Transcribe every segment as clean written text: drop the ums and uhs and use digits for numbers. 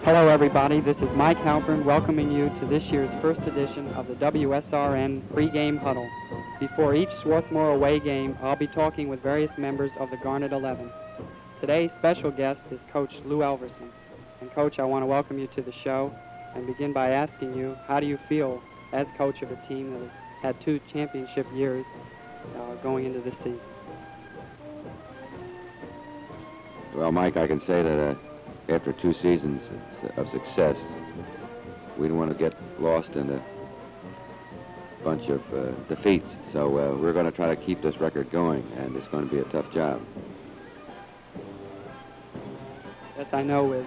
Hello everybody, this is Mike Halpern welcoming you to this year's first edition of the WSRN pregame huddle. Before each Swarthmore away game, I'll be talking with various members of the Garnet 11. Today's special guest is Coach Lou Elverson. And Coach, I want to welcome you to the show and begin by asking you, how do you feel as coach of a team that has had 2 championship years going into this season? Well, Mike, I can say that after 2 seasons of success, we don't want to get lost in a bunch of defeats. So we're going to try to keep this record going, and it's going to be a tough job. Yes, I know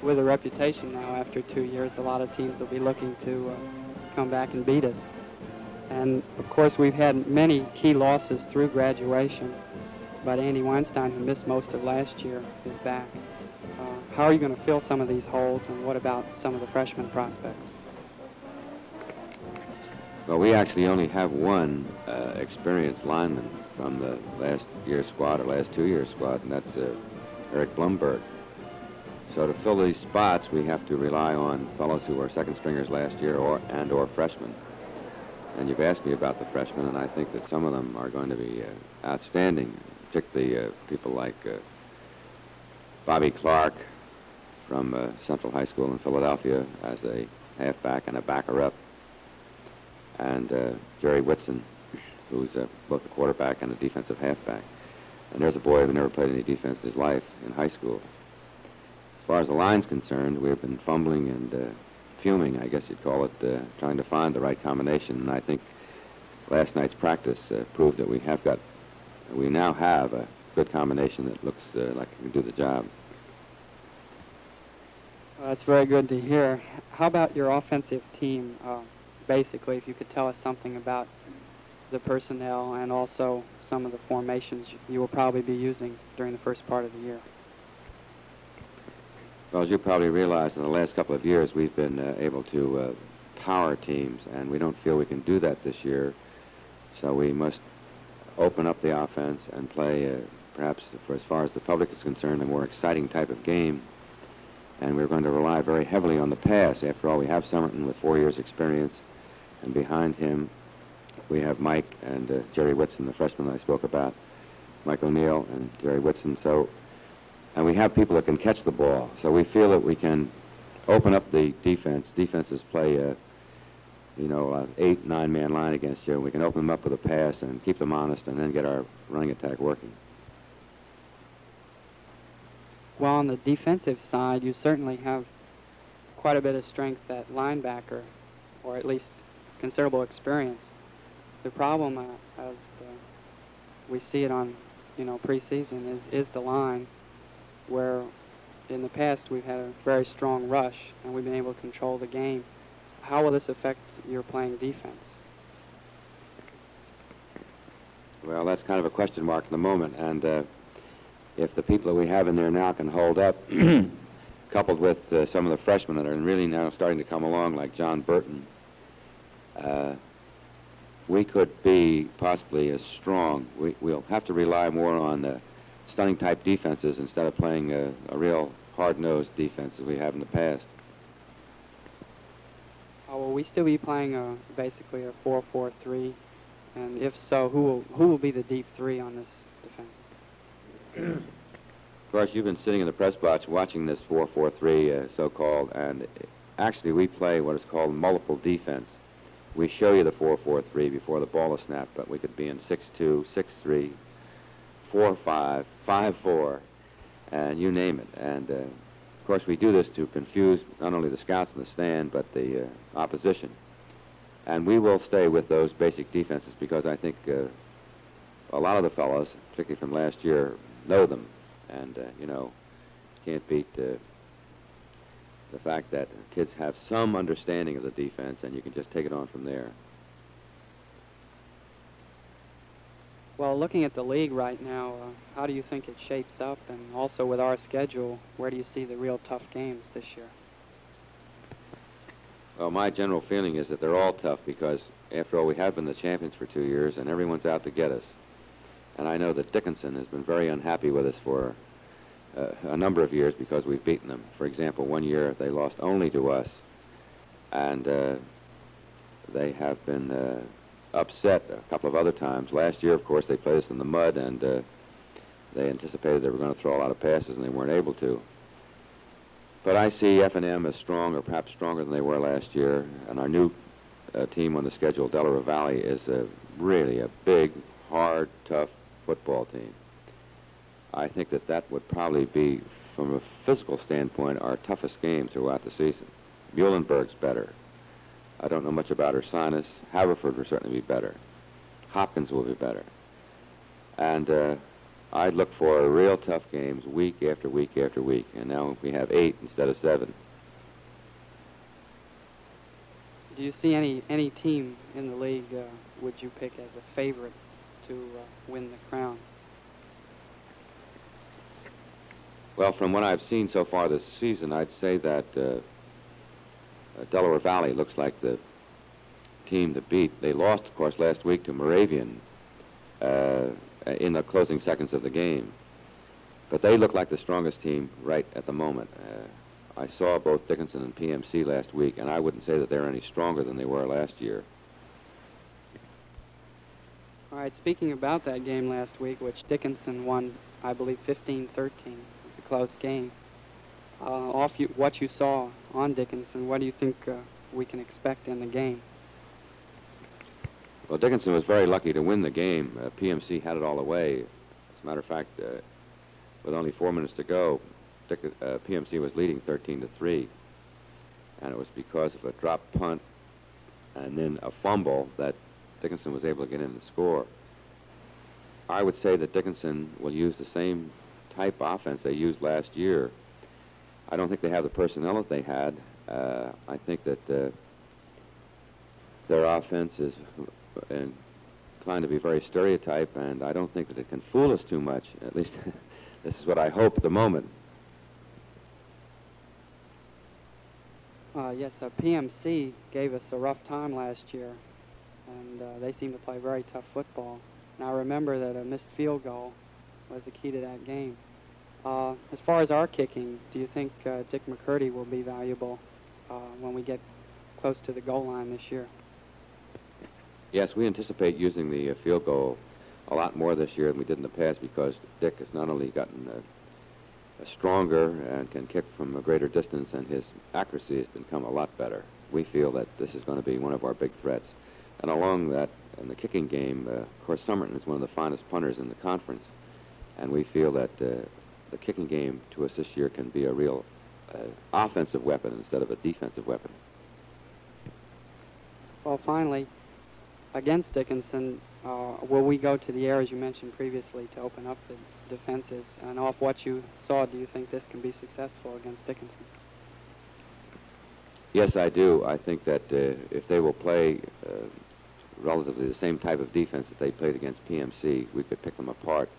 with a reputation now after 2 years, a lot of teams will be looking to come back and beat us. And, of course, we've had many key losses through graduation, but Andy Weinstein, who missed most of last year, is back. How are you going to fill some of these holes, and what about some of the freshman prospects? Well, we actually only have one experienced lineman from the last year's squad, or last 2 years' squad, and that's Eric Blumberg. So to fill these spots, we have to rely on fellows who were second stringers last year or freshmen. And you've asked me about the freshmen, and I think that some of them are going to be outstanding, particularly people like Bobby Clark from Central High School in Philadelphia as a halfback and a backer-up, and Jerry Whitson, who's both a quarterback and a defensive halfback. And there's a boy who never played any defense in his life in high school. As far as the line's concerned, we've been fumbling and fuming, I guess you'd call it, trying to find the right combination. And I think last night's practice proved that we now have a good combination that looks like it can do the job. Well, that's very good to hear. How about your offensive team? Basically, if you could tell us something about the personnel and also some of the formations you will probably be using during the first part of the year. Well, as you probably realize, in the last couple of years, we've been able to power teams, and we don't feel we can do that this year. So we must open up the offense and play, perhaps, for as far as the public is concerned, a more exciting type of game. And we're going to rely very heavily on the pass. After all, we have Somerton with 4 years' experience, and behind him we have Mike and Jerry Whitson, the freshman I spoke about, Mike O'Neill and Jerry Whitson. And we have people that can catch the ball. So we feel that we can open up the defense. Defenses play, 8-9-man line against you. We can open them up with a pass and keep them honest, and then get our running attack working. Well, on the defensive side, you certainly have quite a bit of strength at linebacker, or at least considerable experience. The problem, as we see it on, preseason, is the line, where in the past we've had a very strong rush and we've been able to control the game. How will this affect your playing defense? Well, that's kind of a question mark at the moment, and if the people that we have in there now can hold up, coupled with some of the freshmen that are really now starting to come along, like John Burton, we could be possibly as strong. We'll have to rely more on stunning-type defenses instead of playing a real hard-nosed defense as we have in the past. Will we still be playing basically a 4-4-3? And if so, who will be the deep 3 on this defense? Of course, you've been sitting in the press box watching this 4-4-3 so-called, and actually we play what is called multiple defense. We show you the 4-4-3 before the ball is snapped, but we could be in 6-2, 6-3, 4-5, 5-4, and you name it. And of course, we do this to confuse not only the scouts in the stand, but the opposition. And we will stay with those basic defenses because I think a lot of the fellows, particularly from last year, know them. And, can't beat the fact that kids have some understanding of the defense, and you can just take it on from there. Well, looking at the league right now, how do you think it shapes up? And also with our schedule, where do you see the real tough games this year? Well, my general feeling is that they're all tough because, after all, we have been the champions for 2 years, and everyone's out to get us. And I know that Dickinson has been very unhappy with us for a number of years because we've beaten them. For example, one year they lost only to us, and they have been upset a couple of other times. Last year, of course, they played us in the mud, and they anticipated they were going to throw a lot of passes, and they weren't able to. But I see F&M as strong, or perhaps stronger than they were last year, and our new team on the schedule, Delaware Valley, is really a big, hard, tough football team. I think that that would probably be, from a physical standpoint, our toughest game throughout the season. Muhlenberg's better. I don't know much about Ursinus. Haverford will certainly be better. Hopkins will be better. And I'd look for real tough games week after week after week. And now we have 8 instead of 7. Do you see any team in the league would you pick as a favorite to win the crown? Well, from what I've seen so far this season, I'd say that Delaware Valley looks like the team to beat. They lost, of course, last week to Moravian in the closing seconds of the game. But they look like the strongest team right at the moment. I saw both Dickinson and PMC last week, and I wouldn't say that they're any stronger than they were last year. All right, speaking about that game last week, which Dickinson won, I believe, 15-13. It was a close game. What you saw on Dickinson, what do you think we can expect in the game? Well, Dickinson was very lucky to win the game. PMC had it all the way. As a matter of fact, with only 4 minutes to go, PMC was leading 13-3, and it was because of a drop punt and then a fumble that Dickinson was able to get in the score. I would say that Dickinson will use the same type of offense they used last year. I don't think they have the personnel that they had. I think that their offense is inclined to be very stereotype, and I don't think that it can fool us too much. At least this is what I hope at the moment. Yes, PMC gave us a rough time last year, and they seem to play very tough football. Now remember that a missed field goal was the key to that game. As far as our kicking, do you think Dick McCurdy will be valuable when we get close to the goal line this year? Yes, we anticipate using the field goal a lot more this year than we did in the past, because Dick has not only gotten stronger and can kick from a greater distance, and his accuracy has become a lot better. We feel that this is going to be one of our big threats. And along that, in the kicking game, of course, Somerton is one of the finest punters in the conference, and we feel that the kicking game to us this year can be a real offensive weapon instead of a defensive weapon. Well, finally, against Dickinson, will we go to the air, as you mentioned previously, to open up the defenses? And off what you saw, do you think this can be successful against Dickinson? Yes, I do. I think that if they will play relatively the same type of defense that they played against PMC, we could pick them apart.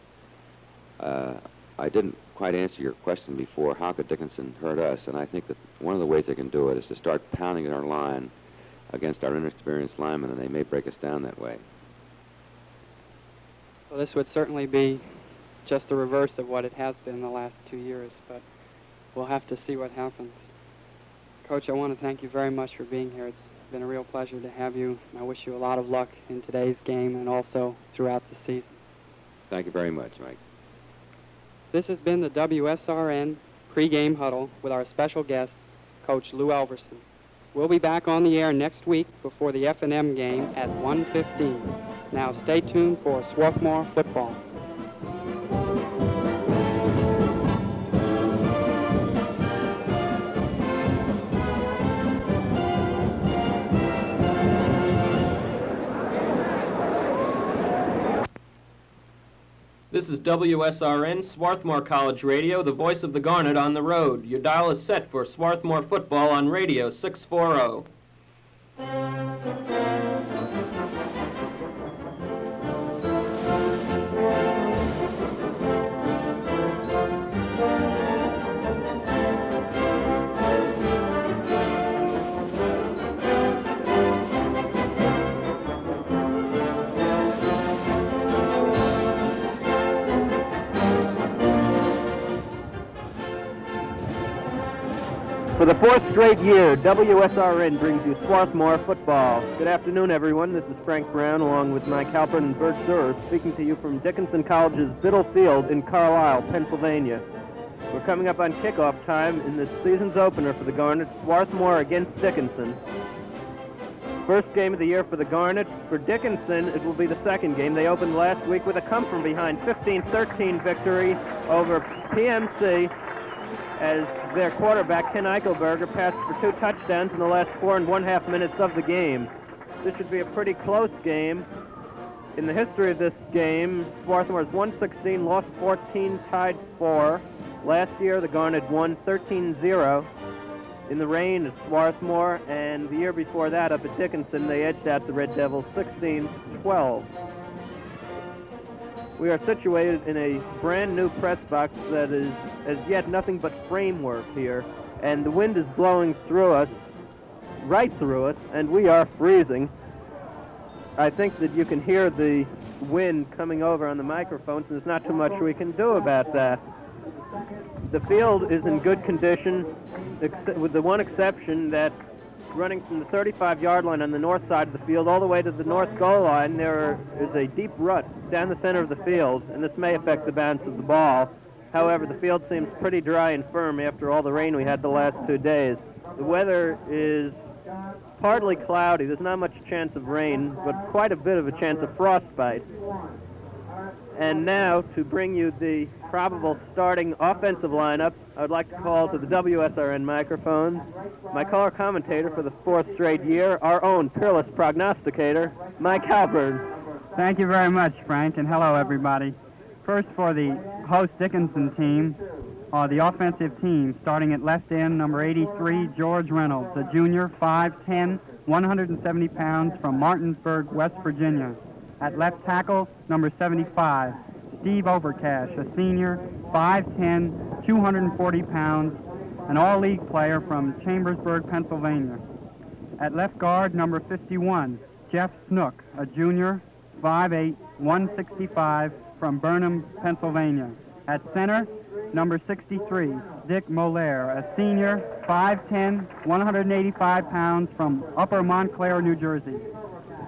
I didn't quite answer your question before, how could Dickinson hurt us? And I think that one of the ways they can do it is to start pounding our line against our inexperienced linemen, and they may break us down that way. Well, this would certainly be just the reverse of what it has been the last 2 years, but we'll have to see what happens. Coach, I want to thank you very much for being here. It's been a real pleasure to have you, and I wish you a lot of luck in today's game and also throughout the season. Thank you very much, Mike. This has been the WSRN pregame huddle with our special guest, Coach Lou Elverson. We'll be back on the air next week before the F&M game at 1:15. Now stay tuned for Swarthmore football. This is WSRN, Swarthmore College Radio, the voice of the Garnet on the road. Your dial is set for Swarthmore football on Radio 640. For the fourth straight year, WSRN brings you Swarthmore football. Good afternoon, everyone. This is Frank Brown, along with Mike Halpern and Bert Zurer, speaking to you from Dickinson College's Biddle Field in Carlisle, Pennsylvania. We're coming up on kickoff time in this season's opener for the Garnet, Swarthmore against Dickinson. First game of the year for the Garnet. For Dickinson, it will be the second game. They opened last week with a come-from-behind 15-13 victory over PMC, as their quarterback, Ken Eichelberger, passed for 2 touchdowns in the last 4.5 minutes of the game. This should be a pretty close game. In the history of this game, Swarthmore's won 16, lost 14, tied 4. Last year, the Garnet won 13-0 in the rain at Swarthmore, and the year before that, up at Dickinson, they edged out the Red Devils 16-12. We are situated in a brand new press box that is as yet nothing but framework here, and the wind is blowing through us, right through us, and we are freezing. I think that you can hear the wind coming over on the microphones, and there's not too much we can do about that. The field is in good condition, with the one exception that running from the 35-yard line on the north side of the field all the way to the north goal line, there is a deep rut down the center of the field, and this may affect the bounce of the ball. However, the field seems pretty dry and firm after all the rain we had the last 2 days. The weather is partly cloudy. There's not much chance of rain, but quite a bit of a chance of frostbite. And now, to bring you the probable starting offensive lineup, I would like to call to the WSRN microphones my color commentator for the fourth straight year, our own peerless prognosticator, Mike Halpern. Thank you very much, Frank, and hello, everybody. First, for the host Dickinson team, the offensive team, starting at left end, number 83, George Reynolds, a junior, 5'10", 170 pounds, from Martinsburg, West Virginia. At left tackle, number 75, Steve Overcash, a senior, 5'10", 240 pounds, an all-league player from Chambersburg, Pennsylvania. At left guard, number 51, Jeff Snook, a junior, 5'8", 165, from Burnham, Pennsylvania. At center, number 63, Dick Mollaire, a senior, 5'10", 185 pounds, from Upper Montclair, New Jersey.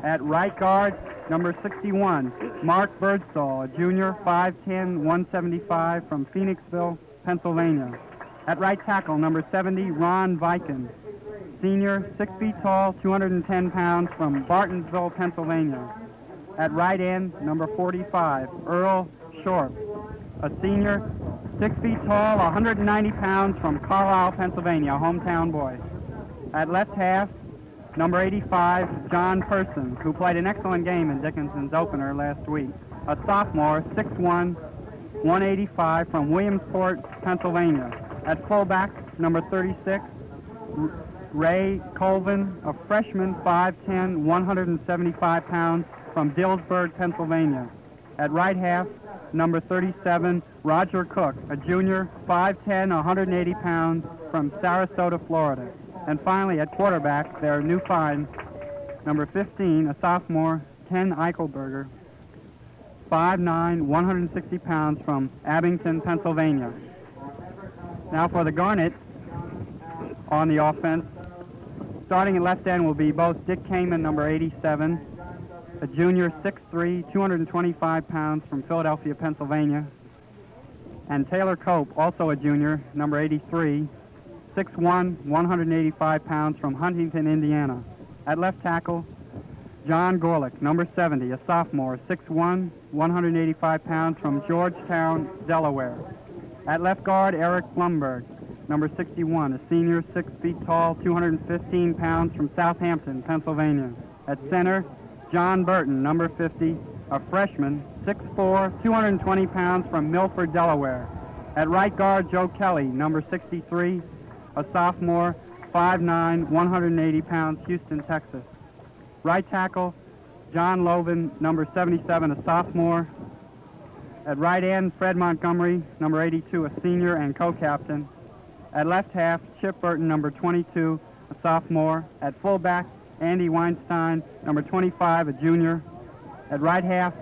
At right guard, number 61, Mark Birdsall, a junior, 5'10", 175, from Phoenixville, Pennsylvania. At right tackle, number 70, Ron Viken, senior, 6 feet tall, 210 pounds, from Bartonsville, Pennsylvania. At right end, number 45, Earl Short, a senior, 6 feet tall, 190 pounds, from Carlisle, Pennsylvania, a hometown boy. At left half, number 85, John Person, who played an excellent game in Dickinson's opener last week. A sophomore, 6'1", 185, from Williamsport, Pennsylvania. At fullback, number 36, Ray Colvin, a freshman, 5'10", 175 pounds, from Dillsburg, Pennsylvania. At right half, number 37, Roger Cook, a junior, 5'10", 180 pounds, from Sarasota, Florida. And finally, at quarterback, their new find, number 15, a sophomore, Ken Eichelberger, 5'9", 160 pounds, from Abington, Pennsylvania. Now for the Garnet on the offense, starting at left end will be both Dick Kamen, number 87, a junior, 6'3", 225 pounds, from Philadelphia, Pennsylvania, and Taylor Cope, also a junior, number 83, 6'1", 185 pounds, from Huntington, Indiana. At left tackle, John Gorlick, number 70, a sophomore, 6'1", 185 pounds, from Georgetown, Delaware. At left guard, Eric Blumberg, number 61, a senior, 6 feet tall, 215 pounds, from Southampton, Pennsylvania. At center, John Burton, number 50, a freshman, 6'4", 220 pounds, from Milford, Delaware. At right guard, Joe Kelly, number 63, a sophomore, 5'9", 180 pounds, Houston, Texas. Right tackle, John Loven, number 77, a sophomore. At right end, Fred Montgomery, number 82, a senior and co-captain. At left half, Chip Burton, number 22, a sophomore. At fullback, Andy Weinstein, number 25, a junior. At right half,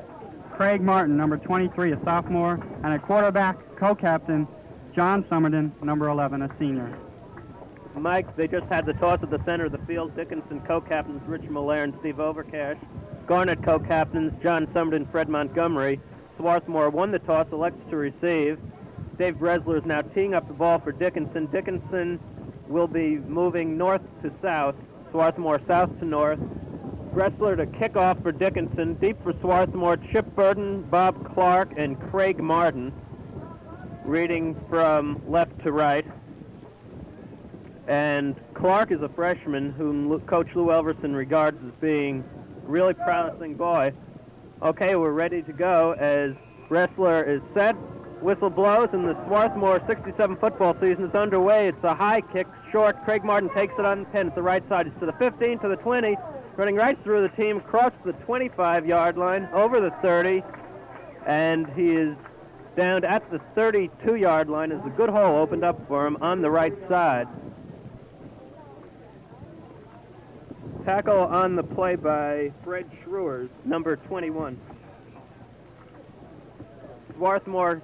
Craig Martin, number 23, a sophomore. And at quarterback, co-captain, John Summerton, number 11, a senior. Mike, they just had the toss at the center of the field. Dickinson co-captains Rich Malaire and Steve Overcash. Garnet co-captains John Summerton and Fred Montgomery. Swarthmore won the toss, elects to receive. Dave Bresler is now teeing up the ball for Dickinson. Dickinson will be moving north to south, Swarthmore south to north. Bresler to kick off for Dickinson, deep for Swarthmore, Chip Burton, Bob Clark, and Craig Martin, reading from left to right. And Clark is a freshman whom Coach Lou Elverson regards as being a really promising boy. Okay, we're ready to go as Bresler is set. Whistle blows, and the Swarthmore 67 football season is underway. It's a high kick, short. Craig Martin takes it on the 10. It's the right side. It's to the 15, to the 20, running right through the team, across the 25-yard line, over the 30, and he is down at the 32-yard line as a good hole opened up for him on the right side. Tackle on the play by Fred Schruers, number 21. Swarthmore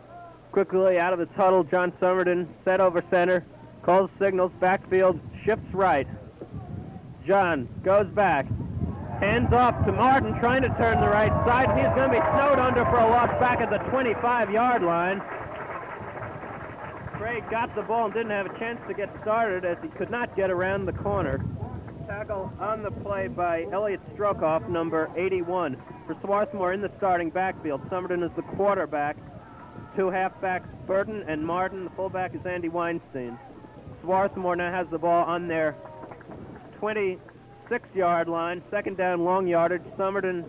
quickly out of its huddle. John Summerton set over center, calls signals, backfield, shifts right. John goes back, hands off to Martin, trying to turn the right side. He's going to be snowed under for a loss back at the 25-yard line. Craig got the ball and didn't have a chance to get started as he could not get around the corner. Tackle on the play by Elliot Strokoff, number 81. For Swarthmore in the starting backfield, Summerton is the quarterback. Two halfbacks, Burton and Martin. The fullback is Andy Weinstein. Swarthmore now has the ball on their 26-yard line. Second down, long yardage. Summerton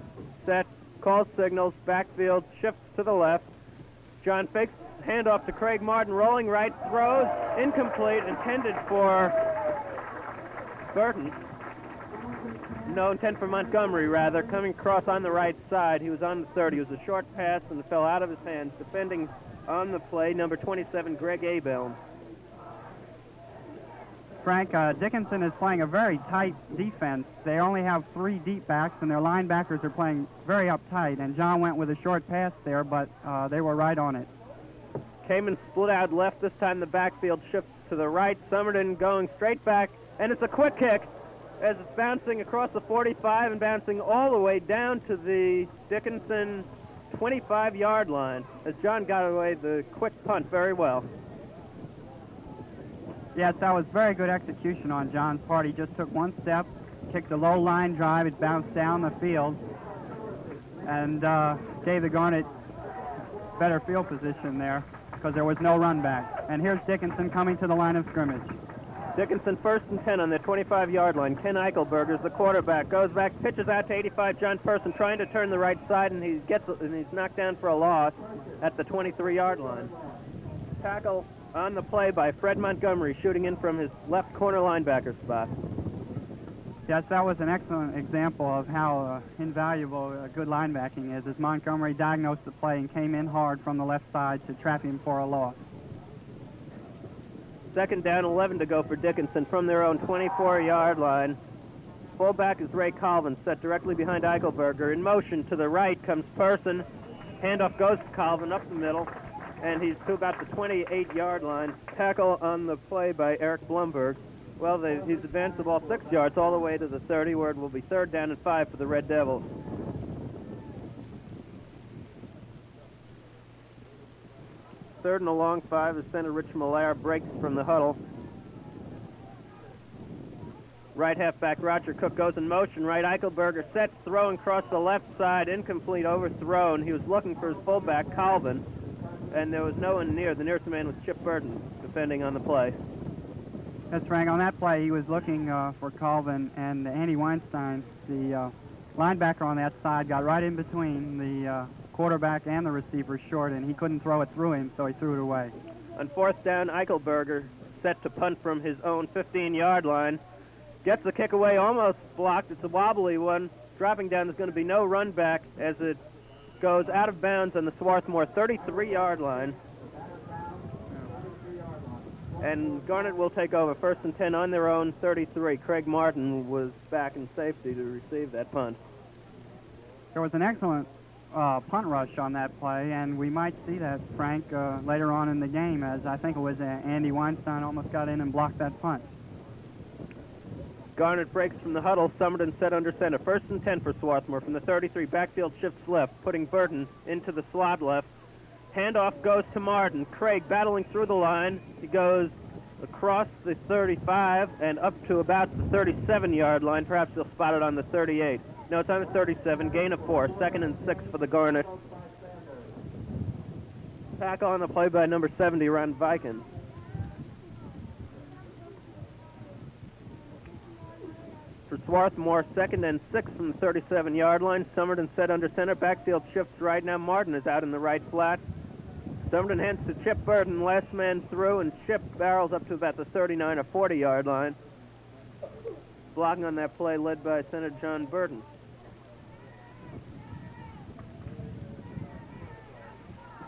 set, calls signals, backfield, shifts to the left. John fakes, handoff to Craig Martin, rolling right, throws, incomplete, intended for Burton. No, intent for Montgomery, rather, coming across on the right side. He was on the 30. It was a short pass and it fell out of his hands. Defending on the play, number 27, Greg Abelm. Frank, Dickinson is playing a very tight defense. They only have 3 deep backs, and their linebackers are playing very uptight. And John went with a short pass there, but they were right on it. Kamen split out left. This time the backfield shifts to the right. Summerton going straight back, and it's a quick kick as it's bouncing across the 45 and bouncing all the way down to the Dickinson 25-yard line as John got away the quick punt very well. Yes, that was very good execution on John's part. He just took one step, kicked a low line drive, it bounced down the field, and gave the Garnet better field position there because there was no run back. And here's Dickinson coming to the line of scrimmage. Dickinson first and 10 on their 25-yard line. Ken Eichelberger's the quarterback. Goes back, pitches out to 85, John Person, trying to turn the right side, and he's knocked down for a loss at the 23-yard line. Tackle on the play by Fred Montgomery, shooting in from his left corner linebacker spot. Yes, that was an excellent example of how invaluable good linebacking is, as Montgomery diagnosed the play and came in hard from the left side to trap him for a loss. Second down, 11 to go for Dickinson from their own 24-yard line. Fullback is Ray Colvin, set directly behind Eichelberger. In motion to the right comes Person. Handoff goes to Colvin up the middle, and he's to about the 28-yard line. Tackle on the play by Eric Blumberg. Well, he's advanced the ball 6 yards all the way to the 30, where it will be 3rd down and 5 for the Red Devils. Third and a long 5 as center Rich Malaire breaks from the huddle. Right halfback Roger Cook goes in motion. Right, Eichelberger sets, throwing across the left side, incomplete, overthrown. He was looking for his fullback, Colvin, and there was no one near. The nearest man was Chip Burton, defending on the play. Yes, Frank, on that play he was looking for Colvin, and Andy Weinstein, the linebacker on that side, got right in between the quarterback and the receiver short, and he couldn't throw it through him, so he threw it away. On 4th down, Eichelberger set to punt from his own 15-yard line. Gets the kick away, almost blocked. It's a wobbly one. Dropping down, there's going to be no run back as it goes out of bounds on the Swarthmore 33-yard line. And Garnet will take over 1st and 10 on their own 33. Craig Martin was back in safety to receive that punt. There was an excellent punt rush on that play, and we might see that, Frank, later on in the game, as I think it was Andy Weinstein almost got in and blocked that punt. Garnet breaks from the huddle. Somerton set under center. 1st and 10 for Swarthmore from the 33. Backfield shifts left, putting Burton into the slot left. Handoff goes to Martin. Craig battling through the line. He goes across the 35 and up to about the 37-yard line. Perhaps he'll spot it on the 38. No, it's on the 37. Gain of 4. 2nd and 6 for the Garnet. Tackle on the play by number 70, Ron Viken. For Swarthmore, 2nd and 6 from the 37-yard line. Somerton set under center. Backfield shifts right now. Martin is out in the right flat. Somerton hands to Chip Burton. Last man through, and Chip barrels up to about the 39 or 40-yard line. Blocking on that play led by center John Burton.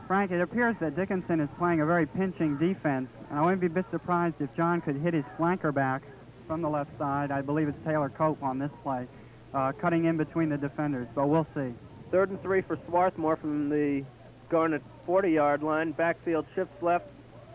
Frank, it appears that Dickinson is playing a very pinching defense, and I wouldn't be a bit surprised if John could hit his flanker back from the left side. I believe it's Taylor Cope on this play, cutting in between the defenders, but we'll see. 3rd and 3 for Swarthmore from the Garnet 40-yard line. Backfield shifts left.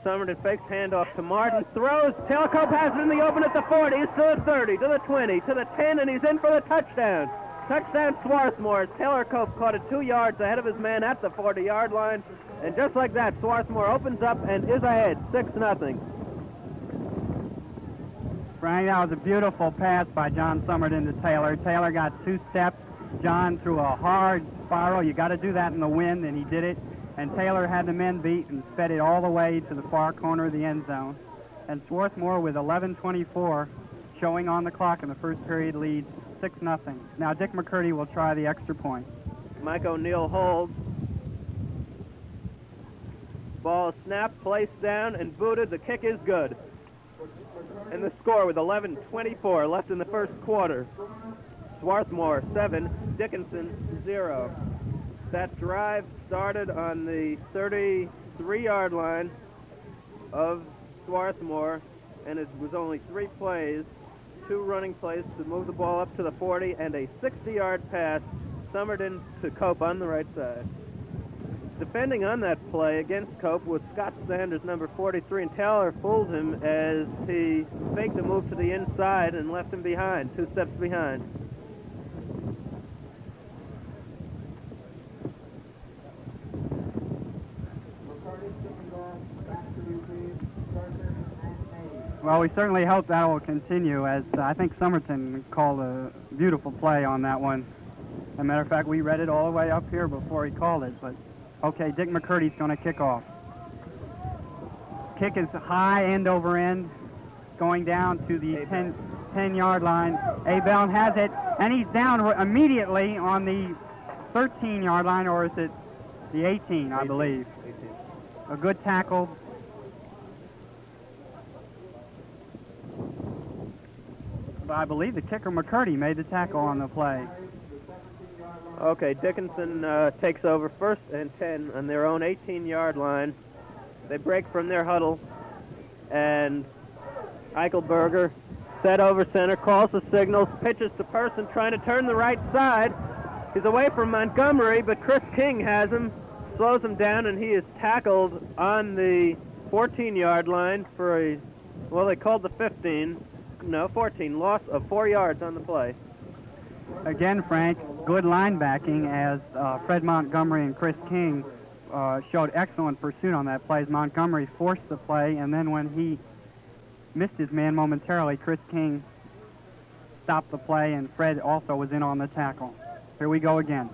Somerton fakes handoff to Martin. Throws. Taylor Cope has it in the open at the 40. He's to the 30, to the 20, to the 10, and he's in for the touchdown. Touchdown Swarthmore. Taylor Cope caught it 2 yards ahead of his man at the 40-yard line. And just like that, Swarthmore opens up and is ahead, 6-0. Frank, that was a beautiful pass by John Somerton to Taylor. Taylor got 2 steps. John threw a hard spiral. You got to do that in the wind, and he did it. And Taylor had the men beat and sped it all the way to the far corner of the end zone. And Swarthmore, with 11:24 showing on the clock in the first period, leads 6-0. Now Dick McCurdy will try the extra point. Mike O'Neill holds. Ball is snapped, placed down, and booted. The kick is good. And the score with 11:24 left in the first quarter. Swarthmore 7, Dickinson 0. That drive started on the 33-yard line of Swarthmore, and it was only 3 plays, 2 running plays to move the ball up to the 40, and a 60-yard pass, Somerton to Cope on the right side. Defending on that play against Cope was Scott Sanders, number 43, and Taylor fooled him as he faked a move to the inside and left him behind, 2 steps behind. Well, we certainly hope that will continue, as I think Somerton called a beautiful play on that one. As a matter of fact, we read it all the way up here before he called it, but okay, Dick McCurdy's going to kick off. Kick is high, end over end, going down to the 10-yard line. Abel has it, and he's down immediately on the 13-yard line, or is it the 18, I believe. 18. A good tackle. But I believe the kicker McCurdy made the tackle on the play. Okay, Dickinson takes over 1st and 10 on their own 18-yard line. They break from their huddle, and Eichelberger set over center, calls the signals, pitches to Person trying to turn the right side. He's away from Montgomery, but Chris King has him, slows him down, and he is tackled on the 14-yard line for a, well, they called the 14, loss of 4 yards on the play. Again, Frank, good linebacking as Fred Montgomery and Chris King showed excellent pursuit on that play. Montgomery forced the play, and then when he missed his man momentarily, Chris King stopped the play, and Fred also was in on the tackle. Here we go again.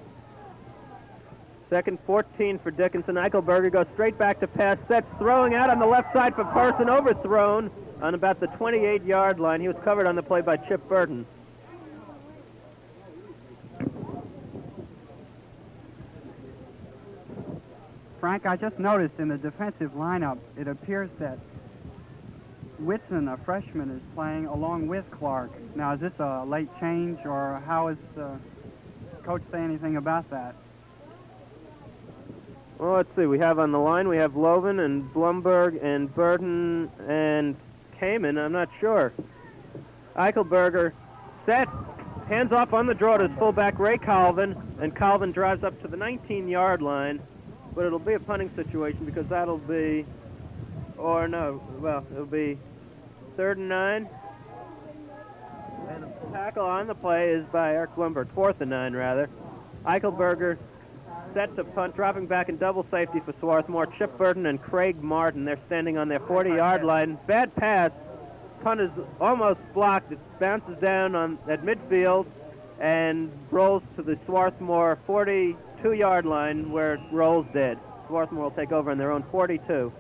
2nd 14 for Dickinson. Eichelberger goes straight back to pass. Sept throwing out on the left side for Person, overthrown on about the 28-yard line. He was covered on the play by Chip Burton. Frank, I just noticed in the defensive lineup, it appears that Whitson, a freshman, is playing along with Clark. Now, is this a late change, or how is Coach say anything about that? Well, let's see. We have on the line, we have Loven and Blumberg and Burton and Kamen. I'm not sure. Eichelberger set, hands off on the draw to his fullback, Ray Colvin, and Colvin drives up to the 19-yard line, but it'll be a punting situation because that'll be, or no, well, it'll be 3rd and 9. Tackle on the play is by Eric Blumberg, 4th and 9, rather. Eichelberger set to punt, dropping back in double safety for Swarthmore. Chip Burton and Craig Martin, they're standing on their 40-yard line. Bad pass. Punt is almost blocked. It bounces down at midfield and rolls to the Swarthmore 42-yard line where it rolls dead. Swarthmore will take over on their own 42.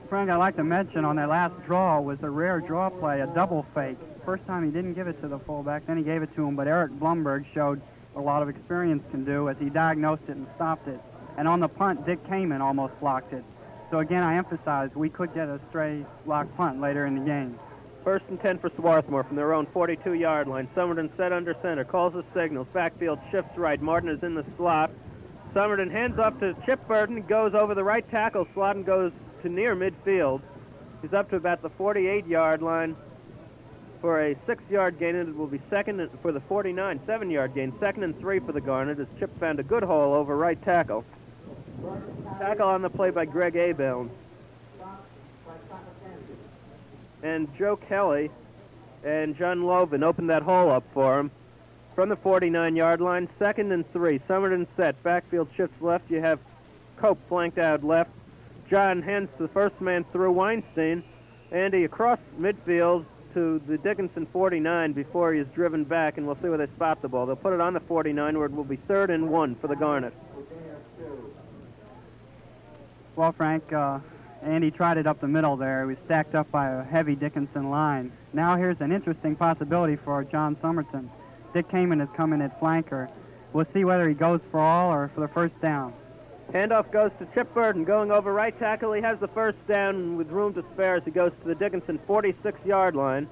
Frank, I'd like to mention on that last draw was a rare draw play, a double fake. First time he didn't give it to the fullback, then he gave it to him, but Eric Blumberg showed a lot of experience can do as he diagnosed it and stopped it. And on the punt, Dick Kamen almost blocked it. So again, I emphasize we could get a stray block punt later in the game. 1st and 10 for Swarthmore from their own 42-yard line. Somerton set under center, calls the signals. Backfield shifts right. Martin is in the slot. Somerton hands off to Chip Burton, goes over the right tackle slot and goes to near midfield. He's up to about the 48-yard line for a 6-yard gain, and it will be second for the 49, 7-yard gain. 2nd and 3 for the Garnet as Chip found a good hole over right tackle. Tackle on the play by Greg Abel. And Joe Kelly and John Loven opened that hole up for him from the 49-yard line. 2nd and 3. Somerton set. Backfield shifts left. You have Cope flanked out left. John hands the first man through Weinstein. Andy across midfield to the Dickinson 49 before he is driven back, and we'll see where they spot the ball. They'll put it on the 49 where it will be 3rd and 1 for the Garnet. Well, Frank, Andy tried it up the middle there. He was stacked up by a heavy Dickinson line. Now here's an interesting possibility for John Somerton. Dick Kamen has come in at flanker. We'll see whether he goes for all or for the first down. Handoff goes to Chip Burton, going over right tackle. He has the first down with room to spare as he goes to the Dickinson 46-yard line.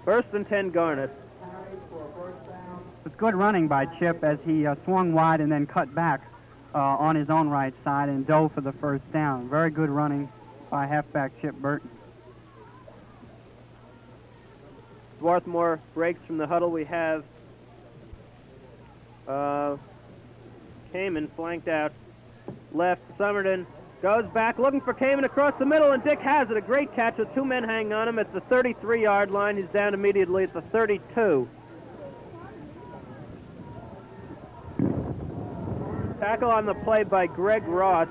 First and 10 Garnet. It's good running by Chip as he swung wide and then cut back on his own right side and dove for the first down. Very good running by halfback Chip Burton. Swarthmore breaks from the huddle. We have Kamen flanked out left. Somerton goes back looking for Kamen across the middle, and Dick has it. A great catch with 2 men hanging on him at the 33-yard line. He's down immediately at the 32. Tackle on the play by Greg Ross,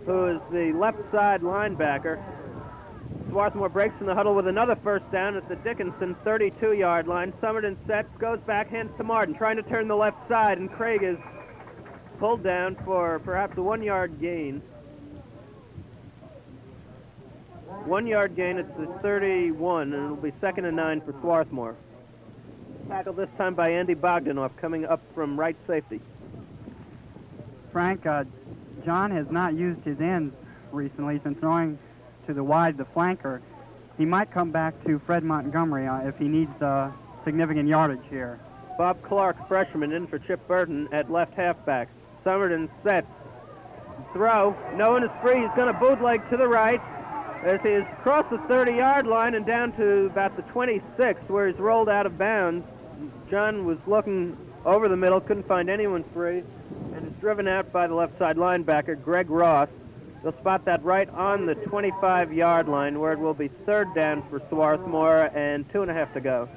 who is the left side linebacker. Swarthmore breaks from the huddle with another first down at the Dickinson 32-yard line. Somerton sets, goes back, hands to Martin, trying to turn the left side, and Craig is pulled down for perhaps a 1-yard gain. 1-yard gain at the 31, and it'll be 2nd and 9 for Swarthmore. Tackle this time by Andy Bogdanoff, coming up from right safety. Frank, John has not used his ends recently. He's been throwing to the wide, the flanker. He might come back to Fred Montgomery if he needs significant yardage here. Bob Clark, freshman, in for Chip Burton at left halfback. Somerton sets. Throw. No one is free. He's going to bootleg to the right as he is across the 30-yard line and down to about the 26 where he's rolled out of bounds. John was looking over the middle, couldn't find anyone free, and is driven out by the left side linebacker, Greg Ross. They'll spot that right on the 25-yard line where it will be 3rd down for Swarthmore and 2.5 to go.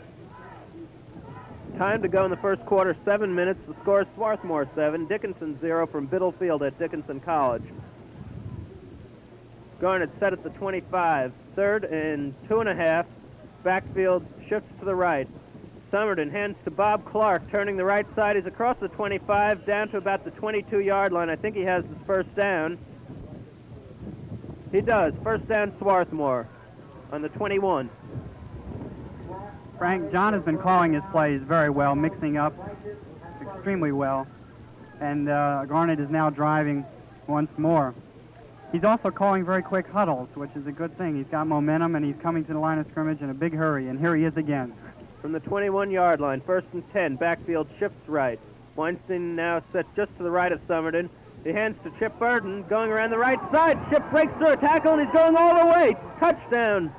Time to go in the first quarter, 7 minutes. The score is Swarthmore 7, Dickinson 0 from Biddle Field at Dickinson College. Garnet set at the 25, 3rd and 2.5. Backfield shifts to the right. Somerton hands to Bob Clark, turning the right side. He's across the 25, down to about the 22-yard line. I think he has his first down. He does. First down, Swarthmore on the 21. Frank, John has been calling his plays very well, mixing up extremely well. And Garnet is now driving once more. He's also calling very quick huddles, which is a good thing. He's got momentum, and he's coming to the line of scrimmage in a big hurry, and here he is again. From the 21-yard line, 1st and 10, backfield shifts right. Weinstein now set just to the right of Somerton. He hands to Chip Burton, going around the right side. Chip breaks through a tackle, and he's going all the way. Touchdown.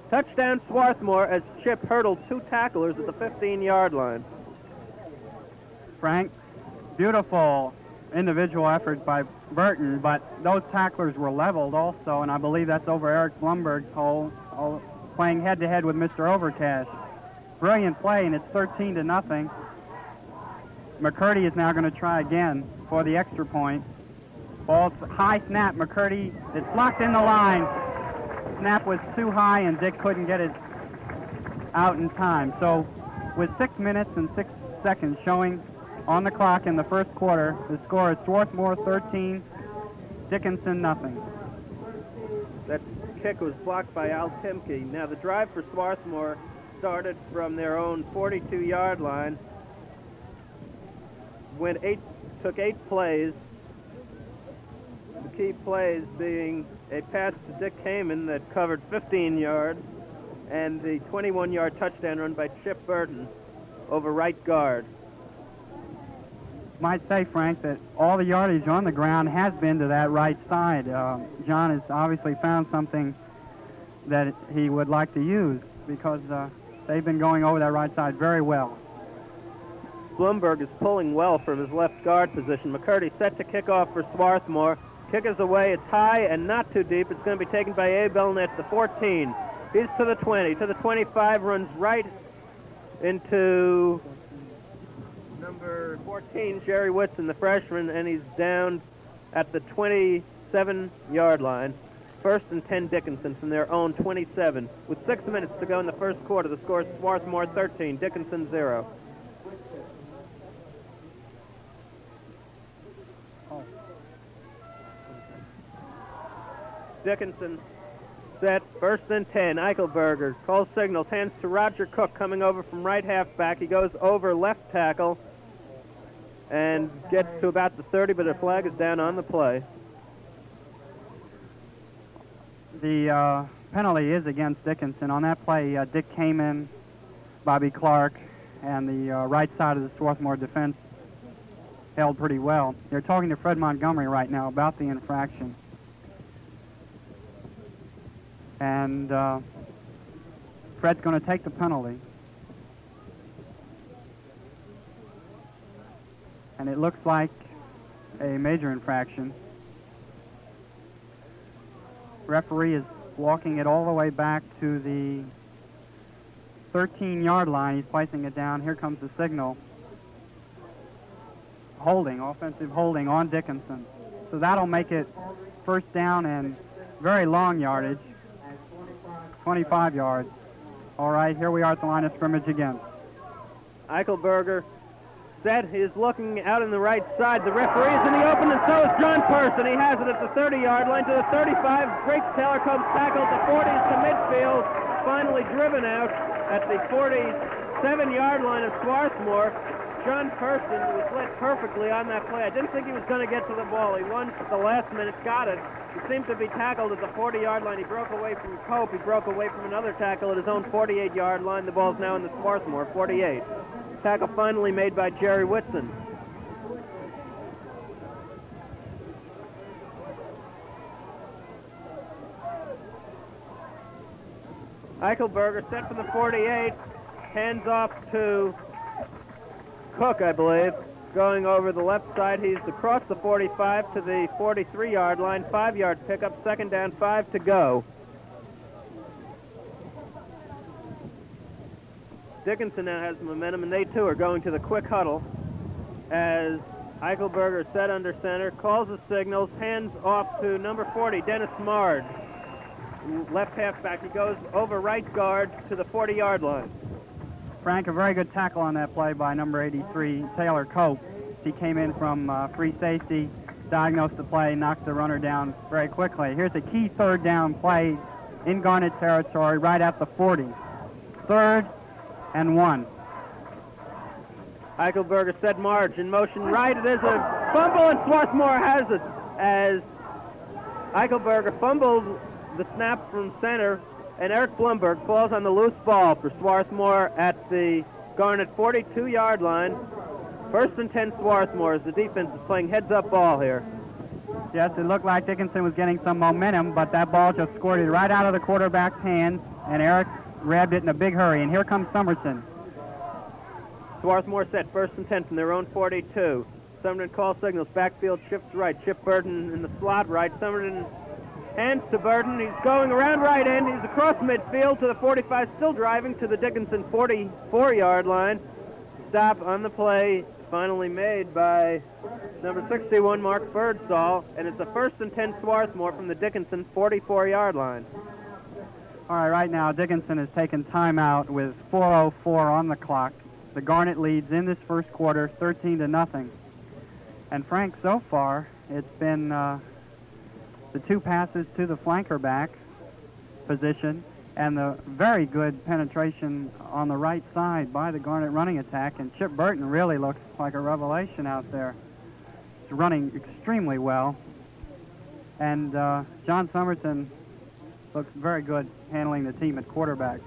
Touchdown Swarthmore as Chip hurdled 2 tacklers at the 15-yard line. Frank, beautiful individual effort by Burton, but those tacklers were leveled also, and I believe that's over Eric Blumberg's hole, playing head-to-head with Mr. Overcash. Brilliant play, and it's 13-0. McCurdy is now going to try again for the extra point. Ball's high snap. McCurdy, it's blocked in the line. Snap was too high, and Dick couldn't get it out in time. So with 6 minutes and 6 seconds showing on the clock in the first quarter, the score is Swarthmore 13, Dickinson nothing. That kick was blocked by Al Timke. Now the drive for Swarthmore started from their own 42-yard line. Took 8 plays. The key plays being a pass to Dick Kamen that covered 15 yards and the 21-yard touchdown run by Chip Burton over right guard. Might say, Frank, that all the yardage on the ground has been to that right side. John has obviously found something that he would like to use because they've been going over that right side very well. Blumberg is pulling well from his left guard position. McCurdy set to kick off for Swarthmore. Kick is away. It's high and not too deep. It's going to be taken by Abe Belnett at the 14. He's to the 20, to the 25, runs right into number 14, Jerry Whitson, the freshman, and he's down at the 27-yard line. First and 10 Dickinson from their own 27. With 6 minutes to go in the first quarter, the score is Swarthmore 13, Dickinson 0. Dickinson set, first and 10. Eichelberger calls signals, hands to Roger Cook coming over from right halfback. He goes over left tackle and gets to about the 30, but the flag is down on the play. The penalty is against Dickinson. On that play, Dick Kamen, Bobby Clark, and the right side of the Swarthmore defense held pretty well. They're talking to Fred Montgomery right now about the infraction. And Fred's going to take the penalty. And it looks like a major infraction. Referee is walking it all the way back to the 13-yard line. He's placing it down. Here comes the signal. Holding, offensive holding on Dickinson. So that'll make it first down and very long yardage. 25 yards. All right, here we are at the line of scrimmage again. Eichelberger set. He is looking out on the right side. The referee is in the open, and so is John Person. He has it at the 30-yard line to the 35. Breaks Taylor, comes tackled the 40s to midfield. Finally driven out at the 47-yard line of Swarthmore. John Person was led perfectly on that play. I didn't think he was going to get to the ball. He once at the last minute got it. He seemed to be tackled at the 40-yard line. He broke away from Cope. He broke away from another tackle at his own 48-yard line. The ball's now in the Swarthmore 48. Tackle finally made by Jerry Whitson. Eichelberger set for the 48. Hands off to Cook, I believe, going over the left side. He's across the 45 to the 43-yard line. 5-yard pickup, second down, 5 to go. Dickinson now has momentum, and they too are going to the quick huddle as Eichelberger set under center, calls the signals, hands off to number 40, Dennis Mard. Left halfback, he goes over right guard to the 40-yard line. Frank, a very good tackle on that play by number 83, Taylor Cope. He came in from free safety, diagnosed the play, knocked the runner down very quickly. Here's a key third down play in Garnet territory right at the 40. 3rd and 1. Eichelberger set Marge in motion right. It is a fumble, and Swarthmore has it as Eichelberger fumbled the snap from center, and Eric Blumberg falls on the loose ball for Swarthmore at the Garnet 42-yard line. First and 10 Swarthmore as the defense is playing heads-up ball here. Yes, it looked like Dickinson was getting some momentum, but that ball just squirted right out of the quarterback's hands, and Eric grabbed it in a big hurry, and here comes Summerson. Swarthmore set first and 10 from their own 42. Summerton calls signals. Backfield shifts right. Chip Burton in the slot right. Summerton hands to Burton. He's going around right end. He's across midfield to the 45, still driving to the Dickinson 44-yard line. Stop on the play finally made by number 61, Mark Birdsall, and it's a 1st and 10 Swarthmore from the Dickinson 44-yard line. All right now Dickinson has taken timeout with 4:04 on the clock. The Garnet leads in this first quarter 13-0. And Frank, so far, it's been the 2 passes to the flanker back position and the very good penetration on the right side by the Garnet running attack. And Chip Burton really looks like a revelation out there. He's running extremely well. And John Somerton looks very good handling the team at quarterback.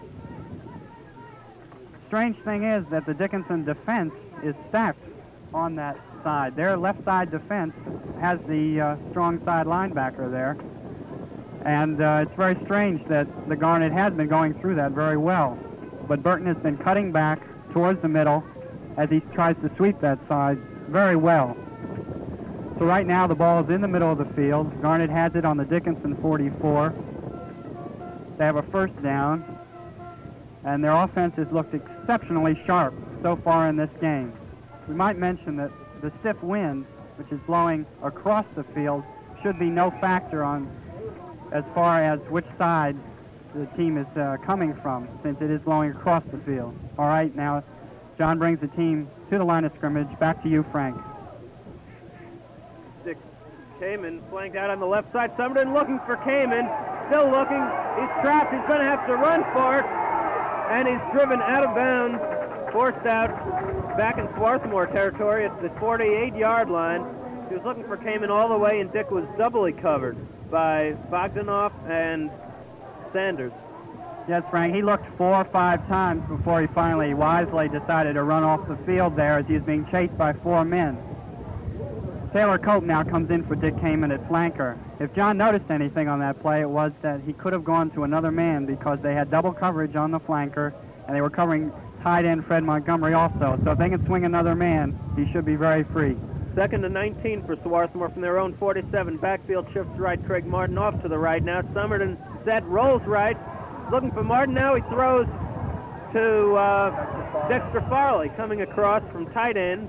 Strange thing is that the Dickinson defense is stacked on that side. Their left side defense has the strong side linebacker there. And it's very strange that the Garnet has been going through that very well. But Burton has been cutting back towards the middle as he tries to sweep that side very well. So right now the ball is in the middle of the field. Garnet has it on the Dickinson 44. They have a 1st down. And their offense has looked exceptionally sharp so far in this game. We might mention that the stiff wind, which is blowing across the field, should be no factor on as far as which side the team is coming from, since it is blowing across the field. All right, now John brings the team to the line of scrimmage. Back to you, Frank. Dick Kamen flanked out on the left side. Summerton looking for Kamen. Still looking. He's trapped. He's going to have to run for it. And he's driven out of bounds, forced out back in Swarthmore territory at the 48-yard line. He was looking for Kamen all the way, and Dick was doubly covered by Bogdanoff and Sanders. Yes, Frank, he looked 4 or 5 times before he finally wisely decided to run off the field there as he was being chased by 4 men. Taylor Cope now comes in for Dick Kamen at flanker. If John noticed anything on that play, it was that he could have gone to another man because they had double coverage on the flanker, and they were covering tight end Fred Montgomery also. So if they can swing another man, he should be very free. 2nd and 19 for Swarthmore from their own 47. Backfield shifts right. Craig Martin off to the right now. Summerton set, rolls right. Looking for Martin now. He throws to Dexter Farley coming across from tight end.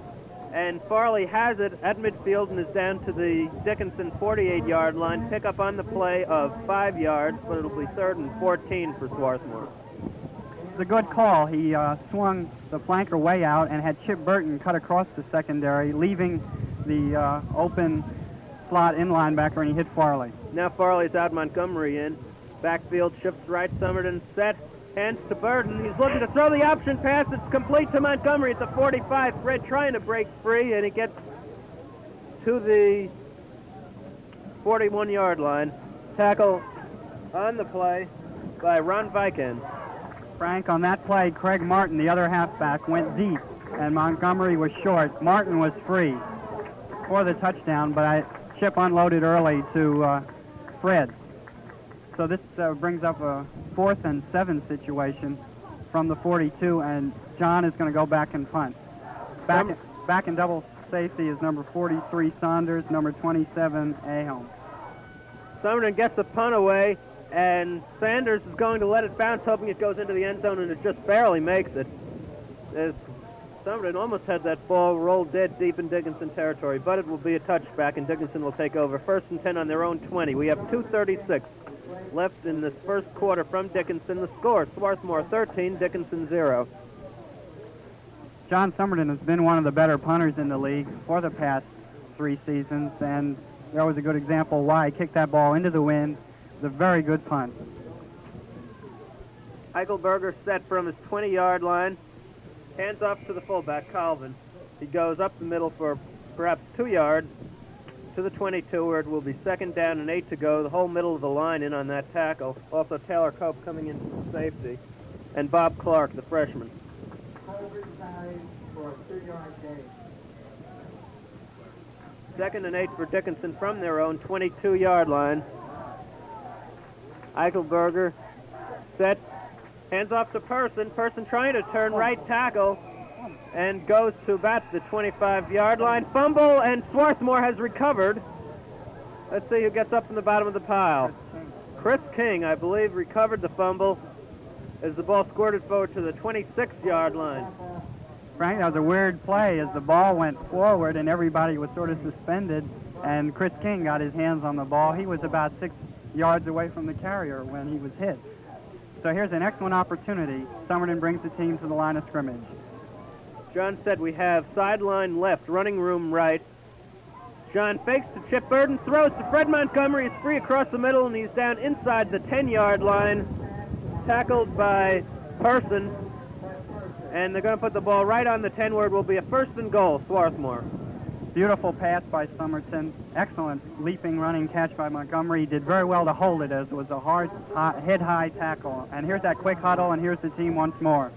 And Farley has it at midfield and is down to the Dickinson 48-yard line. Pick up on the play of 5 yards, but it'll be 3rd and 14 for Swarthmore. It's a good call. He swung the flanker way out and had Chip Burton cut across the secondary, leaving the open slot in linebacker, and he hit Farley. Now Farley's out, Montgomery in. Backfield shifts right. Summerton set. Hands to Burton. He's looking to throw the option pass. It's complete to Montgomery at the 45. Fred trying to break free, and he gets to the 41-yard line. Tackle on the play by Ron Vikens. Frank, on that play, Craig Martin, the other halfback, went deep, and Montgomery was short. Martin was free for the touchdown, but Chip unloaded early to Fred. So this brings up a 4th and 7 situation from the 42, and John is going to go back and punt. Back in double safety is number 43, Saunders, number 27, Ahom. Summerton gets the punt away, and Sanders is going to let it bounce, hoping it goes into the end zone, and it just barely makes it. Summerton almost had that ball rolled dead deep in Dickinson territory, but it will be a touchback, and Dickinson will take over. 1st and 10 on their own 20. We have 2:36 left in this first quarter from Dickinson. The score, Swarthmore 13, Dickinson 0. John Summerton has been one of the better punters in the league for the past 3 seasons, and that was a good example why he kicked that ball into the wind. It was a very good punt. Eichelberger set from his 20-yard line. Hands off to the fullback, Colvin. He goes up the middle for perhaps 2 yards to the 22, where it will be 2nd down and 8 to go. The whole middle of the line in on that tackle. Also Taylor Cope coming in from safety. And Bob Clark, the freshman. For a 2-yard gain. 2nd and 8 for Dickinson from their own 22-yard line. Eichelberger set. Hands off to Person. Person trying to turn right tackle. and goes to about the 25-yard line. Fumble, and Swarthmore has recovered. Let's see who gets up from the bottom of the pile. Chris King, I believe, recovered the fumble as the ball squirted forward to the 26-yard line. Frank, that was a weird play as the ball went forward and everybody was sort of suspended, and Chris King got his hands on the ball. He was about 6 yards away from the carrier when he was hit. So here's an excellent opportunity. Somerton brings the team to the line of scrimmage. John said we have sideline left, running room right. John fakes to Chip Burden, throws to Fred Montgomery. He's free across the middle, and he's down inside the 10-yard line, tackled by Person. And they're going to put the ball right on the 10 where it will be a 1st and goal, Swarthmore. Beautiful pass by Somerton. Excellent leaping, running catch by Montgomery. He did very well to hold it as it was a hard, head-high tackle. And here's that quick huddle, and here's the team once more.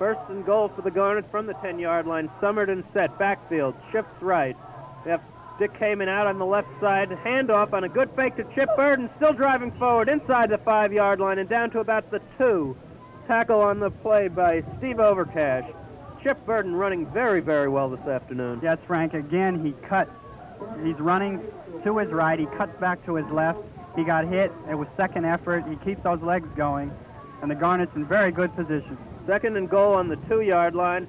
1st and goal for the Garnet from the 10-yard line. Somerton set, backfield, shifts right. We have Dick Heyman out on the left side. Handoff on a good fake to Chip Burden, still driving forward inside the 5-yard line and down to about the 2. Tackle on the play by Steve Overcash. Chip Burden running very, very well this afternoon. Yes, Frank, again, he's running to his right. He cuts back to his left. He got hit. It was second effort. He keeps those legs going, and the Garnet's in very good position. 2nd and goal on the 2-yard line.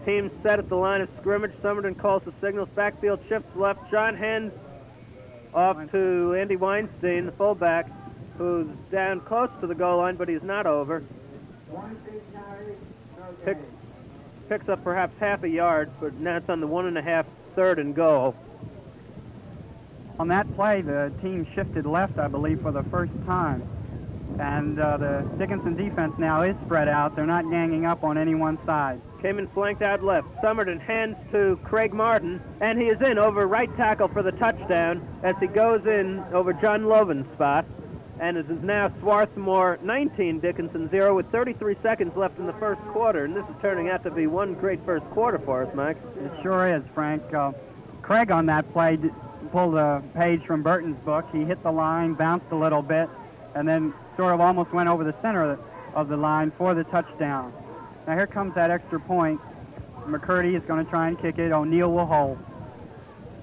Team set at the line of scrimmage. Somerton calls the signals. Backfield shifts left. John hands off to Andy Weinstein, the fullback, who's down close to the goal line, but he's not over. Picks up perhaps half a yard, but now it's on the 1.5, 3rd and goal. On that play, the team shifted left, I believe, for the first time. And the Dickinson defense now is spread out. They're not ganging up on any one side. Came in flanked out left. Somerton hands to Craig Martin, and he is in over right tackle for the touchdown as he goes in over John Lovin's spot. And it is now Swarthmore 19, Dickinson 0, with 33 seconds left in the first quarter. And this is turning out to be one great first quarter for us, Max. It sure is, Frank. Craig on that play pulled a page from Burton's book. He hit the line, bounced a little bit, and then sort of almost went over the center of the line for the touchdown. Now here comes that extra point. McCurdy is going to try and kick it. O'Neill will hold.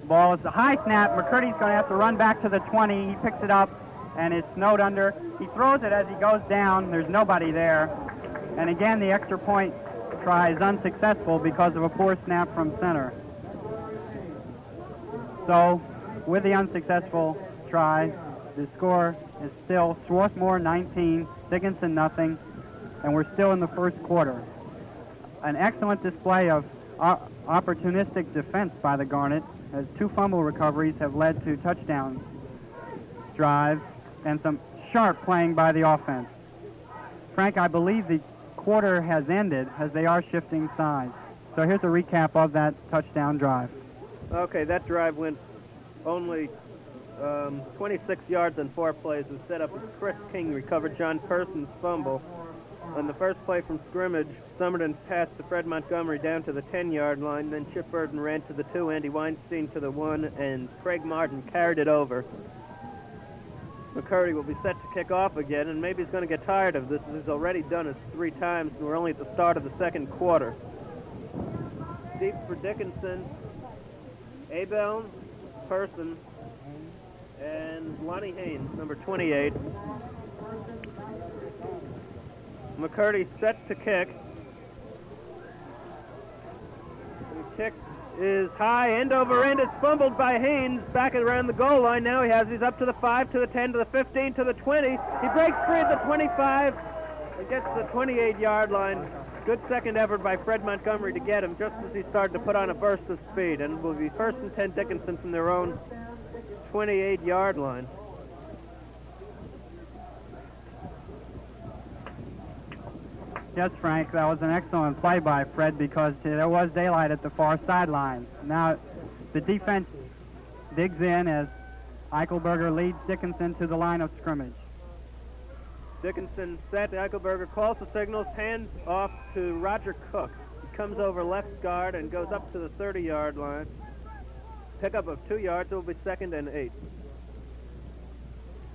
Ball is a high snap. McCurdy's going to have to run back to the 20. He picks it up, and it's snowed under. He throws it as he goes down. There's nobody there. And again, the extra point try is unsuccessful because of a poor snap from center. So, with the unsuccessful try, the score is still Swarthmore 19, Dickinson nothing, and we're still in the first quarter. An excellent display of opportunistic defense by the Garnet, as 2 fumble recoveries have led to touchdown drives and some sharp playing by the offense. Frank, I believe the quarter has ended as they are shifting sides. So here's a recap of that touchdown drive. Okay, that drive went only 26 yards on 4 plays. Was set up as Chris King recovered John Person's fumble. On the first play from scrimmage, Somerton passed to Fred Montgomery down to the 10-yard line. Then Chip Burden ran to the 2, Andy Weinstein to the 1, and Craig Martin carried it over. McCurdy will be set to kick off again, and maybe he's going to get tired of this. He's already done it 3 times, and we're only at the start of the second quarter. Deep for Dickinson, Abel, Person, and Lonnie Haynes, number 28. McCurdy set to kick. The kick is high, end over end. It's fumbled by Haynes back around the goal line. Now he's up to the 5, to the 10, to the 15, to the 20. He breaks free at the 25 and gets to the 28-yard line. Good second effort by Fred Montgomery to get him just as he started to put on a burst of speed. And it will be 1st and 10 Dickinson from their own 28-yard line. Yes, Frank, that was an excellent play by Fred because there was daylight at the far sideline. Now the defense digs in as Eichelberger leads Dickinson to the line of scrimmage. Dickinson set. Eichelberger calls the signals, hands off to Roger Cook. He comes over left guard and goes up to the 30-yard line. Pickup of 2 yards. It will be 2nd and 8.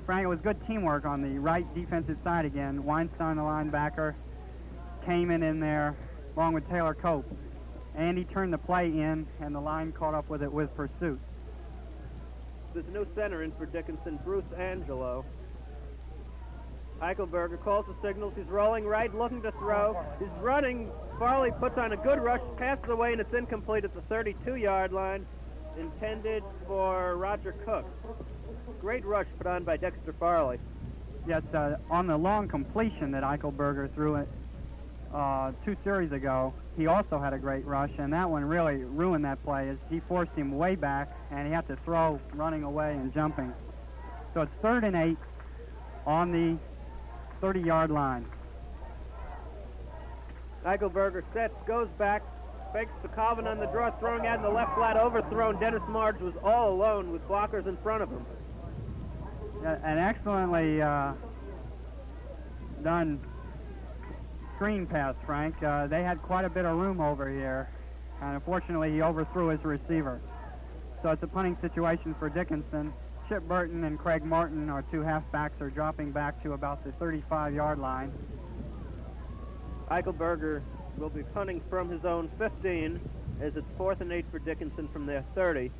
Frank, it was good teamwork on the right defensive side again. Weinstein, the linebacker, came in there along with Taylor Cope. Andy turned the play in, and the line caught up with it with pursuit. There's a new center in for Dickinson, Bruce Angelo. Eichelberger calls the signals. He's rolling right, looking to throw. He's running. Farley puts on a good rush, passes away, and it's incomplete at the 32-yard line, intended for Roger Cook. Great rush put on by Dexter Farley. Yes, on the long completion that Eichelberger threw it 2 series ago, he also had a great rush, and that one really ruined that play as he forced him way back, and he had to throw running away and jumping. So it's 3rd and 8 on the 30-yard line. Eichelberger sets, goes back, fakes to Calvin on the draw, throwing out in the left flat, overthrown. Dennis Marge was all alone with blockers in front of him. An excellently done screen pass, Frank. They had quite a bit of room over here, and unfortunately he overthrew his receiver. So it's a punting situation for Dickinson. Chip Burton and Craig Martin, our 2 halfbacks, are dropping back to about the 35-yard line. Eichelberger will be punting from his own 15 as it's 4th and 8 for Dickinson from their 30.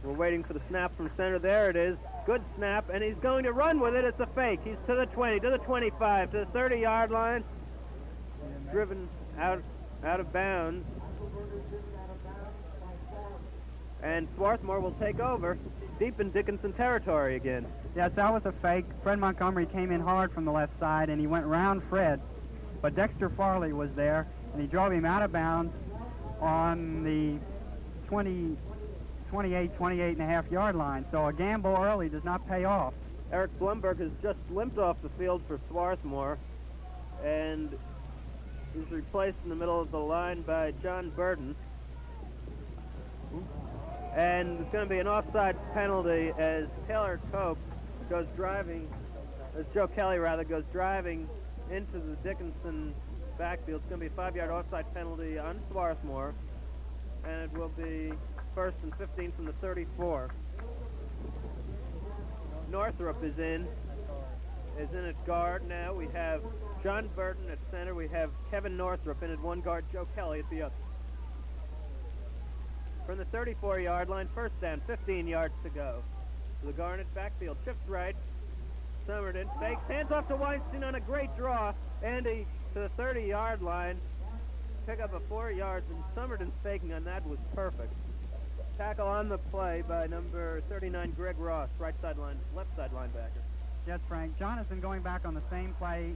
We're waiting for the snap from center. There it is. Good snap, and he's going to run with it. It's a fake. He's to the 20, to the 25, to the 30-yard line. Driven out of bounds. And Swarthmore will take over deep in Dickinson territory again. Yes, that was a fake. Fred Montgomery came in hard from the left side, and he went round Fred. But Dexter Farley was there, and he drove him out of bounds on the 28.5-yard line. So a gamble early does not pay off. Eric Blumberg has just limped off the field for Swarthmore, and is replaced in the middle of the line by John Burden. And it's going to be an offside penalty as Taylor Cope goes driving, as Joe Kelly rather, goes driving into the Dickinson backfield. It's going to be a 5-yard offside penalty on Swarthmore, and it will be 1st and 15 from the 34. Northrup is in at guard now. We have John Burton at center. We have Kevin Northrup in at one guard, Joe Kelly at the other. From the 34-yard line, 1st down, 15 yards to go. To the Garnet backfield, shifts right. Summerton fakes, hands off to Weinstein on a great draw. Andy to the 30-yard line. Pick up a 4 yards, and Summerton's faking on that was perfect. Tackle on the play by number 39, Greg Ross, left side linebacker. Yes, Frank. Jonathan going back on the same play,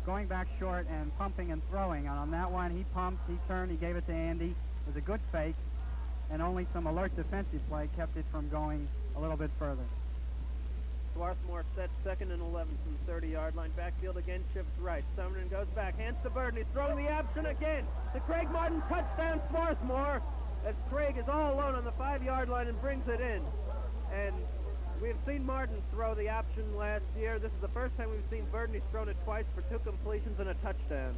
going back short and pumping and throwing. And on that one, he pumped, he turned, he gave it to Andy. It was a good fake, and only some alert defensive play kept it from going a little bit further. Swarthmore set 2nd and 11 from the 30-yard line. Backfield again, shifts right. Summerton goes back, hands to Burton. He's throwing the option again. To Craig Martin, touchdown Swarthmore, as Craig is all alone on the 5-yard line and brings it in. And we have seen Martin throw the option last year. This is the first time we've seen Burton. He's thrown it twice for 2 completions and a touchdown.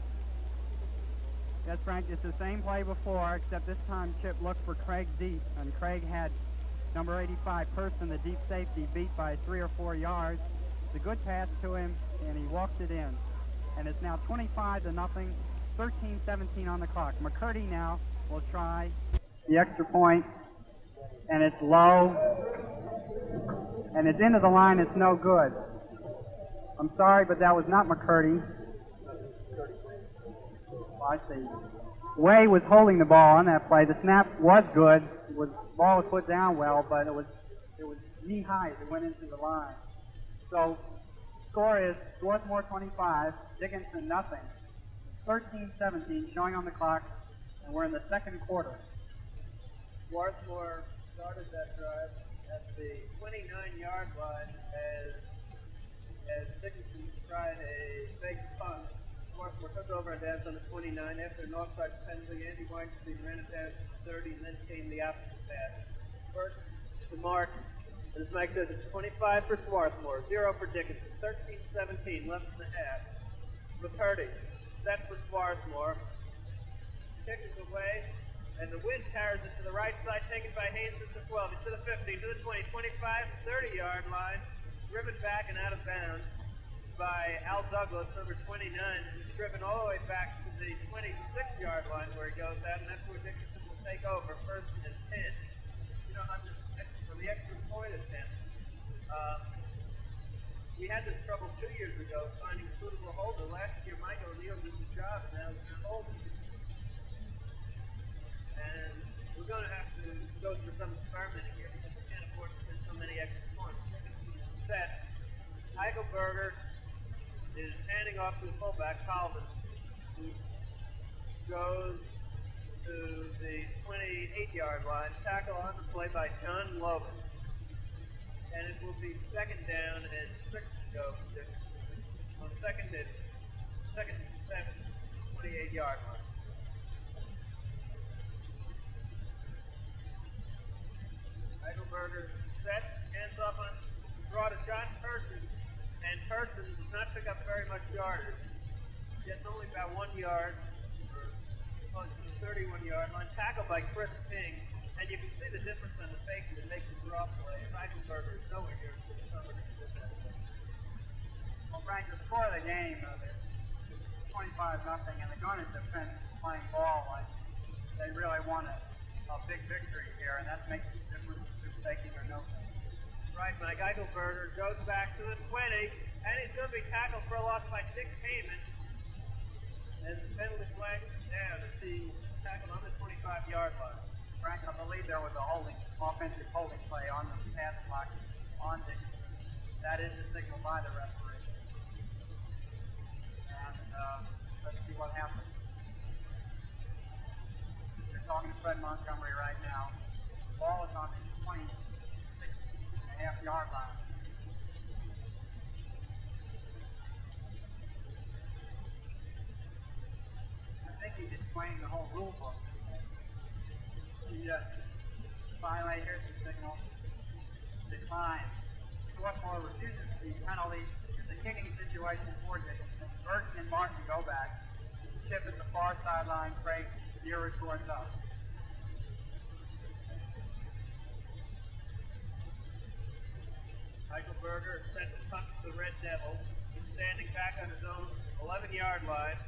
Yes, Frank, it's the same play before, except this time Chip looked for Craig deep, and Craig had number 85, Person, the deep safety, beat by 3 or 4 yards. It's a good pass to him, and he walked it in. And it's now 25-0, 13-17 on the clock. McCurdy now will try the extra point, and it's low, and it's into the line. It's no good. I'm sorry, but that was not McCurdy. I see. Way was holding the ball on that play. The snap was good. The ball was put down well, but it was knee high as it went into the line. So, score is Swarthmore 25, Dickinson nothing. 13-17 showing on the clock, and we're in the 2nd quarter. Swarthmore started that drive at the 29-yard line as Dickinson tried a fake punt. Swarthmore took over a dance on the 29 after an offside penalty. Andy Weinstein ran it down to the 30, and then came the opposite pass. First to Mark, and as Mike says, it's 25 for Swarthmore, 0 for Dickinson, 13-17 left in the half. McCurdy set for Swarthmore. Kick is away, and the wind carries it to the right side, taken by Hayes to the 12. It's to the 15, to the 20, 25, 30-yard line, driven back and out of bounds. by Al Douglas, number 29, who's driven all the way back to the 26-yard line where he goes out, and that's where Dickinson will take over. First and 10. You know, for the extra point attempt, we had this trouble 2 years ago finding a suitable holder. Last year, Mike O'Neill did the job, and now he's holding. And we're going to have to go through some experimenting here because we can't afford to spend so many extra points. Set. Eichelberger is handing off to the fullback, Colvin, who goes to the 28-yard line. Tackle on the play by John Logan. And it will be second down and 6 to go. On second and 7, 28-yard line. Eichelberger set, hands off on draw to John Person, and Person does not pick up very much yardage. Gets only about 1 yard, or close to the 31-yard line. Tackled by Chris King, and you can see the difference on the safety that makes the draw play. Eichelberger is nowhere near as good as somebody who did that. Well, Frank, the score of the game is 25-0, and the Garnet defense is playing ball like they really want a big victory here, and that makes the difference if taking or no taking. Right, Mike Eichelberger goes back to the 20, and he's going to be tackled for a loss by Dick Heyman. And the penalty flag is down as he tackled on the 25-yard line. Frank, I believe there was a offensive holding play on the pass block on Dickinson. That is the signal by the referee. And let's see what happens. You're talking to Fred Montgomery right now. The ball is on the 26.5-yard line. I think he's explaining the whole rule book. Yes. Finally, here's the signal. Decline. Swarthmore refuses the penalty. It's a kicking situation for Dickinson. Burton and Martin go back. Chip at the far sideline, Craig nearer towards us. Eichelberger sent the punt to the Red Devils. He's standing back on his own 11-yard line.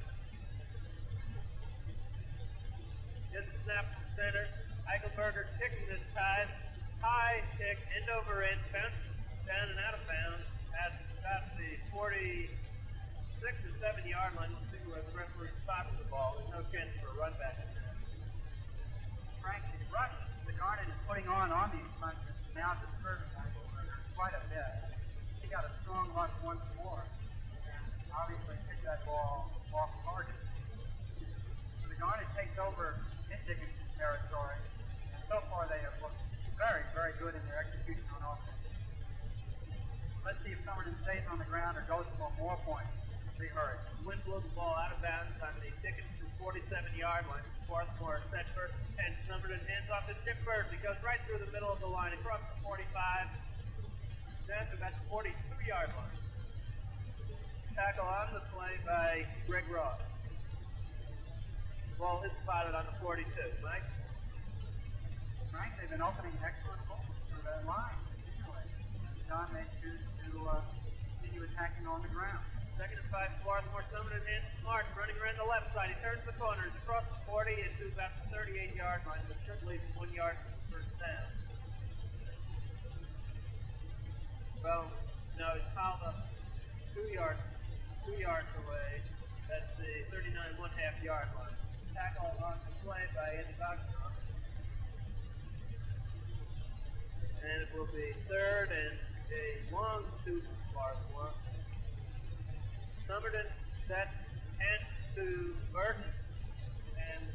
Gets the snap from center. Eichelberger kicking this time. High kick, end over end, bounces down and out of bounds at about the 46 or 7-yard line. We'll see where the referee stops the ball. There's no chance for a run back in there. Frank, the rush the Garnet is putting on these punts is now disturbing Eichelberger quite a bit. He got a strong rush once more and obviously picked that ball off target. So the Garnet takes over in Dickinson territory, and so far they have looked very, very good in their execution on offense. Let's see if Summerton stays on the ground or goes for more points. Be hurried. The wind blows the ball out of bounds on the Dickinson 47-yard line. Swarthmore set first and 10. Summerton hands off to Chip Burton. He goes right through the middle of the line, across the 45, down to about the 42-yard line. Tackle on the play by Greg Ross. The ball is spotted on the 42. Mike? Frank, they've been opening excellent holes for that line. Anyway, John may choose to continue attacking on the ground. Second and 5, Swarthmore. Summerton hands to Martin, running around the left side. He turns the corners across the 40 into about the 38-yard line, but should leave 1 yard for first down. Well, no, he's piled up 2 yards away. That's the 39 1/2 yard line. Tackle on the play by Andy Bogdanoff. And it will be third and a long two for Swarthmore. Summerton set, hands to Burton, and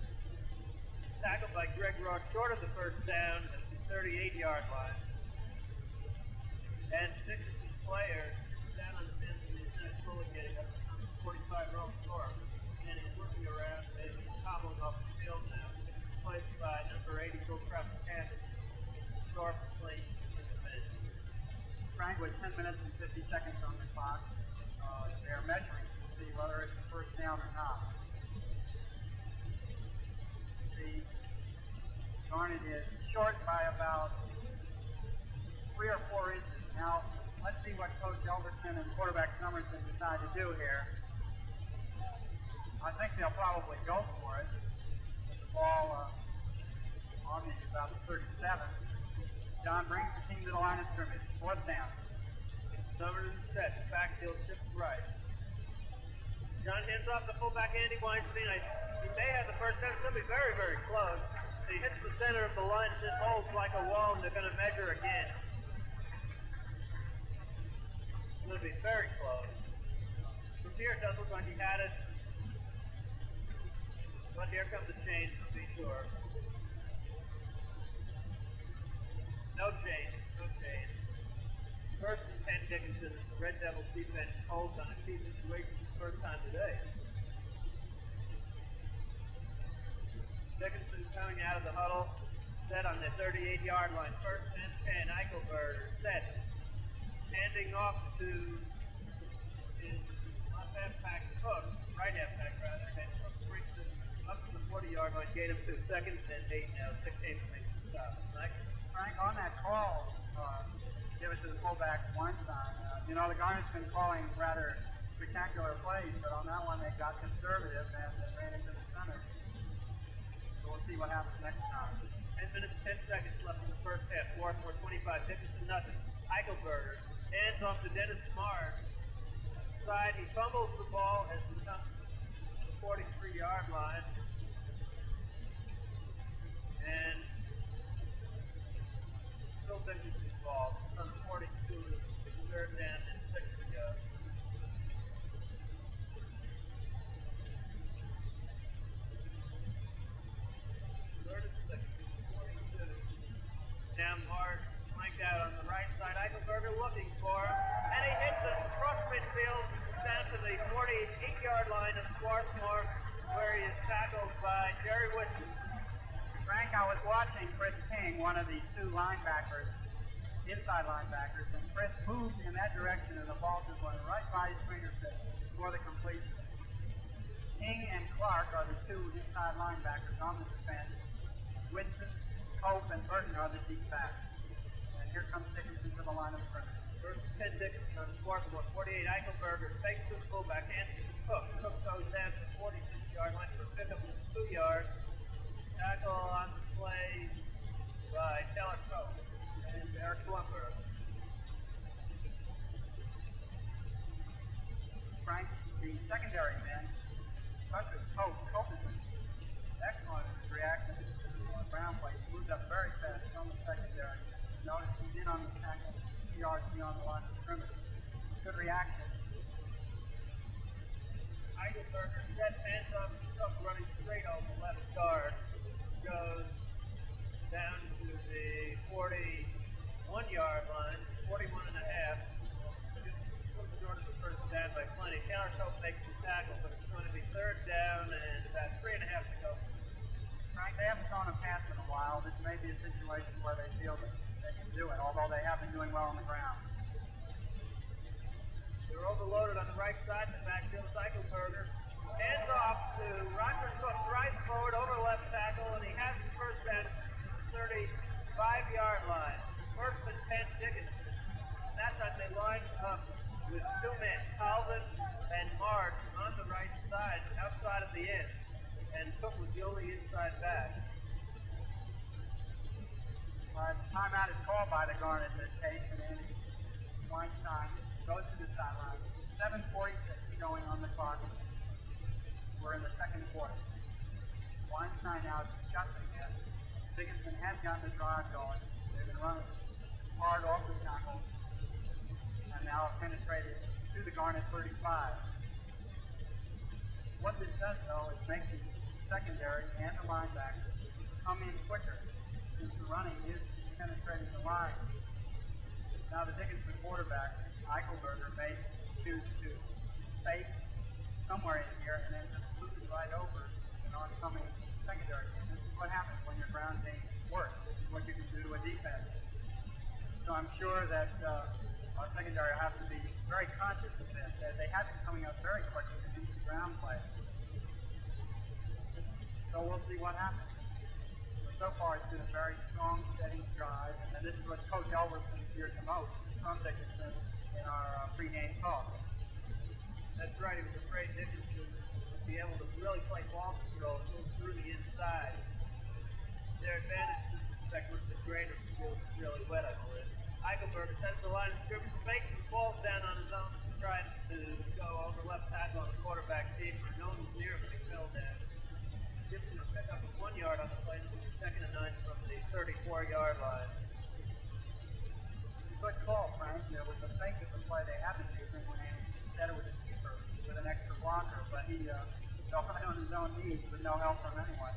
tackled by Greg Ross short of the first down at the 38-yard line. And Dickinson player down on the fence and he's not fully getting up to the 45-row score. And he's looking around and he's hobbling off the field now. Placed by number 80, Bill Kraft-Cannon. Sharp playing in the bench. Frank, with 10 minutes and 50 seconds on the clock, they're measuring to see whether it's a first down or not. The Garnet is short by about 3 or 4 inches. Now, let's see what Coach Elderson and quarterback Summerton decide do here. I think they'll probably go for it. With the ball on the about 37. John brings the team to the line of scrimmage. Fourth down. Summers and Sept. Backfield shifts right. John hands off the fullback Andy Weinstein. He may have the first down. It's going to be very, very close. He hits the center of the line and just holds like a wall, and they're going to measure again. It's going to be very close. From here, it does look like he had it. But here comes the change, to be sure. No change. No change. First and 10 Dickinson, the Red Devils defense holds on a key situation for the first time today. Dickinson coming out of the huddle, set on the 38-yard line. First and 10, Eichelberger set. Handing off to his left halfback Cook, right halfback rather, and Cook brings it up to the 40-yard line, gain him to second and 8 now, 16 makes the stop. Next. Frank, on that call, give it to the fullback Weinstein. You know, the Garnet's been calling rather spectacular plays, but on that one they got conservative and they ran into the center. So we'll see what happens next time. 10 minutes, 10 seconds left in the first half. Swarthmore 25, Dickinson nothing. Eichelberger hands off to Dennis Mars. Side, he fumbles the ball as he comes to the 43-yard line. And still Dickinson's ball. It's on the 42, third down and 6 to go. Third and 6, 42. Now Mars flanked out on the right side. Eichelberger looking for him. And he hits it across midfield down to the 48-yard line of Swarthmore, where he is tackled by Jerry Whitson. Frank, I was watching Chris King, one of the two linebackers, inside linebackers, and Chris moved in that direction and the ball just went right by his fingertips for the completion. King and Clark are the two inside linebackers on the defense. Whitson, Cope, and Burton are the deep backs. And here comes Dickinson to the line of scrimmage. First 10 Dickinson on Swarthmore, 48 Eichelberger, fakes to the fullback, hands to Cook. Cook goes down to the 46-yard line for a pickup of 2 yards. Tackle on the play by Taylor Cope and Eric Blumberg. Frank, the secondary men, especially Cope. Cope is excellent in his reaction to the ground play. He moved up very fast on the secondary. Notice he's in on the tackle 2 yards beyond the line of scrimmage. Good reaction. Eichelberger set hands up, Cook running straight over the left guard. Goes down to the 41-yard line, 41 and a half. Short of the first down by plenty. Taylor Cope makes the tackle, but it's going to be third down and about 3.5 to go. Frank, they haven't thrown a pass in a while. This may be a situation where they feel that they can do it, although they have been doing well on the ground. They're overloaded on the right side in the backfield. Eichelberger hands off to Roger Cook, drives forward over left tackle, and he has the first down at the 35-yard line. First and 10 Dickinson. That time they lined up with 2 men, Calvin and March, on the right side, outside of the end. And Cook was the only inside back. Timeout is called by the Garnet in this case, and Andy Weinstein goes to the sideline. 7:46 going on the clock. We're in the second quarter. Weinstein now is adjusting it. Dickinson has gotten the drive going. They've been running hard off the tackle and now have penetrated to the Garnet 35. What this does, though, is make the secondary and the linebackers come in quicker since the running is penetrating the line. Now the Dickinson quarterback, Eichelberger, may choose to fake somewhere in here and then just loop it right over an oncoming secondary. This is what happens when your ground game works. This is what you can do to a defense. So I'm sure that our secondary will have to be very conscious of this. They have been coming up very quickly to do the ground play. So we'll see what happens. So far it's been a very strong, steady drive, and this is what Coach Elverson fears the most from Dickinson in our pregame talk. That's right, he was afraid Dickinson would be able to really play ball control and move through the inside. Their advantage in this respect was the greater field was really wet, I believe. Eichelberger sends the line of scrimmage, fakes and falls down on his own, trying to go over left tackle on the quarterback keeper. No one was near him when he fell down. Gibson will pick up a 1 yard on the play, and it's 2nd and 9 from the 34-yard line. Good call, Frank. There was a fake at the play they had been using when he said it was a keeper with an extra blocker, but he fell on his own knees with no help from anyone.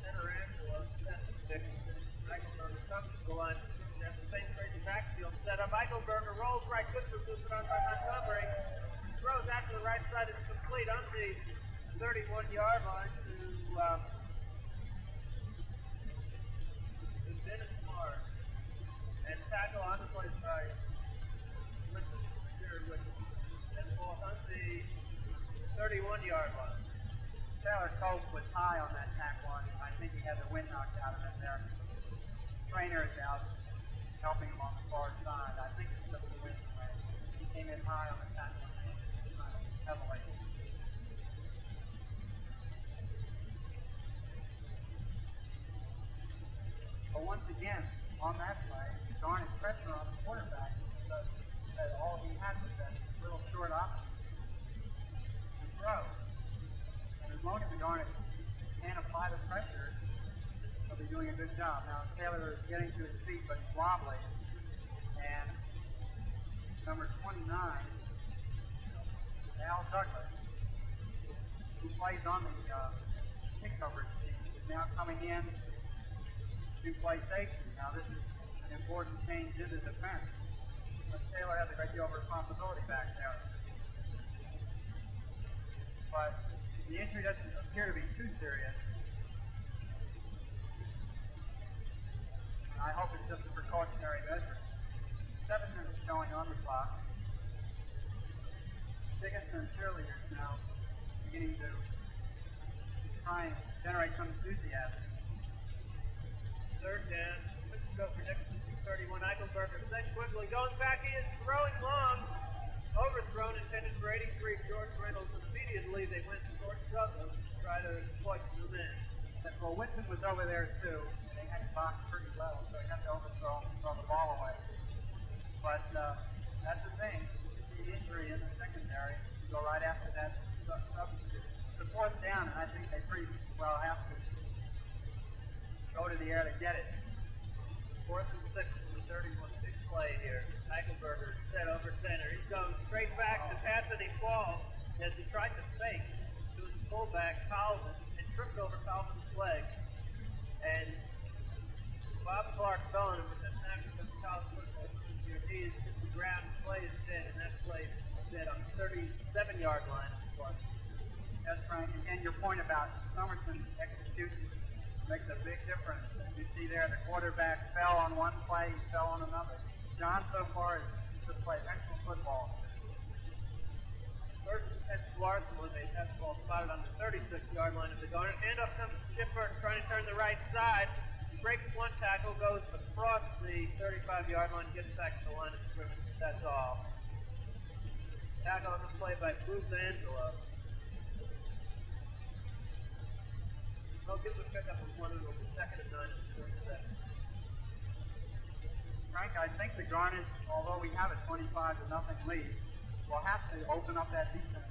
Center Angelo sends Dickinson. Eichelberger comes to the line. That's the same crazy backfield set up. Eichelberger rolls right, good for Booth on by Montgomery. Throws out to the right side. It's complete on the 31-yard line to Dennis Marr. And tackle on the play by and ball on the 31-yard line. Taylor Cope was high on that tackle line. I think he had the wind knocked out of him there. Trainer is out helping him on the far side. I think it's just the wind away. He came in high on the tackle line heavily. But once again, on that play, Garnet pressure on the quarterback because all he had was that little short option to throw. And as long as the Garnet can apply the pressure, they'll be doing a good job. Now, Taylor is getting to his feet, but he's wobbly. And number 29, Al Douglas, who plays on the kick coverage team, is now coming in to play safety. Now, this is an important change in the defense. But Taylor has a great deal of responsibility back there. But the injury doesn't appear to be too serious. And I hope it's just a precautionary measure. 7 minutes showing on the clock. Dickinson cheerleaders now beginning to try and generate some enthusiasm. 3rd down. Let's go for Dickinson. 31. Eichelberger then quickly goes back. He is throwing long. Overthrown, intended for 83. George Reynolds. Immediately they went to George Douglas to try to exploit the men. Well, Whitson was over there too. They had to box pretty well, so he had to overthrow and throw the ball away. But that's the thing. The injury in the secondary, you go right after that substitute. The 4th down, and I think they pretty well have to go to the air to get it. 4th and 6 from the 31. Big play here. Eichelberger set over center. He's going straight back to pass, and he falls as he tried to fake to his fullback, Calvin, and tripped over Calvin's leg. And Bob Clark fell on him with this action of college football. He is hit the ground, play is dead, and that play is dead on the 37-yard line. Yes, Frank, and your point about Somerson's execution makes a big difference. As you see there, the quarterback fell on one play, he fell on another. John so far has just played excellent football. 1st and 10 Swarthmore, they have the ball spotted on the 36-yard line of the Garnet. Handoff comes to Schiffer trying to turn the right side. Breaks one tackle, goes across the 35-yard line, gets back to the line of scrimmage. That's all. Tackle on the play by Bruce Angelo. They'll give the pickup of 1 and 2nd and 9 and 4th. Frank, I think the Garnet, although we have a 25-0 lead, will have to open up that defense,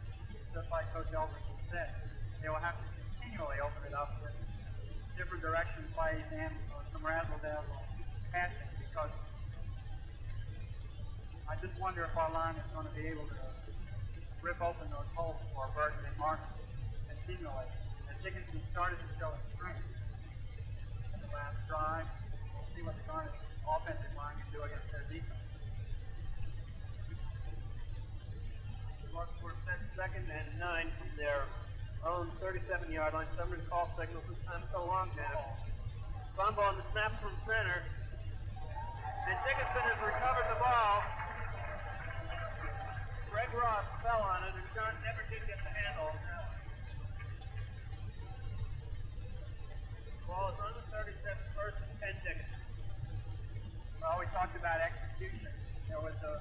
just like Coach Elverson said. They will have to continually open it up with different direction plays and some razzle-dazzle passing, because I just wonder if our line is going to be able to rip open those holes for Burton and Martin continually. And Dickinson started to show his strength in the last drive. We'll see what the Garnet offensive line can do against their defense. Swarthmore sent 2nd and 9 from their own 37-yard line. Summers call signals this time so long now. Fumble on the snap from center. And Dickinson has recovered the ball. Greg Ross fell on it, and John never did get the handle. Ball is on the 37, 1st and 10 Dickinson. Well, we talked about execution. There was the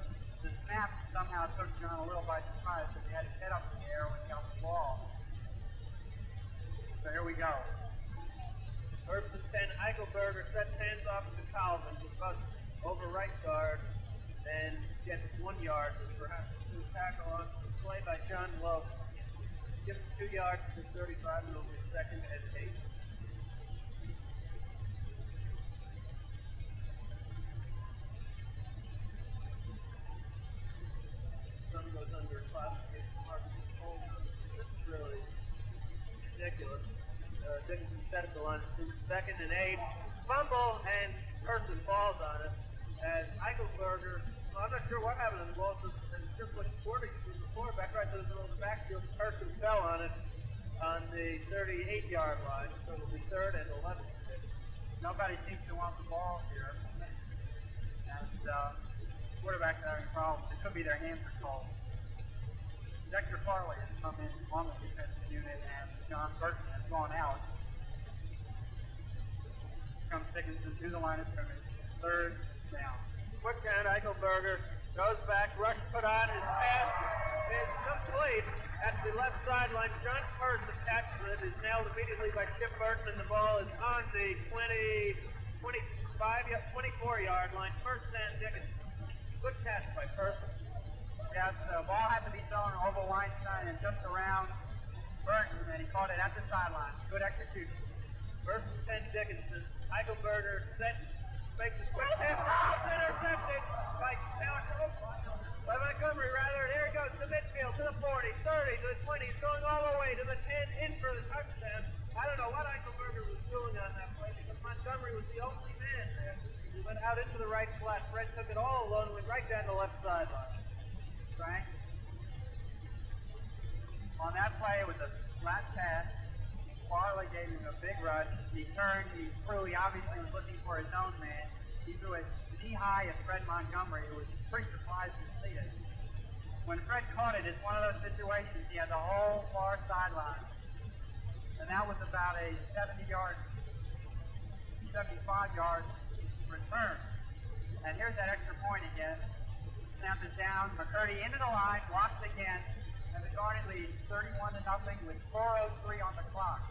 snap somehow took John a little by surprise because he had his head up in the air when he got the ball. So here we go. First and 10, Eichelberger sets hands off to Calvin, who cuts over right guard and gets 1 yard, perhaps a tackle on the play by John Love. Gives him 2 yards to 35 and over second and 8. Sun goes under classification mark. This is really ridiculous. Dickinson set at the line. Second and 8. Fumble, and person falls on it. And Eichelberger, I'm not sure what happened in the ball. It's just like quarterback right to the middle of the backfield. Person fell on it on the 38-yard line. So it'll be 3rd and 11. Nobody seems to want the ball here. And quarterbacks are having problems. It could be their hands are cold. Dexter Farley has come in on the defensive unit, and John Burton has gone out. Comes Dickinson to the line of scrimmage. 3rd down. Quick count, Eichelberger goes back, rush put on, his pass is complete at the left sideline. John Person catches it, is nailed immediately by Chip Burton, and the ball is on the 24-yard line. First down, Dickinson. Good catch by Person. Yes, the ball had to be thrown over Weinstein and just around Burton, and he caught it at the sideline. Good execution. First and 10, Dickinson. Eichelberger sets, makes a quick pass. Intercepted by Montgomery, rather. There he goes to midfield, to the 40, 30, to the 20. He's going all the way to the 10, in for the touchdown. I don't know what Eichelberger was doing on that play because Montgomery was the only man there. He went out into the right flat. Fred took it all alone and went right down the left sideline. Frank. On that play, it was a flat pass. Farley gave him a big rush. He turned. He obviously was looking for his own man. He threw it knee-high at Fred Montgomery, who was pretty surprised to see it. When Fred caught it, it's one of those situations. He had the whole far sideline. And that was about a 75-yard return. And here's that extra point again. Snaps it down. McCurdy into the line, blocks again, and the Garnet leads 31-0 with 4:03 on the clock.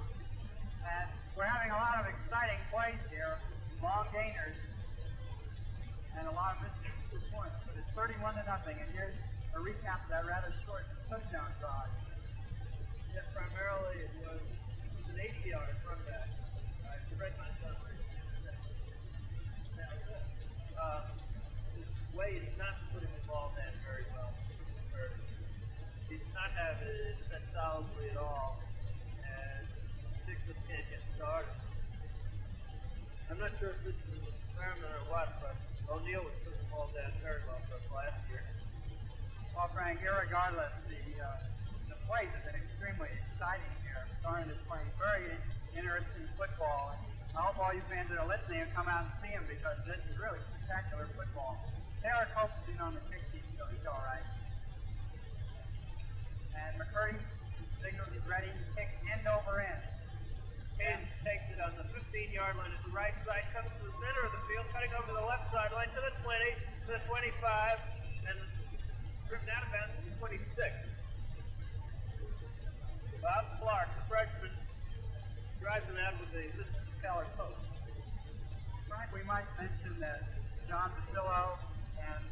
And we're having a lot of exciting plays here, long gainers, and a lot of missed points. But it's 31-0, and here's a recap of that rather short touchdown drive. Yes, primarily it was an 80-yard run back. Fred Montgomery. Wade is not putting the ball down very well. He does not have it set solidly at all, and Dixon can't get started. I'm not sure if this is an experiment or what, but O'Neill was putting the ball down very well for us last year. Well, Frank, irregardless, the plays have been extremely exciting here. Garnet is playing very interesting football, and I hope all you fans that are listening will come out and see him because this is really spectacular football. Eric Hope's been on the kick team, so he's all right. And McCurdy signals he's ready to kick end over end. Haynes takes it on the 15-yard line at the right side, comes to the center of the field, cutting over the left sideline to the 20, to the 25, and driven out of bounds to the 26. Bob Clark, the freshman, drives him out with the Keller post. Frank, we might mention that John Basillo and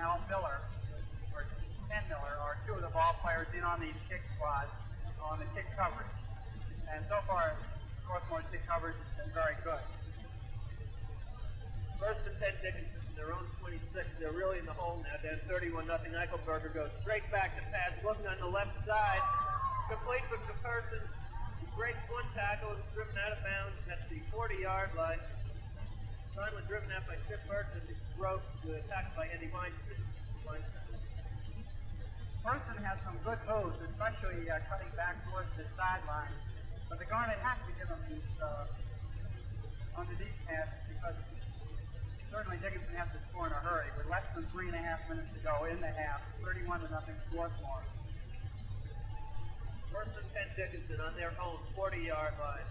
Al Miller, or Ken Miller, are two of the ball players in on these kick squads, on the kick coverage. And so far, Swarthmore's kick coverage has been very good. First and 10 Dickinson, their own 26. They're really in the hole now, down 31-0. Eichelberger goes straight back to pass, looking on the left side. Complete with the person. Breaks one tackle and is driven out of bounds at the 40-yard line. Finally driven out by Chip Burton and broke the tackle by Andy Weinstein. Person has some good moves, especially cutting back towards the sideline. But the Garnet has to give him these on the deep pass because certainly Dickinson has to score in a hurry. With less than 3.5 minutes to go in the half, 31-0 Swarthmore. First and 10 Dickinson on their own 40-yard line.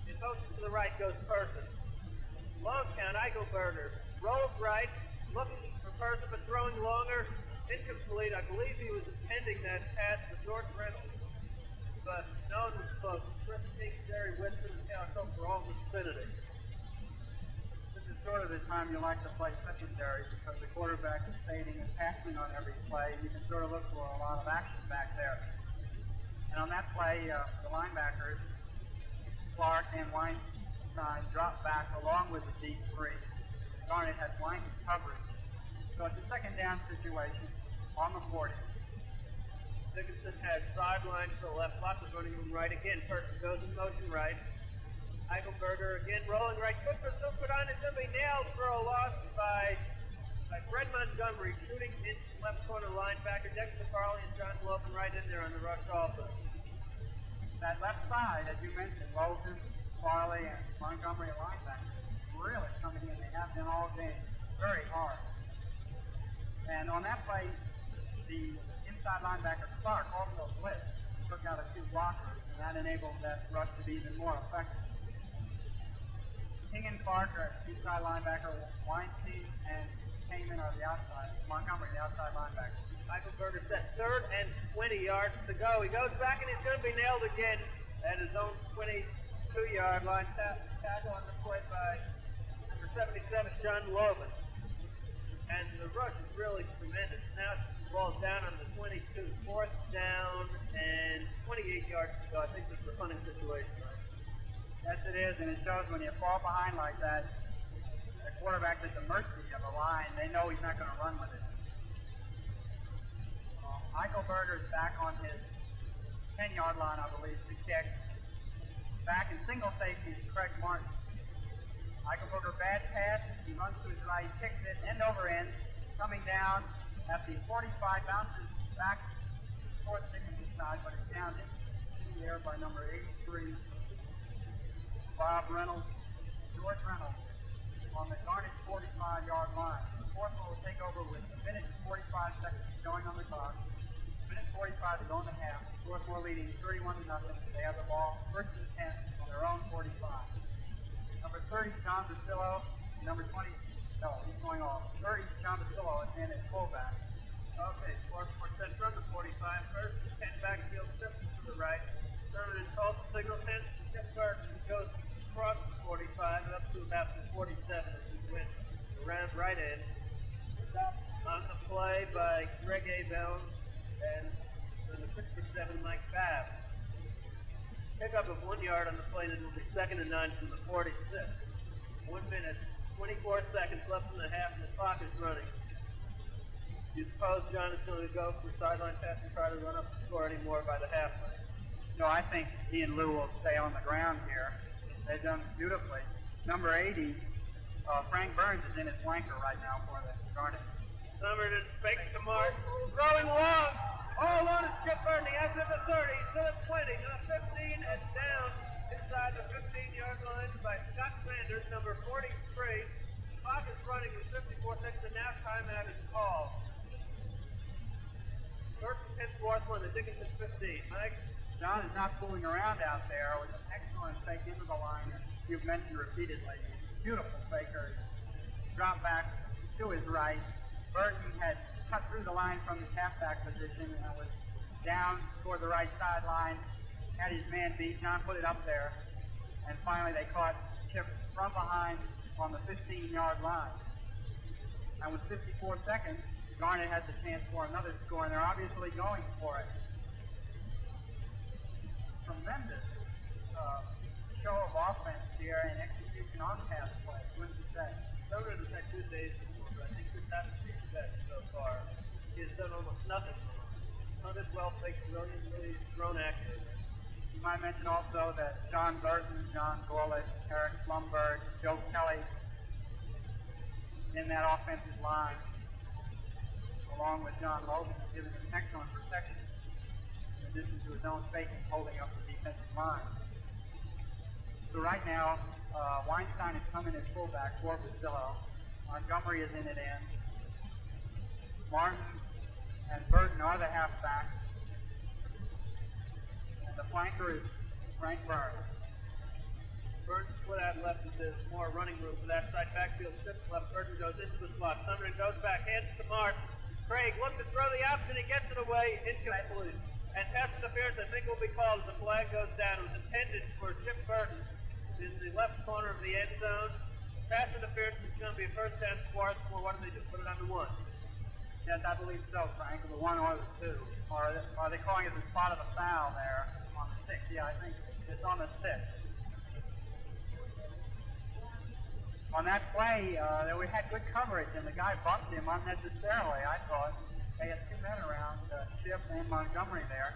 In motion to the right goes Person. Long count, Eichelberger rolls right, looking for first, but throwing longer, incomplete. I believe he was intending that pass to George Reynolds, but no one was close. Chris King, Jerry Winston, and Cal for all the vicinity. This is sort of the time you like to play secondary because the quarterback is fading and passing on every play. You can sort of look for a lot of action back there. And on that play, the linebackers, Clark and Weinstein, dropped back along with the deep three. Garnet had blanket coverage. So it's a second down situation on the 40. Dickinson had sideline to the left, lots of running room right. Again, Person goes in motion right. Eichelberger again rolling right. Good for Silkwood on it. Going to be nailed for a loss by Fred Montgomery, shooting in left corner linebacker. Dexter Farley and John Logan right in there on the rush also. That left side, as you mentioned, Logan, Farley, and Montgomery linebackers really coming in. They have been all game. Very hard. And on that play, the inside linebacker Clark also blitzed, took out a few blockers, and that enabled that rush to be even more effective. King and Clark are inside linebacker, Weinstein and Kamen are the outside, Montgomery the outside linebacker. Eichelberger set 3rd and 20 yards to go. He goes back and he's going to be nailed again at his own 22-yard line. Tackle on the play by number 77, John Logan. And the rush is really tremendous. Now the ball's down on the 22, 4th down and 28 yards to go. I think this is a punting situation, right? Yes, it is, and it shows when you fall behind like that, the quarterback is at the mercy of a line. They know he's not going to run with it. Eichelberger is back on his 10-yard line, I believe, to kick. Back in single safety is Craig Martin. Eichelberger bad pass. He runs to his right, kicks it, end over end, coming down at the 45, bounces back towards Dickinson side, but it's down in the air by number 83, Bob Reynolds, George Reynolds, on the Garnet 45-yard line. Swarthmore will take over with a minute and 45 seconds going on the clock. Minute 45 to go in the half. Swarthmore leading 31-0. They have the ball first and 10 on their own 45. Number 30, John Basillo. Number 20, no, he's going off. 30, John Basillo is in at fullback. Okay, Swarthmore set from the 45. First and 10 backfield, Sept to the right. Third and 12, signal 10. Sept goes across the 45 and up to about the 47 as he went around right end. On the play by Greg Abel and the 6'7" Mike Babb. Pickup of 1 yard on the play, and it will be 2nd and 9 from the 46. 1 minute, 24 seconds left in the half, and the clock is running. Do you suppose John is going to go for sideline pass and try to run up the score anymore by the halfway? No, I think he and Lou will stay on the ground here. They've done beautifully. Number 80, Frank Burns is in his flanker right now for the Garnet. Summered and fakes to Mark. Throwing long. All on is Chip Burton. He has it at 30. Still at 20. Now 15 and down inside the 15-yard line by Scott Sanders, number 43. Clock is running with 54 seconds, and now timeout is called. First and 10 Swarthmore on the Dickinson 15. Mike? John is not fooling around out there with an excellent fake into the line. You've mentioned repeatedly. Beautiful faker. Drop back to his right. Burton had cut through the line from the halfback position and was down toward the right sideline. Had his man beat. John put it up there. And finally they caught Chip from behind on the 15-yard line. And with 54 seconds, Garnet has a chance for another score, and they're obviously going for it. Tremendous show of offense here and execution on pass play. Wouldn't you say? Soder has had 2 days before, but I think this has to be his best so far. He has done almost nothing. Hunted well, faked brilliant, really thrown active. You might mention also that John Burton, John Gorlick, Eric Blumberg, Joe Kelly in that offensive line, along with John Logan, has given him excellent protection in addition to his own faking holding up the defensive line. So right now, Weinstein is coming at fullback for Basillo. Montgomery is in at end. Martin and Burton are the halfbacks. And the flanker is Frank Burns. Burns split out left there's more running room for that side backfield. Shift left, Burton goes into the slot. Summerton goes back, hands to Mark. Craig looks to throw the option, he gets it away, incomplete. And pass interference, I think, will be called as the flag goes down. It was intended for Chip Burton in the left corner of the end zone. Pass interference is going to be a first down Swarthmore. What do they do? Put it on the 1. Yes, I believe so, Frank. The 1 or the 2. Or are they calling it the spot of the foul there on the 6? Yeah, I think it's on the 6. On that play, we had good coverage, and the guy bumped him unnecessarily, I thought. They had 2 men around, Chip and Montgomery there.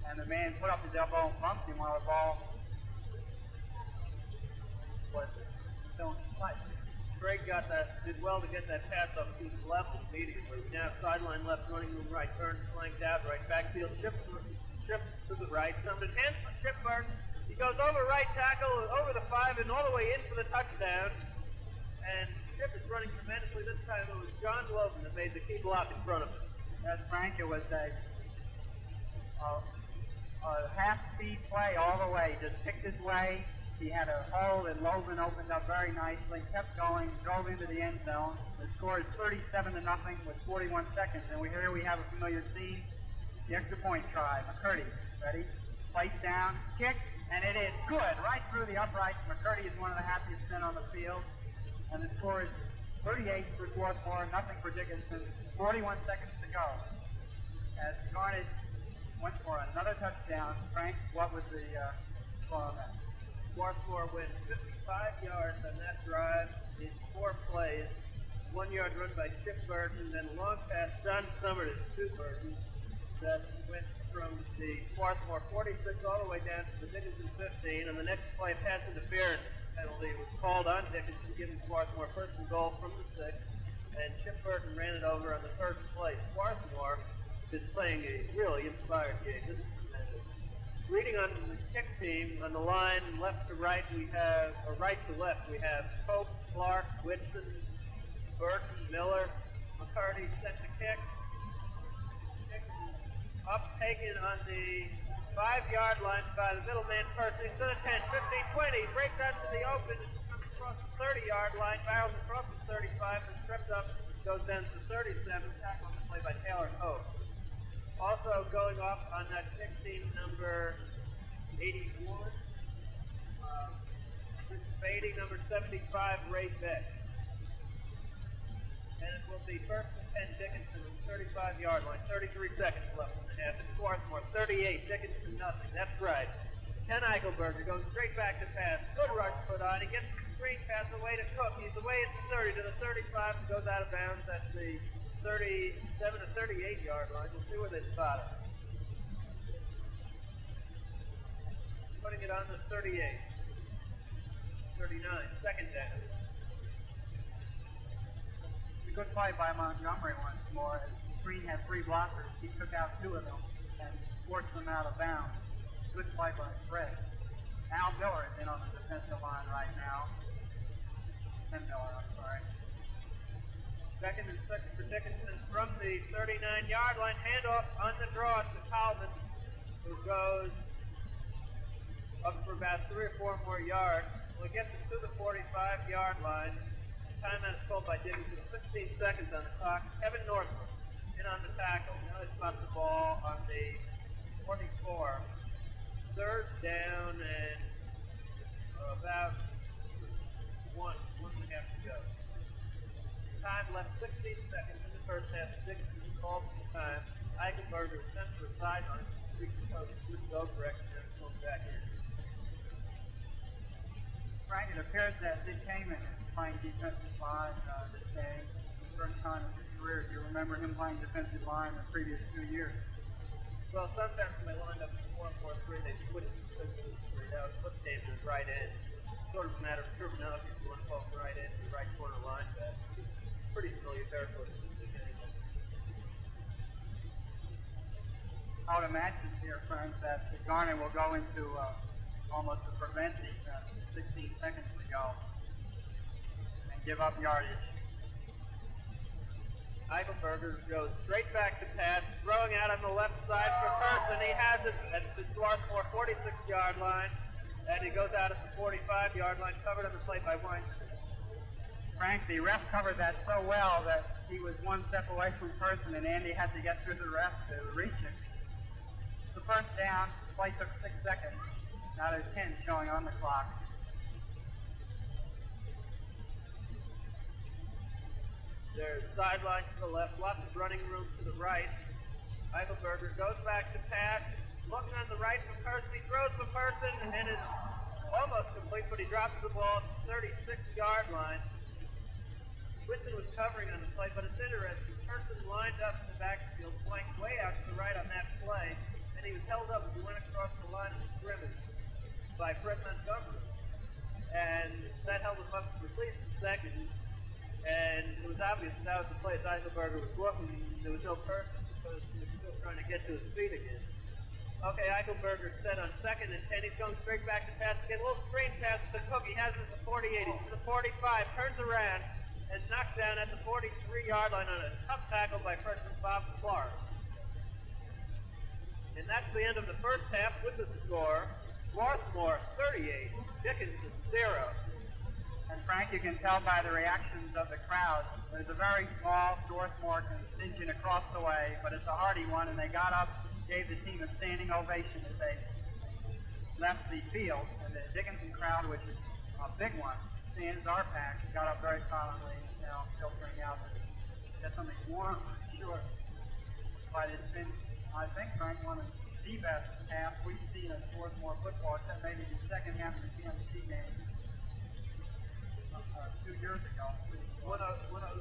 And the man put up his elbow and bumped him while the ball was still in play. Craig did well to get that pass up to the level immediately. We now have sideline left, running room right, turn, flanked out right, backfield, Chip to the right. Somebody hands for Chip Burton. He goes over right tackle, over the 5, and all the way in for the touchdown. And Chip is running tremendously. This time it was John Logan that made the key block in front of him. Yes, Frank, it was a half-speed play all the way. Just picked his way. He had a hole, and Logan opened up very nicely, kept going, drove into the end zone. The score is 37-0 with 41 seconds. And here we have a familiar scene. The extra point try. McCurdy, ready? Place down, kick, and it is good. Right through the uprights. McCurdy is one of the happiest men on the field. And the score is 38 for Swarthmore, nothing for Dickinson. 41 seconds to go. As Garnet went for another touchdown. Frank, what was the score on that? Swarthmore went 55 yards on that drive in 4 plays. 1 yard run by Chip Burton, then a long pass, John Summerton to Burton, that went from the Swarthmore 46 all the way down to the Dickinson 15, and the next play, pass interference penalty was called on Dickinson, giving Swarthmore first and goal from the 6, and Chip Burton ran it over on the first play. Swarthmore is playing a really inspired game. This is tremendous. Reading on the kick team, on the line left to right, we have, or right to left, we have Pope, Clark, Whitson, Burton, Miller, McCarty sent the kick. Up taken on the 5-yard line by the middleman first. He's to the 10, 15, 20. Breaks out to the open, comes across the 30-yard line, barrels across the 35, and tripped up, goes down to the 37. Tackle on the play by Taylor Hope. Also going off on that kick team, number 81. Fading, number 75, Ray Beck. And it will be first and 10 Dickinson on the 35-yard line. 33 seconds left in the half. It's Swarthmore, 38, Dickinson nothing. That's right. Ken Eichelberger goes straight back to pass. Good rush put on. He gets the screen pass away to Cook. He's away at the 30 to the 35 and goes out of bounds at the 37 to 38-yard line. We'll see where they spot it. Putting it on the 38. 39, second down. Good play by Montgomery once more. As Green had 3 blockers, he took out 2 of them and forced them out of bounds. Good play by Fred. Al Miller is in on the defensive line right now. Tim Miller, I'm sorry. Second and 6 for Dickinson from the 39-yard line. Handoff on the draw to Calvin, who goes up for about 3 or 4 more yards. Well, he gets it to the 45-yard line. Timeout is called by Dickinson. 15 seconds on the clock. Kevin Northrup in on the tackle. Now they spot the ball on the 24. Third down and about one and a half to go. Time left 16 seconds in the first half. Dickinson called for the time. Eichelberger was sent to the sideline. Wouldn't go correct and then comes back in. Frank, it appears that Dick Kamen is playing defensive line this day. The first time in his career. Do you remember him playing defensive line the previous 2 years? Well, sometimes when they lined up in 4-4-3, they switched to 6-3. That was flip Davis right end. Sort of a matter of terminology if you want to call it right end, the right corner linebacker. Pretty familiar territory. I would imagine, dear friends, that Garner will go into almost a prevent defense 16 seconds to go and give up yardage. Eichelberger goes straight back to pass, throwing out on the left side for Person. He has it at the Swarthmore 46-yard line. And he goes out at the 45-yard line, covered on the plate by Weinstein. Frank, the ref covered that so well that he was one step away from Person, and Andy had to get through the ref to reach it. The first down, play took 6 seconds. Now there's 10 showing on the clock. There's sideline to the left, lots of running room to the right. Eichelberger goes back to pass, looking on the right for Person. He throws for Person, and it's almost complete, but he drops the ball at the 36-yard line. Whitson was covering on the play, but it's interesting. Person lined up in the backfield, flanked way out to the right on that play, and he was held up as he went across the line of scrimmage by Fred Montgomery. And that held him up for at least a second. And it was obvious that was the place Eichelberger was looking. There was no Person because he was still trying to get to his feet again. Okay, Eichelberger set on 2nd and 10. He's going straight back to pass again. A little screen pass to Cook. He has it at the 48. He's to the 45. Turns around and knocked down at the 43-yard line on a tough tackle by freshman Bob Clark. And that's the end of the first half with the score. Swarthmore 38, Dickinson 0. And Frank, you can tell by the reactions of the crowd, there's a very small Swarthmore contingent across the way, but it's a hearty one, and they got up, gave the team a standing ovation as they left the field. And the Dickinson crowd, which is a big one, stands our pack, got up very silently, filtering out to get something warm, sure. But it's been, I think, Frank, one of the best half we've seen in Swarthmore football, except maybe the second half of the PMC game 2 years ago. One of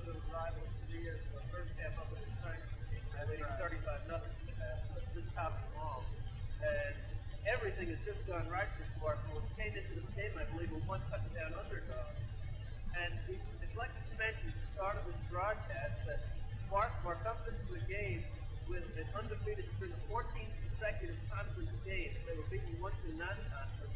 the rivals 3 years ago, first half up at the strength, I think 35-0, but this top and long. And everything has just gone right for Swarthmore. We came into the game, I believe, with 1 touchdown underdog. And we neglected to mention at the start of this broadcast that Swarthmore comes into the game with an undefeated string of 14 consecutive conference games. They were beaten once in non-conference.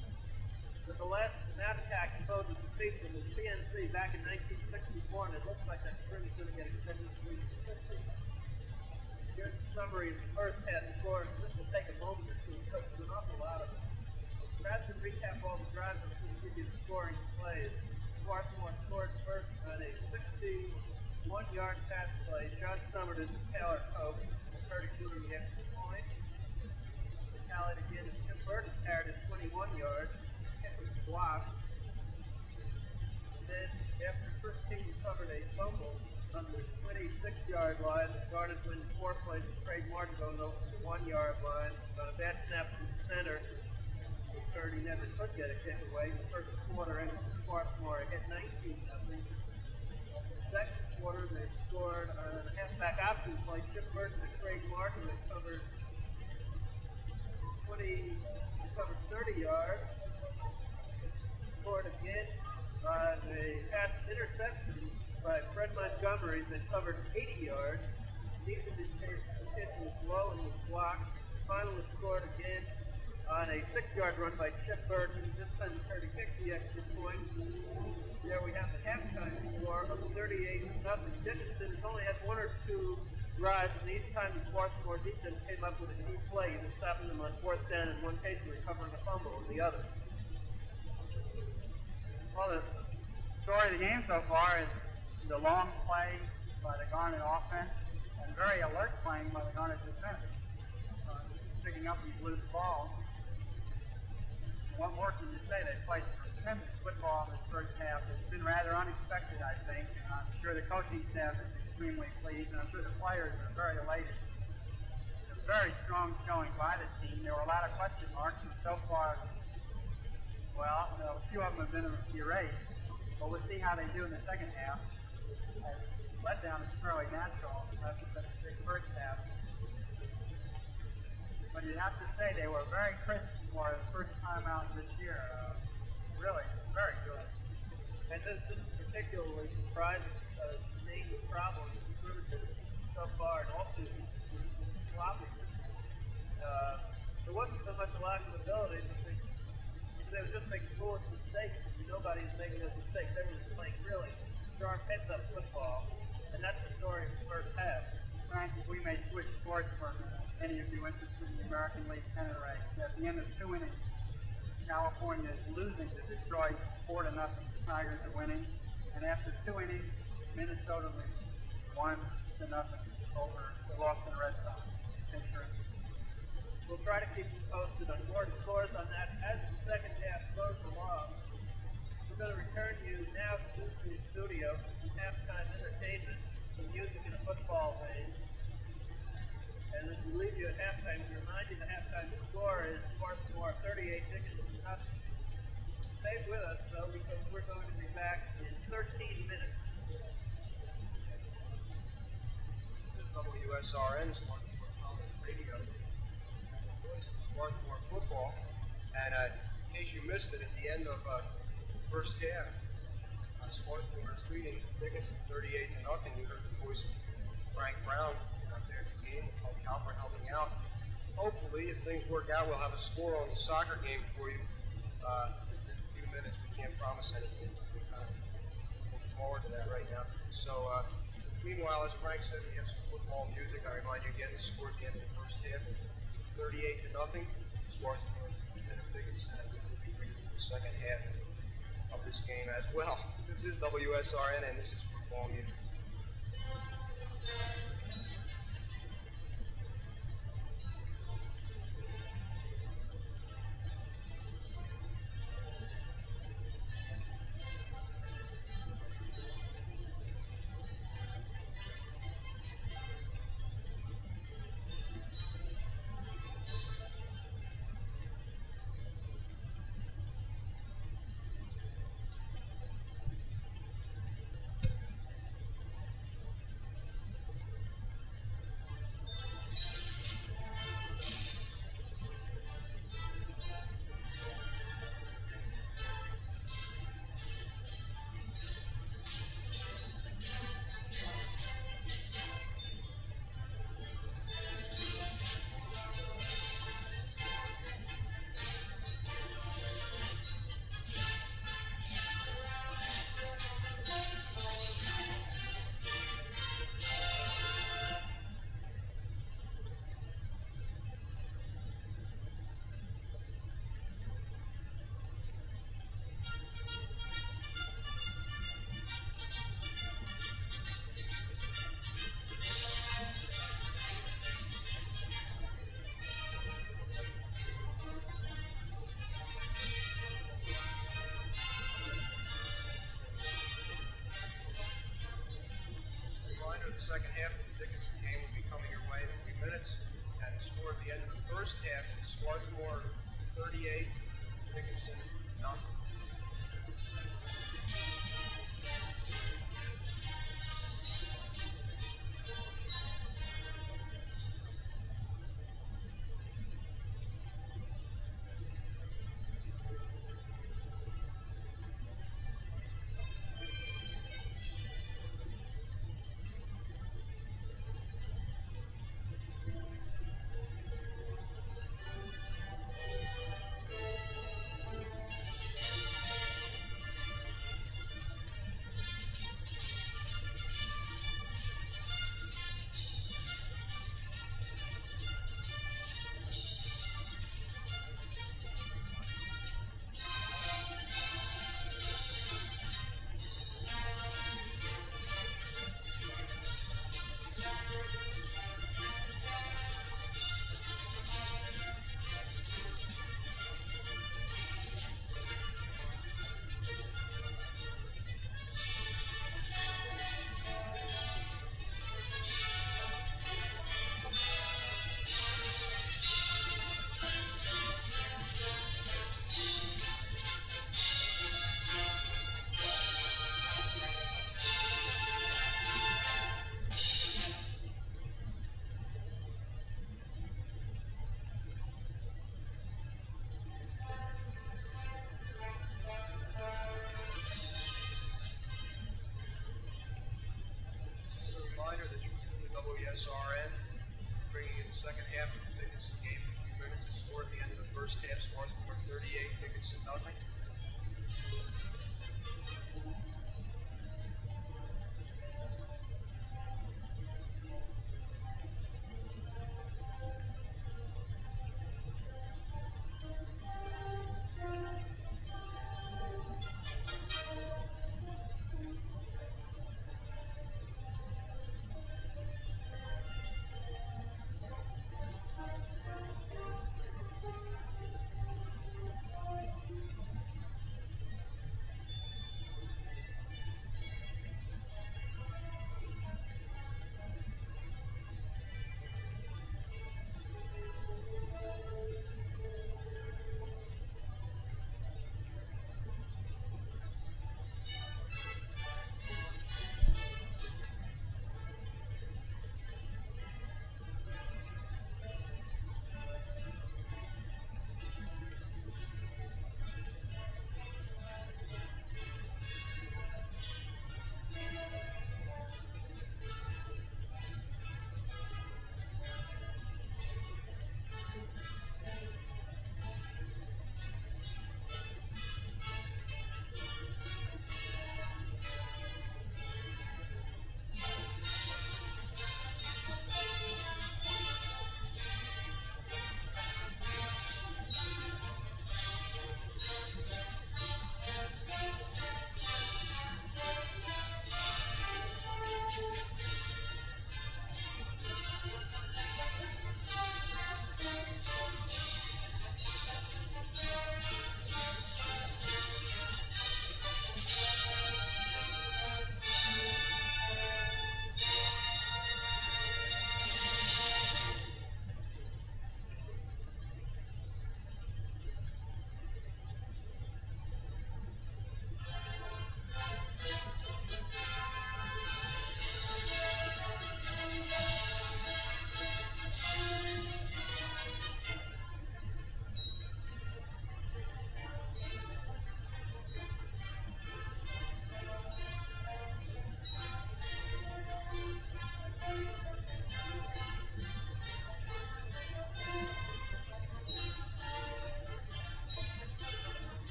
But the last non-attack opposed was defeated in the PNC back in 1964, and it looks like that string is going to get extended to 350. Here's a summary of the first half score, and this will take a moment or two because there's an awful lot of it. Rather than recap all the drives, I'm going to give you the scoring plays. Swarthmore scored first on a 61-yard pass play. John Summerton to Taylor Coke, the 32 the extra point. The tallied again is Tim Burton carried at 21 yards. It was blocked. And then after the first team covered a fumble on the 26-yard line, the Garnet win 4 plays. Craig Martin goes over to the 1-yard line on a bad snap from the center. The 30 never could get a kick away. In the first quarter ended Swarthmore hit 19-0. Second quarter, they scored on a halfback option play. Chip Burton and Craig Martin, they covered 30 yards. Scored again on a pass interception by Fred Montgomery that covered 80 yards. Neither did the pitch was low and was blocked. Finally scored again on a 6-yard run by Chip Burton. This time the 30 kicked the extra point. There we have the halftime score of 38-0. Dickinson has only had 1 or 2 drives, and each time the Swarthmore defense came up with a key play, either stopping them on 4th down in one case and recovering a fumble in the other. Well, the story of the game so far is the long play by the Garnet offense and very alert playing by the Garnet defense, picking up these loose balls. What more can you say? They played tremendous football in this first half. It's been rather unexpected, I think, and I'm sure the coaching staff is extremely pleased, and I'm sure the players are very elated. It's a very strong showing by the team. There were a lot of question marks, and so far, well, a few of them have been erased, but we'll see how they do in the second half. Letdown is fairly natural after such a big first half. But you have to say they were very crisp for the first time out this year. Really, very good. And this is particularly surprising because the main problem is so far and also sloppiness. There wasn't so much a lack of ability, but they were just making foolish mistakes. Nobody's making those mistakes. They were playing really sharp heads-up football, and that's the story of the first half. Frank, if we may switch sports for any of you interested in the American League pennant race, at the end of 2 innings, California is losing to Detroit 4-0. The Tigers are winning. And after 2 innings, Minnesota leads 1-0 over the Boston Red Sox. We'll try to keep you posted on more scores on that as the second half goes along. We're going to return you now to the studio for halftime entertainment, some music and a football phase. And as we leave you at halftime, we remind you the halftime score is Swarthmore 38, Dickinson nothing. Stay with us, though, because we're going to be back in 13 minutes. This is WSRN, Swarthmore College Radio. Swarthmore football, and in case you missed it, at the end of the first half, Swarthmore is leading Dickinson 38-0. You heard the voice of Frank Brown out there at the game, with Paul Calvert helping out. Hopefully, if things work out, we'll have a score on the soccer game for you in a few minutes. We can't promise anything. We're kind of looking forward to that right now. So, meanwhile, as Frank said, we have some football music. I remind you again, the score at the end of the first half is 38-0. Swarthmore and Dickinson will be bringing the second half of this game as well. This is WSRN and this is football music. The second half of the Dickinson game will be coming your way in a few minutes. And the score at the end of the first half is Swarthmore 38, Dickinson 0. WSRN, bringing you the second half of the Dickinson game in a few minutes. The score at the end of the first half, Swarthmore 38, Dickinson 0.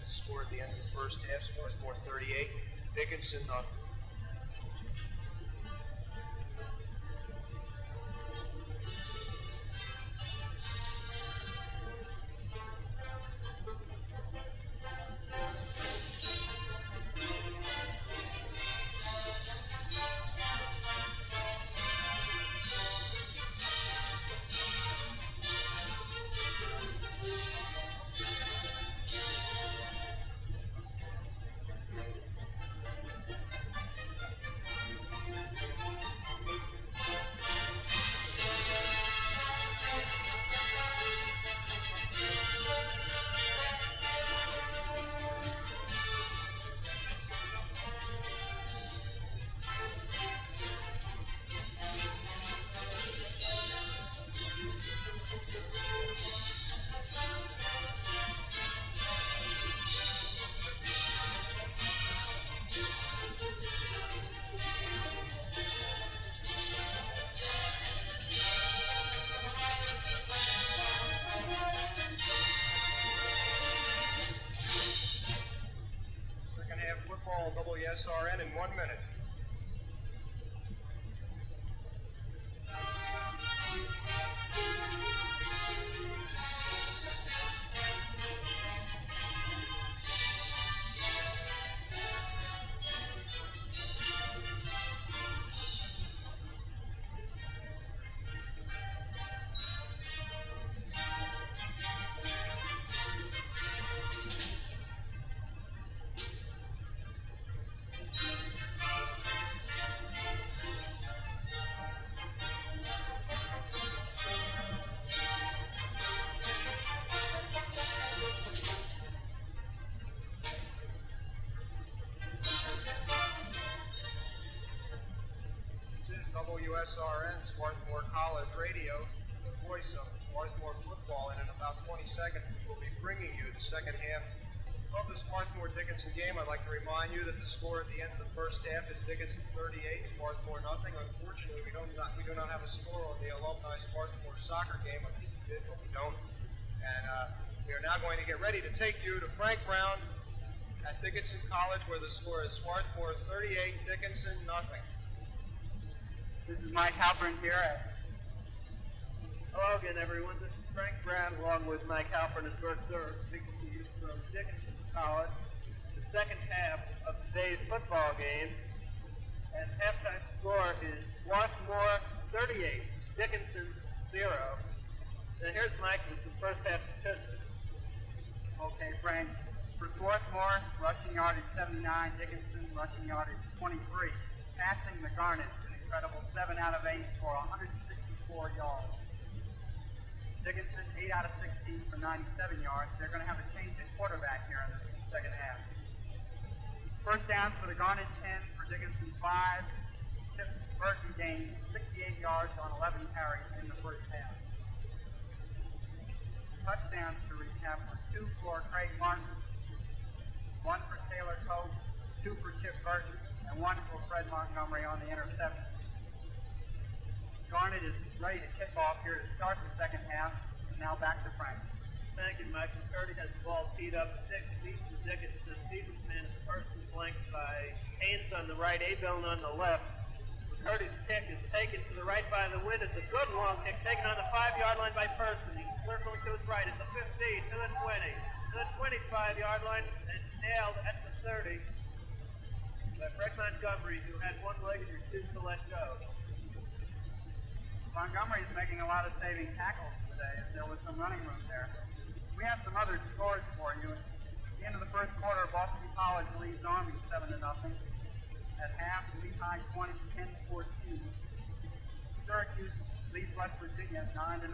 score at the end of the first half. Swarthmore 38, Dickinson nothing. WSRN in 1 minute. WSRN, Swarthmore College Radio, the voice of Swarthmore football, and in about 20 seconds we'll be bringing you the second half of the Swarthmore-Dickinson game. I'd like to remind you that the score at the end of the first half is Dickinson 38, Swarthmore nothing. Unfortunately, we do not have a score on the alumni Swarthmore soccer game. I think we did, but we don't. And we are now going to get ready to take you to Frank Brown at Dickinson College, where the score is Swarthmore 38, Dickinson nothing. This is Mike Halpern here. Hello again, everyone. This is Frank Brown, along with Mike Halpern as first serve, speaking to you from Dickinson College. The second half of today's football game, and halftime score is Swarthmore 38, Dickinson 0. And here's Mike with the first half statistics. Okay, Frank. For Swarthmore, rushing yardage 79, Dickinson rushing yardage 23. Passing the Garnet, incredible 7 out of 8 for 164 yards. Dickinson 8 out of 16 for 97 yards. They're going to have a change at quarterback here in the second half. First down for the Garnet 10, for Dickinson 5. Sept Burton gained 68 yards on 11 carries in the first half. Touchdowns to recap were 2 for Craig Martin, 1 for Taylor Cope, 2 for Chip Burton, and 1 for Fred Montgomery on the interception. Garnet is ready to kick off here to start the second half. And now back to Frank. Thank you, Mike. McCurdy has the ball teed up 6 feet to Dickinson. Stevens man is personally flanked by Haynes on the right, Abeln on the left. McCurdy's kick is taken to the right by the wind. It's a good long kick taken on the 5-yard line by Person. He's circling to his right. It's the 15, to the 20, to the 25-yard line, and nailed at the 30 by Fred Montgomery, who had one leg and refused to let go. Montgomery is making a lot of saving tackles today, as there was some running room there. We have some other scores for you. At the end of the first quarter, Boston College leads Army 7-0. At half, Lehigh 20, 10-14. Syracuse leads West Virginia 9-0.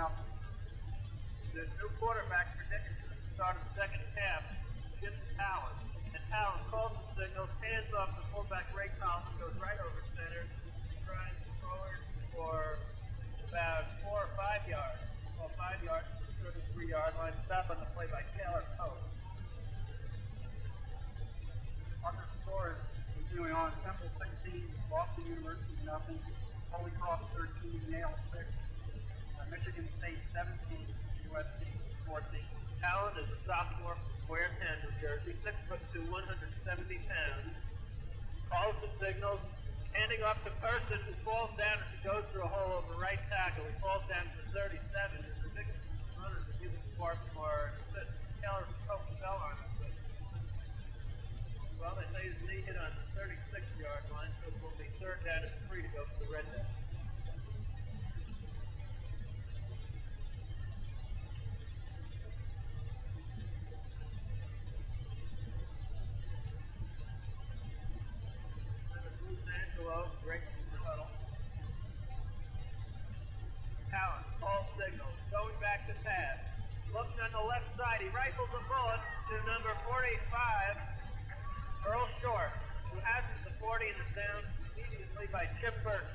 The new quarterback for Dickinson at the start of the second half, Jim Talon. And Talon calls the signals, hands off the fullback Ray Collins, goes right over center, tries forward for about 4 or 5 yards. Well, 5 yards to the 33-yard line. Stop on the play by Taylor Cope. Other scores continuing on: Temple 16, Boston University nothing, Holy Cross 13, Yale 6, Michigan State 17, USC 14. Talon is a sophomore from wears Handle jersey, 6'2", 170 pounds. Calls the signals, handing off to Person, who falls down as he goes through a hole over right tackle. He falls down to the 37, and the Dickinson runners are giving Swarthmore an assist. Keller fell on him. Well, they say his knee hit on the 36-yard line, so it will be third down and 3 to go for the Red Devils. Breaks the huddle. Talent, all signals, going back to pass. Looking on the left side, he rifles a bullet to number 45, Earl Short, who has the 40 and is down immediately by Chip Burton.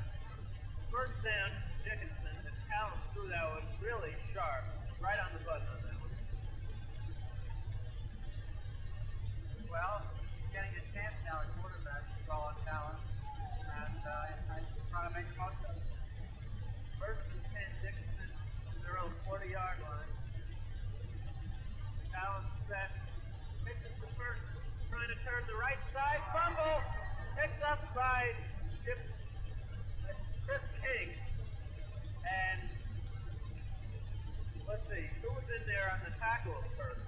First down, Dickinson, and Talent threw that one really sharp, right on the button on that one. Well, he's getting a chance now at quarterback to call on Talent. And trying to make the most of it. First and 10, Dickinson to their own 40-yard line. Talent set, picks up the first, trying to turn the right side, fumble, picked up by Chris King. And let's see, who was in there on the tackle at first?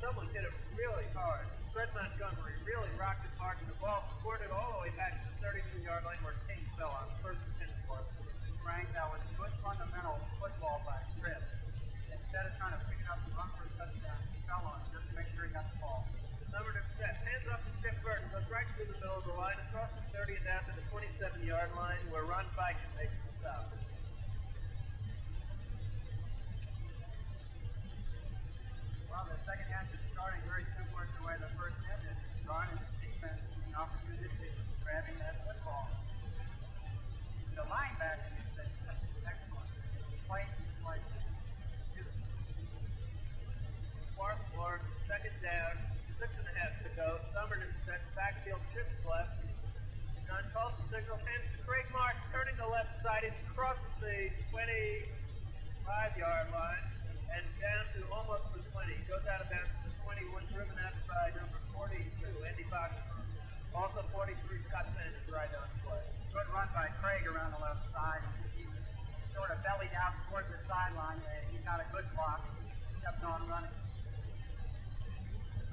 Someone hit him really hard. Fred Montgomery really rocked it hard, and the ball squirted all the way back to the 32-yard line where King fell on first and 10 for us. Frank, that was good fundamental football by Chris. Instead of trying to pick it up and run for a touchdown, he fell on it just to make sure he got the ball. Number to set, hands off to Chip Burton, goes right through the middle of the line, across the 30 and down to the 27-yard line where Ron Biken makes the stop. Well, the second half is starting very similar to the way the first ended. Garnet defense is an opportunity grabbing that football. The linebacking is excellent. Play like Swarthmore, second down, 6.5 to go. Summerton sets backfield shifts left. John calls the signal, hands to Craig Marsh, turning the left side. It crosses the 25-yard line and down to almost the 20. He goes out of bounds to the 21, driven out by number 42, Andy Boxer. Also 43, Scott Sanders, right on play. Good run by Craig around the left side. He sort of bellied out towards the sideline. He got a good block. Kept on running.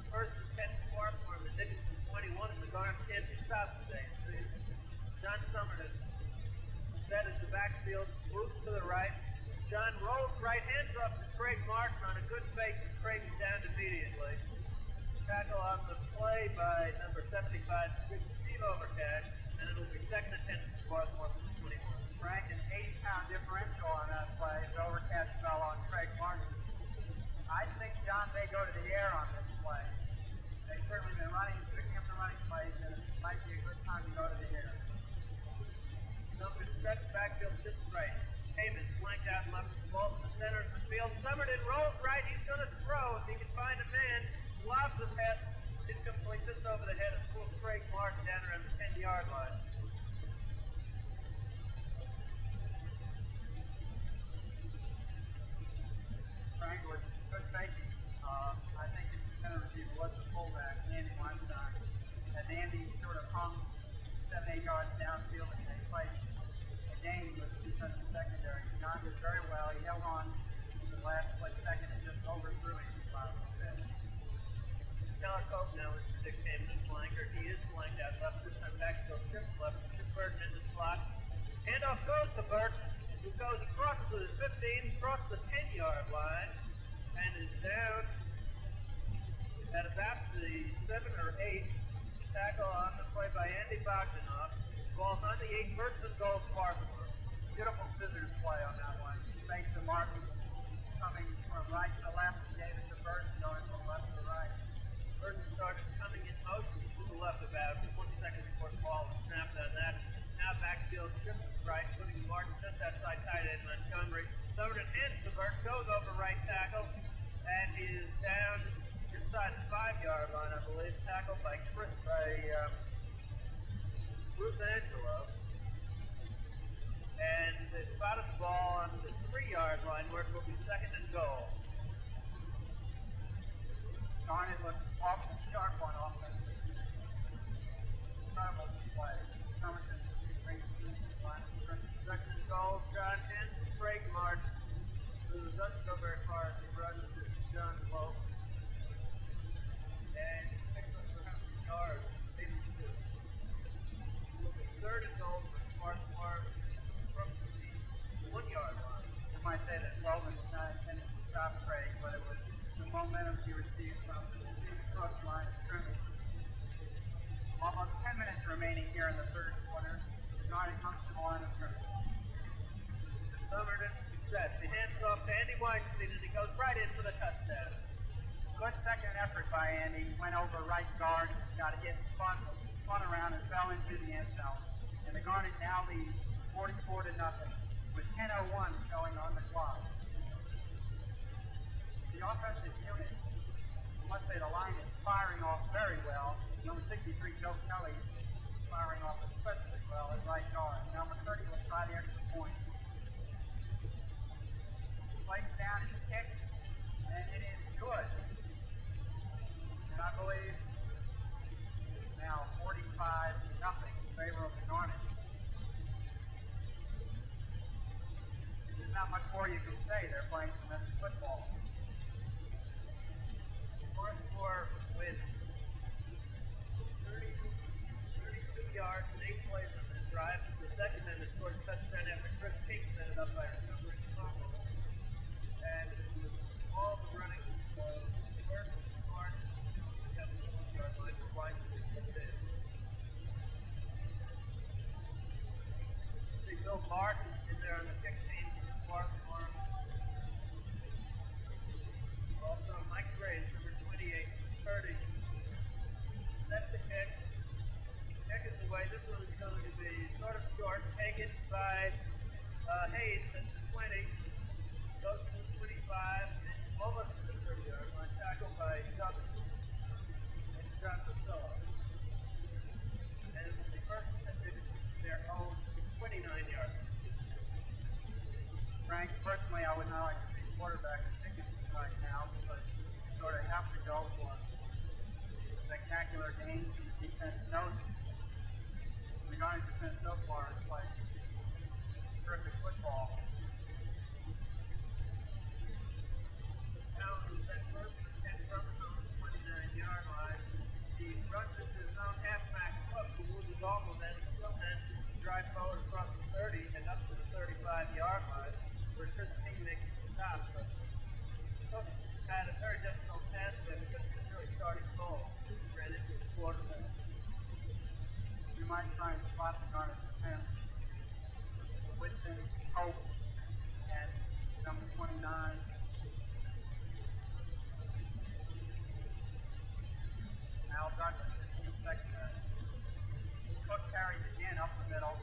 First and 10 Swarthmore, the Dickinson 21, and the Garnet can't be stopped today. John Summerton set as the backfield, moves to the right. John rolls right, hands up to Craig Martin on a good fake, and Craig is down immediately. Tackle on the play by number 75, Steve Overcash, and it'll be second and 10 for Swarthmore from the 21. Frank, an 80-pound differential on that play. The Overcash fell on Craig Martin. I think John may go to the air on this play. They've certainly been picking up the running plays, and it might be a good time to go to the air. Number stretch backfield just right. Heyman flanked out left, ball to the center of the field. Summerton rolls right. He's going to throw if he can find a man. Lobs the pass. Incomplete just over the head of Craig Martin down around the 10-yard line. Frank was good safety. I think his center receiver was the fullback, Andy Weinstein. And Andy sort of hung 7-8 yards downfield, and they played a game with the defensive secondary. John did very well. He held on to the last second and just overthrew him. Keller Cope now is Dick Heyman's flanker. He is flanked out left. This time back to Chip left. Chip Burton in the slot. Handoff goes to Burton, who goes across the 15, across the 10-yard line, and is down at about the 7 or 8. Tackle on the play by Andy Bogdanoff. Ball's on the 8, first and goal, Swarthmore. Beautiful scissors play on that one. He makes the mark coming from right to left, and gave it to Burton going from left to right. Burton started coming in motion to the left about 1 second before the ball was snapped on that. Now backfield shifts right, putting Martin just outside tight end Montgomery. Summerton hands to Burton, goes over right tackle, and is down inside the 5-yard line, I believe. Tackled by Bruce Angelo. And they spotted the ball on the 3-yard line where it will be second and goal. Garnet looks awful sharp on offense. Incredible display. Somerton brings the line of scrimmage. Second and goal, John Hanson, Craig Martin, who doesn't go very far as he runs to John Lowe. And picks up for 100 yards, 82. Third and goal for Swarthmore from the 1-yard line. You might say that Logan was not intended to stop Craig, but it was the momentum he received from the cross line of scrimmage. Almost 10 minutes remaining here in the third quarter. Garnet comes to the line of scrimmage. Somerton sets. He hands off to Andy Weinstein, and he goes right in for the touchdown. Good second effort by Andy. Went over right guard, got it spun around and fell into the end zone. And the Garnet now leads 44-0 with 10:01 showing on the clock. The offensive unit, I must say the line is firing off very well. Number 63, Joe Kelly, is firing off especially well at right guard. Number 30 will try the extra point. Plays down and kicks, and it is good. And I believe it's now 45-0 in favor of the Garnet. There's not much more you can say. They're playing tremendous football. Swarthmore with 32 yards and 8 plays on this drive. The second and the scored touchdown after Chris King set it up by recovering fumble. And with all the running first Martin got the 1-yard line for Weinstein to put it in. See Bill Martin in there on the kick team for Swarthmore. Also Mike Graves, number 28, 30. That's the kick. Kick is away. This one is going to be sort of short. Taken by Hayes at the 20. Goes to the 25. And almost to the 30-yard line. Tackled by Douglas. And John Priscilla. And it will be first attempted their own 29-yard. Frank, personally, I would not like to be quarterback at Dickinson right now because you sort of have to go for spectacular games and the defense knows it. The Garnet defense so far has played terrific football. Now, that first attempt from the 29-yard line, he runs into his own halfback hook, who loses almost and still manages to drive forward across the 30 and up to the 35-yard line, where Chris King makes the stop. But Cook had a very difficult task there because he was really starting slow. He ran into the quarterback. You might try and spot the Garnet defense. Whitson, Hope, and number 29. Al Douglas is in secondary. Cook carries again up the middle,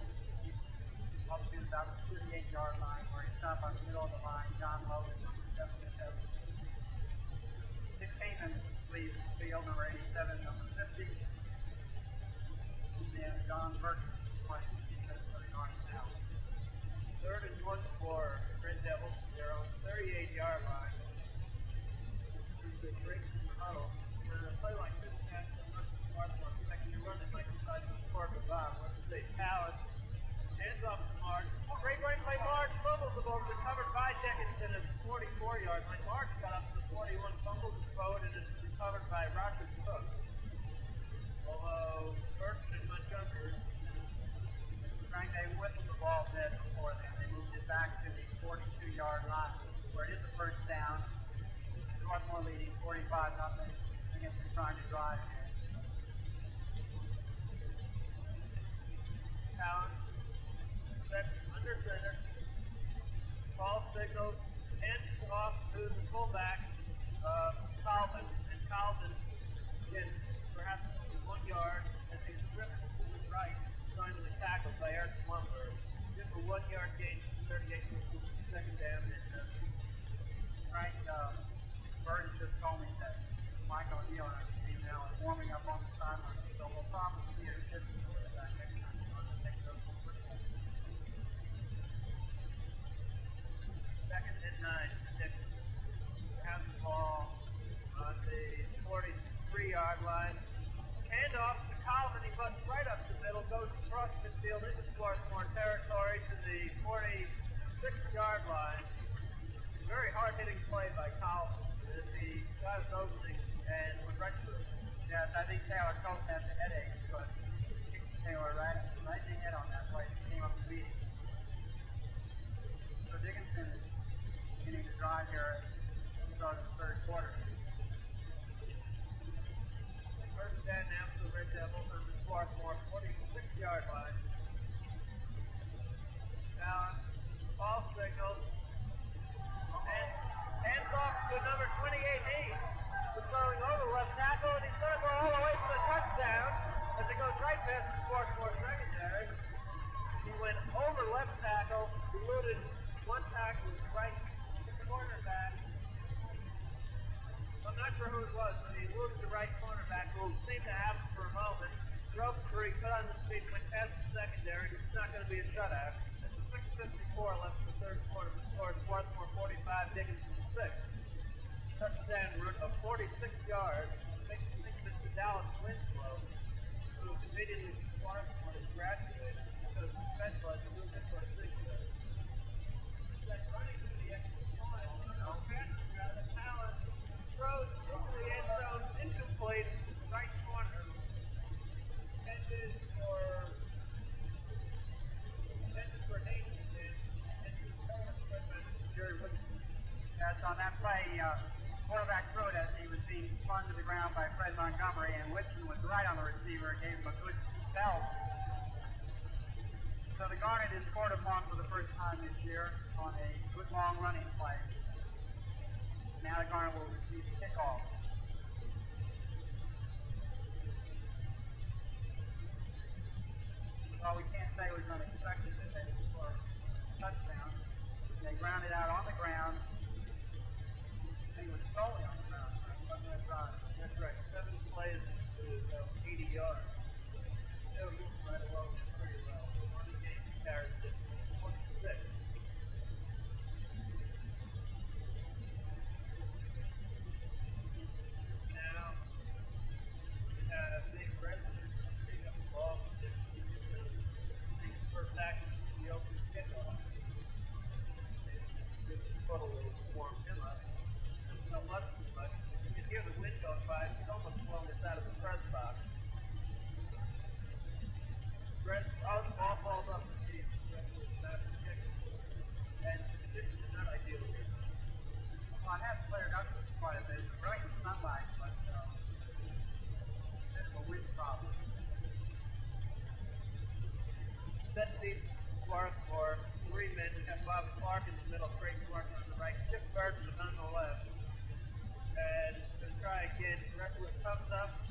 up to about the 38-yard line, where he's stopped on the middle of the line. John Logan, number 77. Dick Heyman leaves the field, number 87, number 50. And John Burke playing defense for the Garnet now. Third and 1 for Red Devils, their own 38-yard line. This is a break from the huddle. When a play like this happens, unless the Swarthmore second you run, it might decide to score the bomb. Let's say Powers hands off to March. Great running play, March fumbles the ball, recovered by Dickinson at the 44-yard line. March got up to the 41, fumbles the forward, and is recovered by Roger Cook. Although Burton and Montgomery, Frank, they whistled the ball dead before then. They moved it back to the 42-yard line, where it is a first down. Swarthmore leading 45-0 against them trying to drive here. Allen sets under center. Ball signals, hands off to the fullback, Calvin. And Calvin gets perhaps 1 yard as he's driven to the right, finally tackled by Eric Plumber. Just a 1 yard gain from 38 to second down. And Frank, Burton just told me that Michael O'Neill and our team now is warming up on the sideline, so we'll probably see a different quarterback next time we're going to take those football. Second and 9. Dickinson has the ball on the 40 line. Very hard-hitting play by Carlisle. He got his opening and went right through it. Yes, I think Taylor Coates has a headache, but Taylor right in the head on that play. He came up to beat him. So Dickinson is beginning to drive here at the start of the third quarter. First down now for the Red Devils on the Swarthmore 46-yard line. Now, ball signals. And hands off to number 28, Heath. He's throwing over left tackle, and he's going to go all the way to the touchdown as it goes right past the Swarthmore secondary. He went over left tackle, eluded one tackle right to the cornerback. I'm not sure who it was, but he eluded the right cornerback, who seemed to have him for a moment. Drove free, cut on the speed, went past the secondary. It's not going to be a shutout. It's 6:54 left in the third quarter. The score is Swarthmore 45, Dickinson 6. Touchdown route of 46 yards. Makes me think that the Dallas Winslow, who immediately Swarthmore has graduated because the specialized in movement for a 6 yards. That's running to the extra point. No passes out of talent. Throws into the end zone, incomplete, right corner. Intended for Haynes and Jerry Woodson. Yes, on that play, quarterback threw it as he was being flung to the ground by Fred Montgomery, and Woodson was right on the receiver and gave him a good spell. So the Garnet is scored upon for the first time this year on a good long running play. Now the Garnet will receive the kickoff. Well, we can't say it was unexpected that they would score a touchdown. They grounded out on the ground. He was solely on the ground. That's right. 7 plays to 80 yards. They'll move right along pretty well. One game comparison, 26. Now, we have Big President pick up the ball. First action is the open kickoff. This puddle will warm him up. Not much too much. You can hear the wind going by. It's almost blowing us out of the press box. All the ball falls off the team. And the conditions are not ideal here. Well, it has cleared up quite a bit. It's bright sunlight, but there's a wind problem. Set deep Swarthmore, 3 men. We have Bob Clark in the middle, Craig Clark on the right, Chip Gardner on the left. And to try again, Reckler comes up,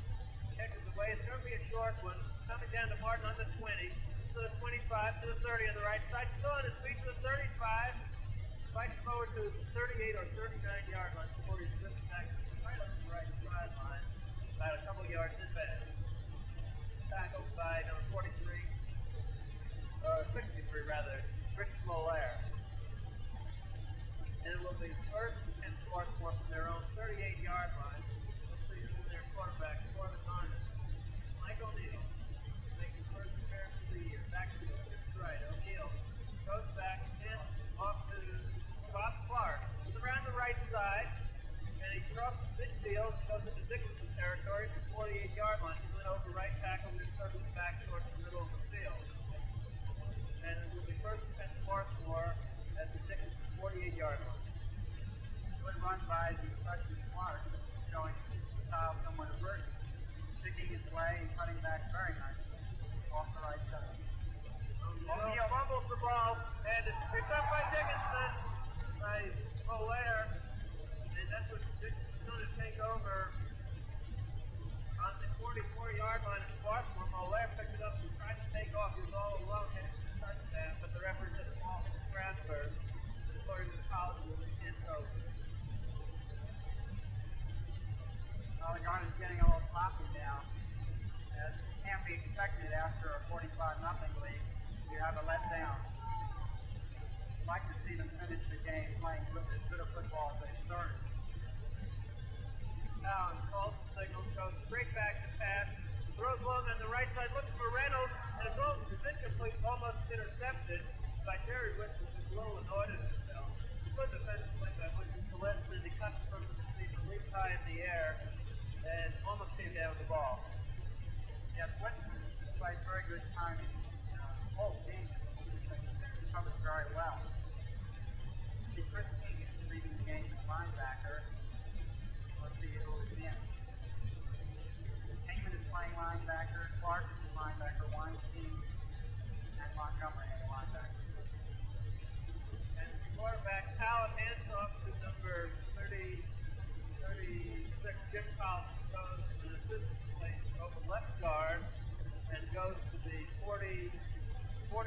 kick is away. It's going to be a short one. Coming down to Martin on the 20, to the 25, to the 30 on the right side. Still on his feet to the 35. Fights forward to the 38 or 39-yard line before he's driven back right up the right sideline, about a couple yards in back. Tackled by number 43. 63 rather, Rich Molaire. And it will be first and Swarthmore from their own 38-yard line. Let's see who's their quarterback for the Garnet. Mike O'Neill, making first appearance of the year. Back to his right. O'Neill goes back and off to Bob Clark. He's around the right side, and he crosses midfield, goes into Dickinson territory to the 48-yard line. He went over right tackle and circles back towards the middle of the field. And it will be first and Swarthmore at the Dickinson 48-yard line. Good run by the freshman Clark, showing his style somewhat averted, sticking his way and cutting back very nicely off the right side. O'Neill fumbles the ball, and it's picked up by Dickinson, by Molaire, and that's what Dickinson's going to take over on the 44-yard line of Swarthmore. Molaire picked it up and tried to take off. He was all alone, heading to the touchdown, but the referee said the ball hit the ground first. According to the college rule, it can't go. Well, the Garnet's getting a little sloppy now. As can't be expected after a 45-0 lead. You have a letdown. I'd like to see them finish the game playing as good a football as they started. Now, calls the signal, goes straight back to pass, throws long on the right side, looking for Reynolds, and it's almost incomplete, almost intercepted by Terry Whitson, who's a little annoyed at himself.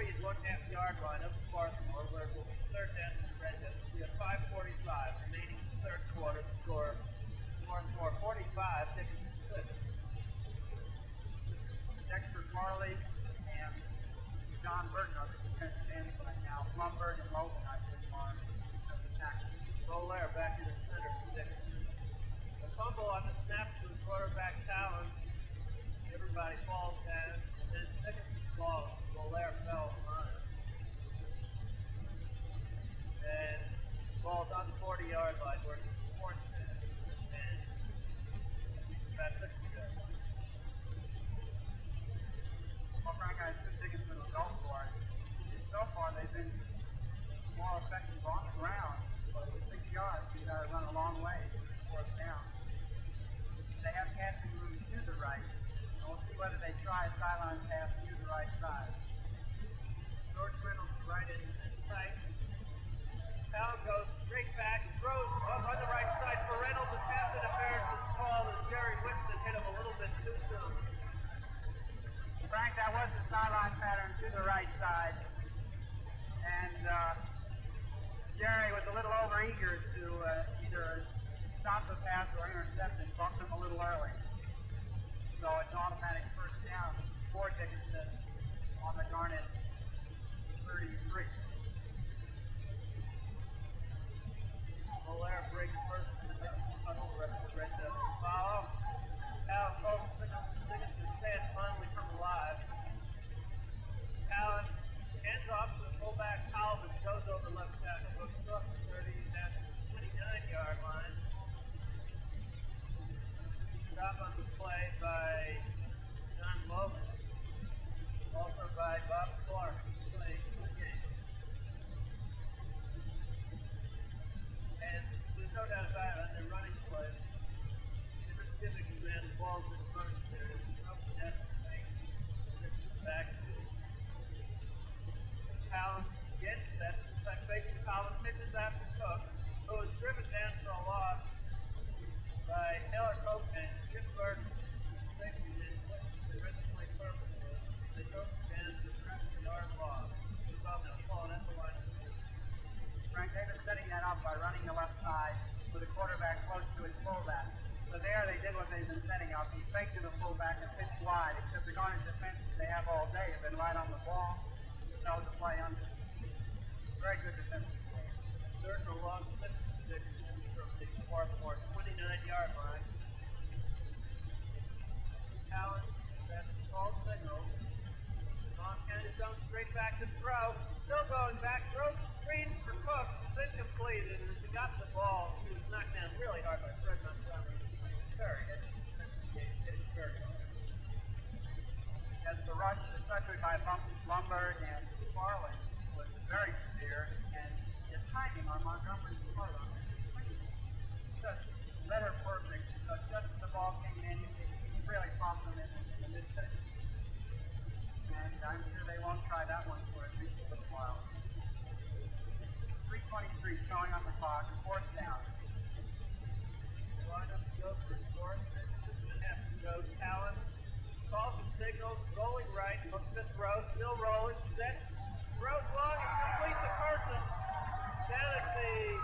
40.5-yard line of Swarthmore, where it will be third down to the red zone. We have 5:45 remaining in the third quarter. Score Swarthmore 45, Dickinson 6. Dexter Farley and John Burton are the defensive ends right now. Blumberg and Logan, I think, are the tackles. Bolaire back in the center for Dickinson. The fumble on the snap to the quarterback Talon. Everybody falls down. And then Dickinson's ball. Bolaire fell on it. And ball's on the 40-yard line where it's fourth down. And about 60 yards. Well, Frank, I think Dickinson will go for it. So far, they've been more effective on the ground. But with 6 yards, you got to run a long way to get fourth down. They have passing room to the right. And we'll see whether they try a sideline pass to the right side. George Reynolds right in tight. Talon goes straight back, throws up on the right side for Reynolds. The pass interference is called as Jerry Winston hit him a little bit too soon. Frank, that was the sideline pattern to the right side. And Jerry was a little overeager to either stop the pass or intercept and bumped him a little early. So it's automatic first down for Dickinson on the Garnet 33. Bolaire breaks first in the tunnel, rest of the red zone follow. Talon folks Dickinson stands finally from alive. Talon hands off to the fullback Calvin, goes over left tackle, goes up to 30, down to the 29-yard line. Stop on the play by John Logan, also by Bob Clark, playing the game. And there's no doubt about it, on their running play, different giving man the ball's in front of there. Up the net thing. Back to Talon gets that. Like facing Talon, pitches out to Cook, who is driven down for a loss by Taylor Cook and Jim Burton. Safety did what the originally purpose was. They drove down to the 30-yard loss. It's about now falling at the line. Frank, they've been setting that up by running the left side with the quarterback close to his fullback. So there they did what they've been setting up. He faked to the fullback and pitched wide, except the Garnet defense they have all day have been right on the ball. Knows the play under. Very good defensive play. Third and long Dickinson from the Swarthmore 29-yard line. Talon, that's a small signal. Long hand is going straight back to throw. Still going back, throws screen for Cook. It's incomplete, and as he got the ball, he was knocked down really hard by Fred Montgomery. Very hit very hard. As the rush, especially by Blumberg and Farley, was very severe, and the timing on Montgomery's part on it, just letter perfect. Just as the ball came in, he really popped them in the mid-section. And I'm sure they won't try that one for at least a little while. 3:23 showing on the clock, fourth down. Lineup goes for fourth, and have to go Talon. Calls and signals, rolling right, looks at throw, still rolling, set, throws long and complete to Carson. Down at the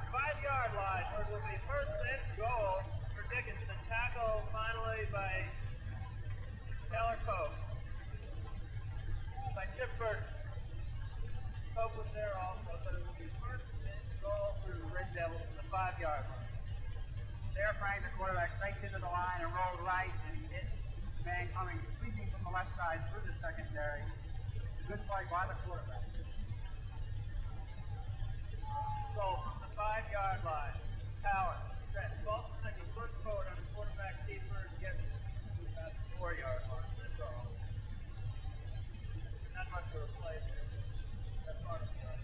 5-yard line, where it will be first and goal for Dickinson. Tackle finally by Taylor Cope. By Chip Burton. Cope was there also, but it will be first and goal for the Red Devils from the 5-yard line. There, Frank, the quarterback faked into the line and rolled right, and he hit the man coming sweeping from the left side through the secondary. Good play by the quarterback. So from the 5-yard line, Talon, set, ball second, first forward on the quarterback keeper, and gets about the 4-yard line. That's all. Not much of a play there. That's part of the play.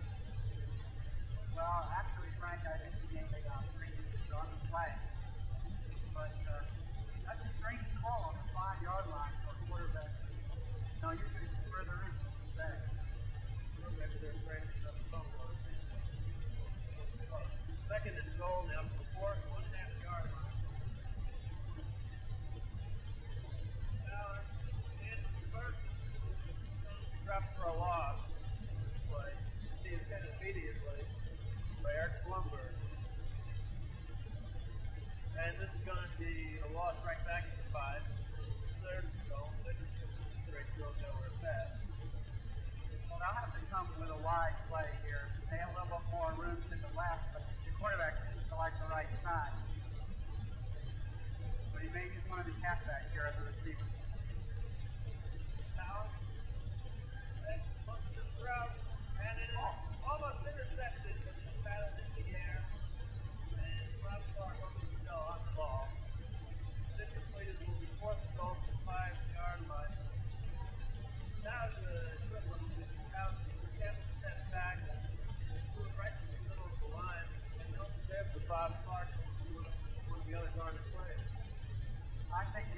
Well, actually, Frank, I think the game they got 3 inches on the flag. But that's a strange call on the 5-yard line for a quarterback. No, usually it's further in than that. Maybe they're afraid of the fumble. Second and goal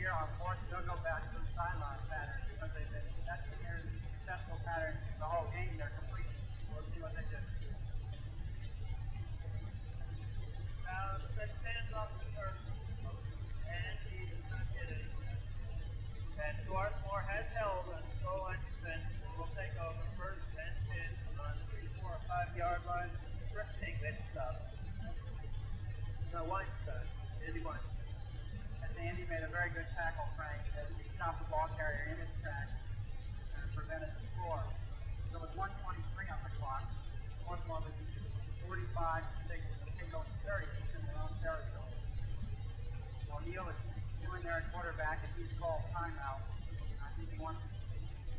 here on fourth, they'll go back to the sideline pattern because that's their successful pattern the whole game. They're complete. We'll see what they do. Now the set stands off the first, and he does not get it. And Swarthmore has held on the goal line defense and will take over first and 10 on 3, 4, or 5 yard line. First thing they stop. No, Weinstein. Andy Weinstein. And Andy made a very good tackle, Frank, as he stopped the ball carrier in his track and prevented the score. So with 1:23 on the clock, Swarthmore was 45 to 6 to take over 30 in their own territory. Well, Neil is doing there at quarterback, and he's called timeout. I think he wants to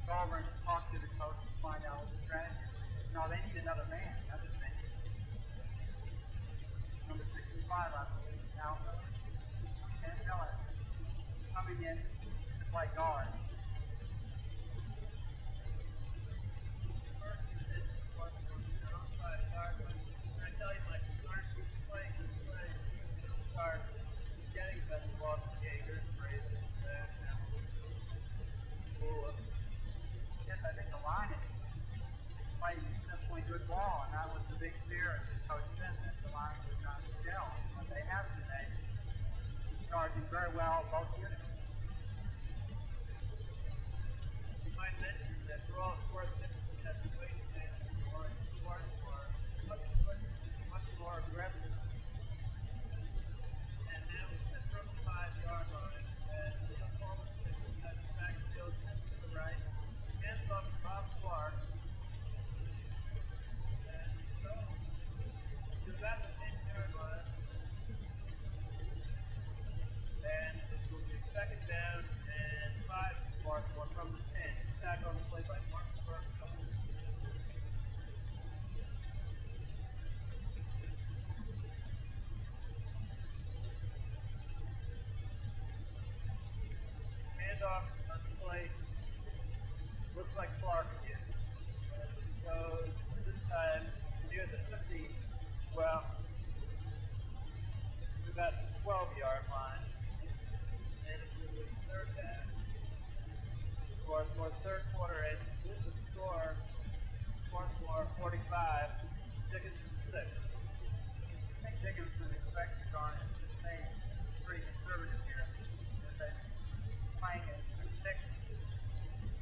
go over and talk to the coach to find out what the strategy is. No, they need another man. That's the thing. Number 65, I believe, now. And Miller coming in to play guard. I tell you, Mike, you aren't playing this way. Start getting better balls to Jaeger, Fraser, Yes, I think the line is playing exceptionally good ball, and that was the big fear of the coach then, that the line was not gel. But they have today. Charging very well both units. You might mention that for all it's worth, Dickinson has the weight advantage for Swarthmore, much more aggressive. And now it's from the 5 yard line, and the opponent has the backfield to the right, hands off to Bob Clark. And so, to about the 10 yard line. And it will be second down and 5 for Swarthmore from the 10. Attack on the play by Mark Burke. Handoff on the play. Looks like Clark again. So this time near the 50, well, about the 12-yard line. And it will be third down. For third quarter, and with the score, Swarthmore 45, Dickinson 6. I think Dickinson expects to garner the same pretty conservative here. They're playing a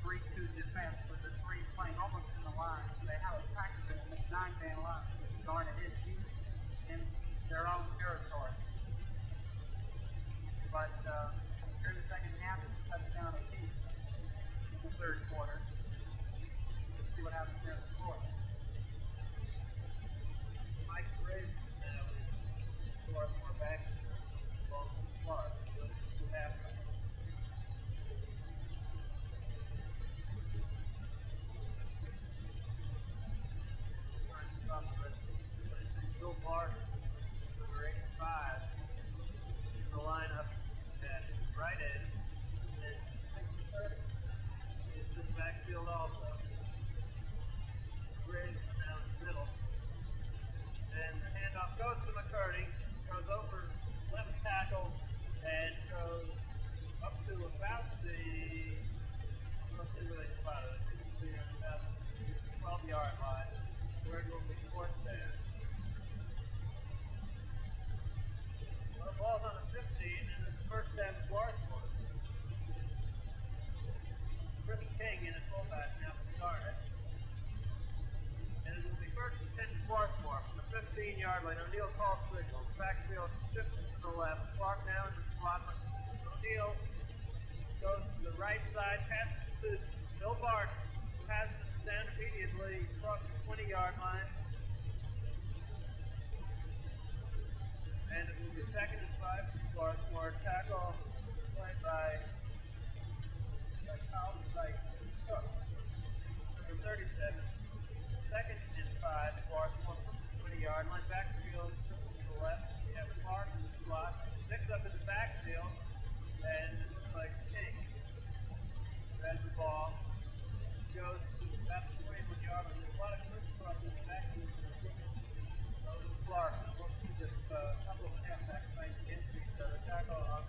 6-3-2 defense with the 3 playing almost in the line. So they have a practice in a 9-man line. Garnet is deep in their own territory. But here in the second half, it's a touchdown apiece in the third quarter. Let's see what happens there in the fourth. Mike Graves now is Swarthmore back to Clark. What happened? Bill Barton, number 85, in the lineup at right end, and 6:30 is the backfield also. Graves now in the middle. And the handoff goes to McCurdy, goes over left tackle, and goes up to about the, let's see where they spotted it. It's about the 12-yard line, where it will be fourth down. Well, the ball's on the 15, and it's first down Swarthmore. Chris King in at fullback now for Garnet. And it will be first and 10 Swarthmore from the 15-yard line. O'Neill calls signals. Backfield shifts to the left. Clark now in the slot. O'Neill goes to the right side, passes to Bill Barton, who has this down immediately across the 20-yard line. And it will be second and 5 for Swarthmore. Tackle played by Carlisle, number 37. Second and 5 for Swarthmore from the 20-yard line. Backfield to the left. We have Clark in the slot. Picks up in the backfield. And it looks like King has the ball. Goes to about the 21-yard line. There's a lot of crisscross in the backfield. So Clark. We'll see just a couple of halfbacks playing against each other. Tackle on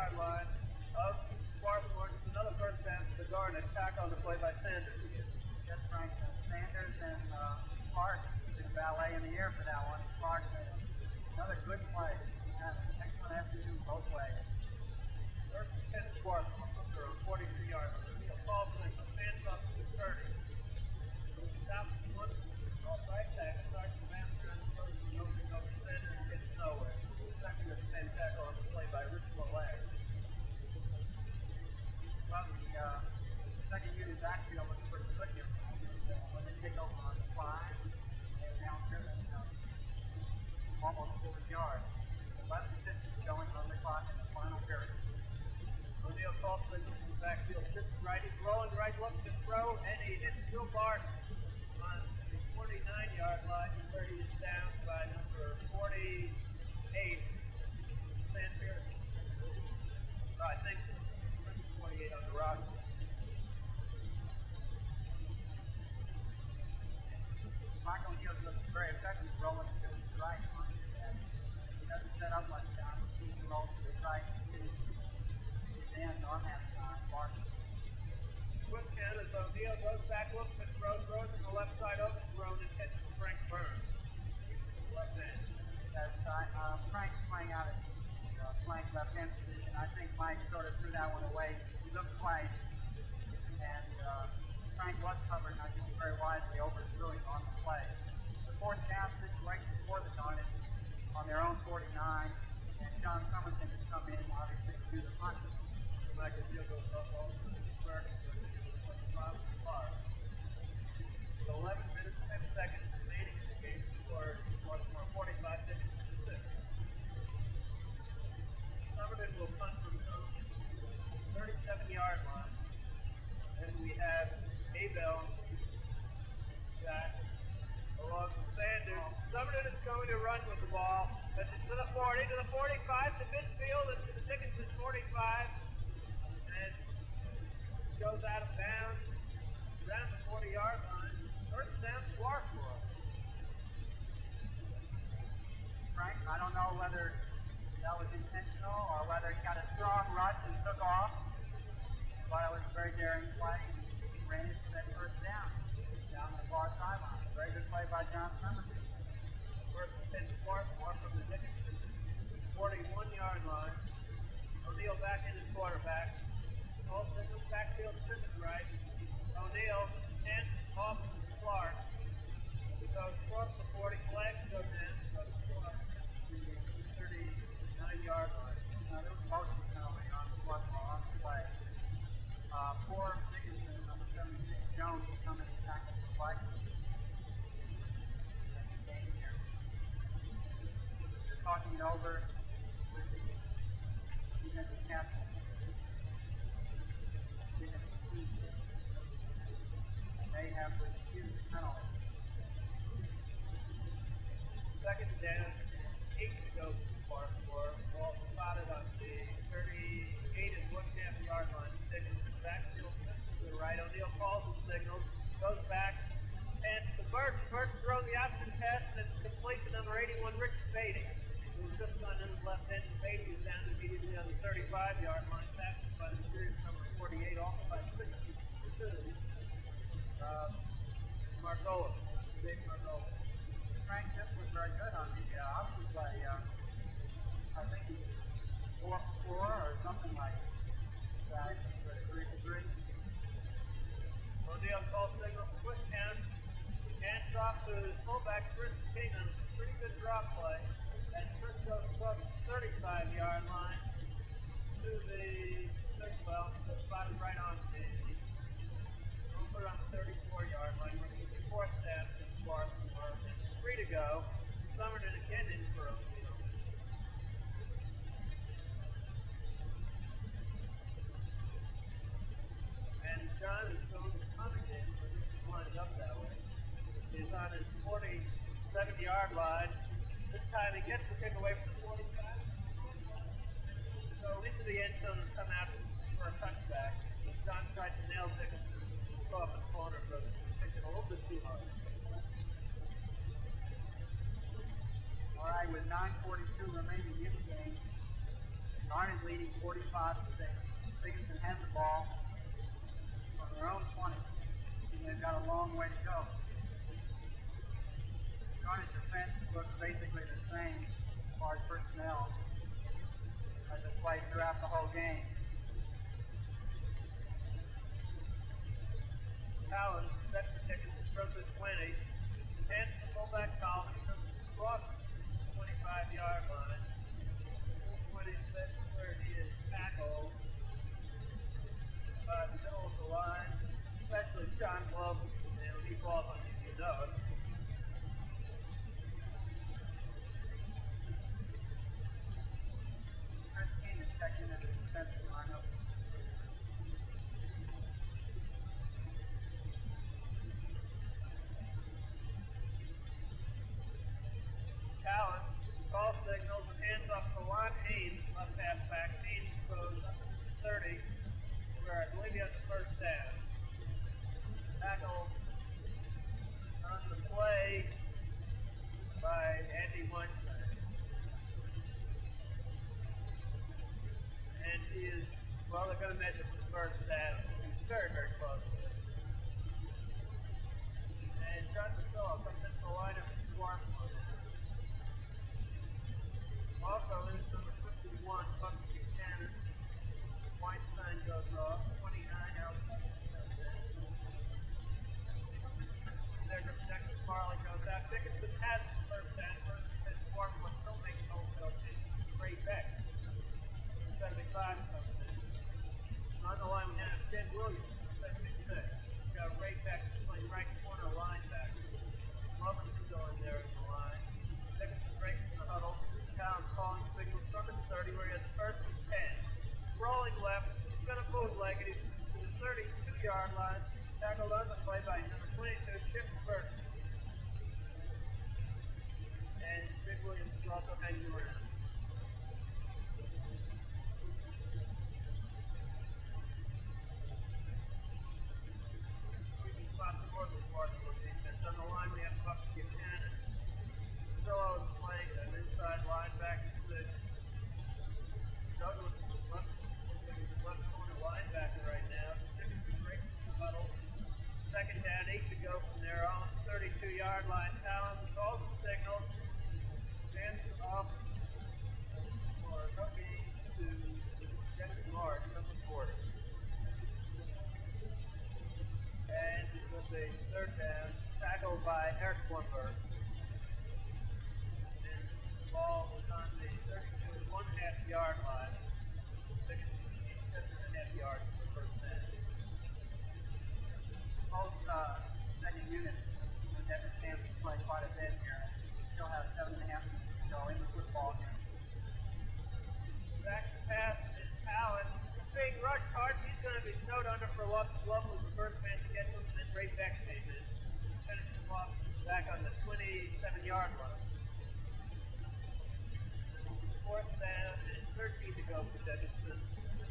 6-yard line of Swarthmore. Another first down to the Garnet. Tackle on the play by Sanders. Yes, Frank. Sanders and Clark did a ballet in the air for that one. Clark made another good play. Excellent afternoon both ways. First and 10 Swarthmore from 43-yard line. He'll fall to the hands off to the 30. Stop one. Off right back. Starts the bounce around the first and opening over the center and gets nowhere. Second and 10 tackle on the play by Rich Millay. Well, the second unit backfield looks pretty good here. When they take over on the 5, they're down here almost 40 yards. 11:50 going on the clock in the final period. O'Neal calls the backfield, sits right, he's rolling right, looks to throw, and he hits Bill Bart on the 49-yard line. 30 is down by number 48, Sam Pierce. I think 48 on the roster. Michael O'Neal looks very effective rolling to his right. He doesn't set up like John. He rolls to his right. His end on that side. Barton. Quick count as O'Neal goes back, looks at throws to the left side, overthrown and catches Frank Burns. Left end. Frank's playing out at flank left hand position. I think Mike sort of threw that one away. He looked twice, and Frank was covered, and I think very wisely overthrew it on the play. The fourth down situation for the Garnet on their own 49, and John Somerton has come in, obviously, to do the punt. Michael O'Neal goes up over to the Burns. 11 minutes and 10 seconds remaining in the game for Swarthmore 45 to 6. Somerton will punt from the 37-yard line. Then we have Abel back along with Sanders. Somerton is going to run with the ball. That's to the 40, to the 45, to midfield, and to the Dickinson 45. And goes out of bounds around the 40-yard line. First down, Swarthmore. Frank, I don't know whether that was intentional or whether he got a strong rush and took off. But it was a very daring play. He ran into that first down the far sideline. Very good play by John Somerton. First and 10 Swarthmore from the Dickinson 41-yard line. O'Neal back in his quarterback. All signals backfield to the right. O'Neal and off to Clark. He goes short the 40 flags, goes in, goes short the 39-yard line. There was motion penalty on the Swarthmore on the play. For Dickinson, number 76, Jones will come in and tackle the flag. They're talking it over with the defensive captain. They have refused penalty. Second down, 8 to go for Swarthmore. Ball spotted on the 38 and 1.5-yard line. Dickinson backfield to the right. O'Neal calls the signals, goes back, and to Burton. Burton throwing the option pass, and it's complete to number 81, Rich Beatty, who was just on his left end. Beatty is down immediately on the 35-yard line, tackled by the series number 48, off by 62. Margolis, Dave Margolis. Frank, this was very good on the option play. I think he was 4-4 or something like that. 3-3. O'Neal calls signal for quick count. Hands off to his fullback, Chris King, on a pretty good drop play. And Chris goes across the 35-yard line to the, well, spotted right on the, we'll put it on the 34-yard line. We're going to get the fourth down to Swarthmore. 3 to go. Somerton again in for O'Neal. And John is going to come again, but this is lined up that way. He's on his 47-yard line. This time he gets the kick away from the 45. So into the end zone and come out for a touchback. John tried to nail Dickinson off the corner, but picked it a little bit too hard. All right, with 9:42 remaining in the game, Garnet leading 45-6. Dickinson has the ball on their own 20. And they've got a long way to go. Garnet's defense looks basically the same as far as personnel as it played throughout the whole game. Collins sets for Dickinson from the 20. Hands the fullback Collins from across the 25-yard line. 26 where he is tackled by the middle of the line, especially John Glove. And when he falls on you, you know it. Chris King is checked into the defensive lineup. Collins, call signals and hands off to Lon Haynes, left halfback. Haynes goes up to the 30, where I believe he has the first down. Tackle on the play by Andy Weinstein. And he is, well, they're going to measure for the first down. He's very, very close. And John Priscilla comes into the lineup for Swarthmore. Also in number 51, Buck Buchanan. Weinstein goes off. 29 outside. Their protector Farley goes out. Dickinson has the first down. First Swarthmore still making home field straight back. 75 comes in. On the line we have Ted Williams, 76. We've got Ray Beck playing right corner linebacker. Lovins still in there in the line. Dickinson breaks in the huddle. Collins calling signals from his 30 where he has first and 10. Rolling left, he's going to bootleg it. He's to the 32-yard line. Tackled on the play by number 22, Chip Burke. And Big Williams is also hanging around. On the line, we have Buck Buchanan. Still playing an inside linebacker position. Douglas is left corner linebacker right now. Dickinson breaks the huddle. Second down, 8 to go from there on the 32-yard line. Collins calls the signal. Hands off for no gain to Dennis Lord, number 40. And it was a third down, tackled by Eric Blumberg. And the ball was on the 32 1.5-yard line. 7.5 yards for the first down. Both second units would have a chance to play quite a bit here. Still have 7.5 minutes to go in the football game. Back to pass is Allen. Big rush hard. He's going to be snowed under for Love. Love was the first man to get to him, and then Ray Beck came in. Finished him off back on the 27-yard line. Fourth down and 13 to go for Dickinson.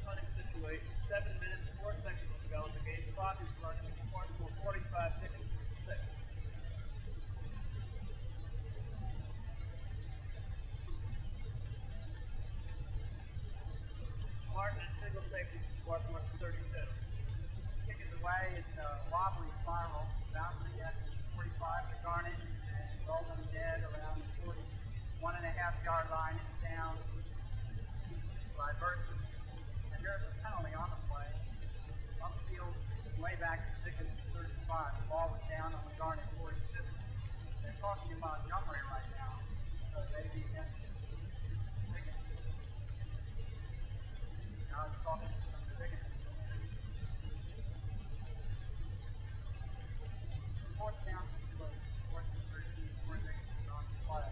Punting situation. 7 minutes, 4 seconds to go in the game. Clock is running. Swarthmore 45, Dickinson 6. Martin and single safety for Swarthmore 32. Kick it away, it's a wobbly spiral, bouncing at 45 to Garnet, and rolling dead around the 41.5-yard line. It's down by Burton. And here's a penalty on the play. Upfield, way back to Dickinson 35. The ball was down on the Garnet 46. They're talking about Montgomery right now, so maybe against Dickinson. Now it's talking from the Dickinson. Fourth down, fourth and 13, fourth Dickinson on the play.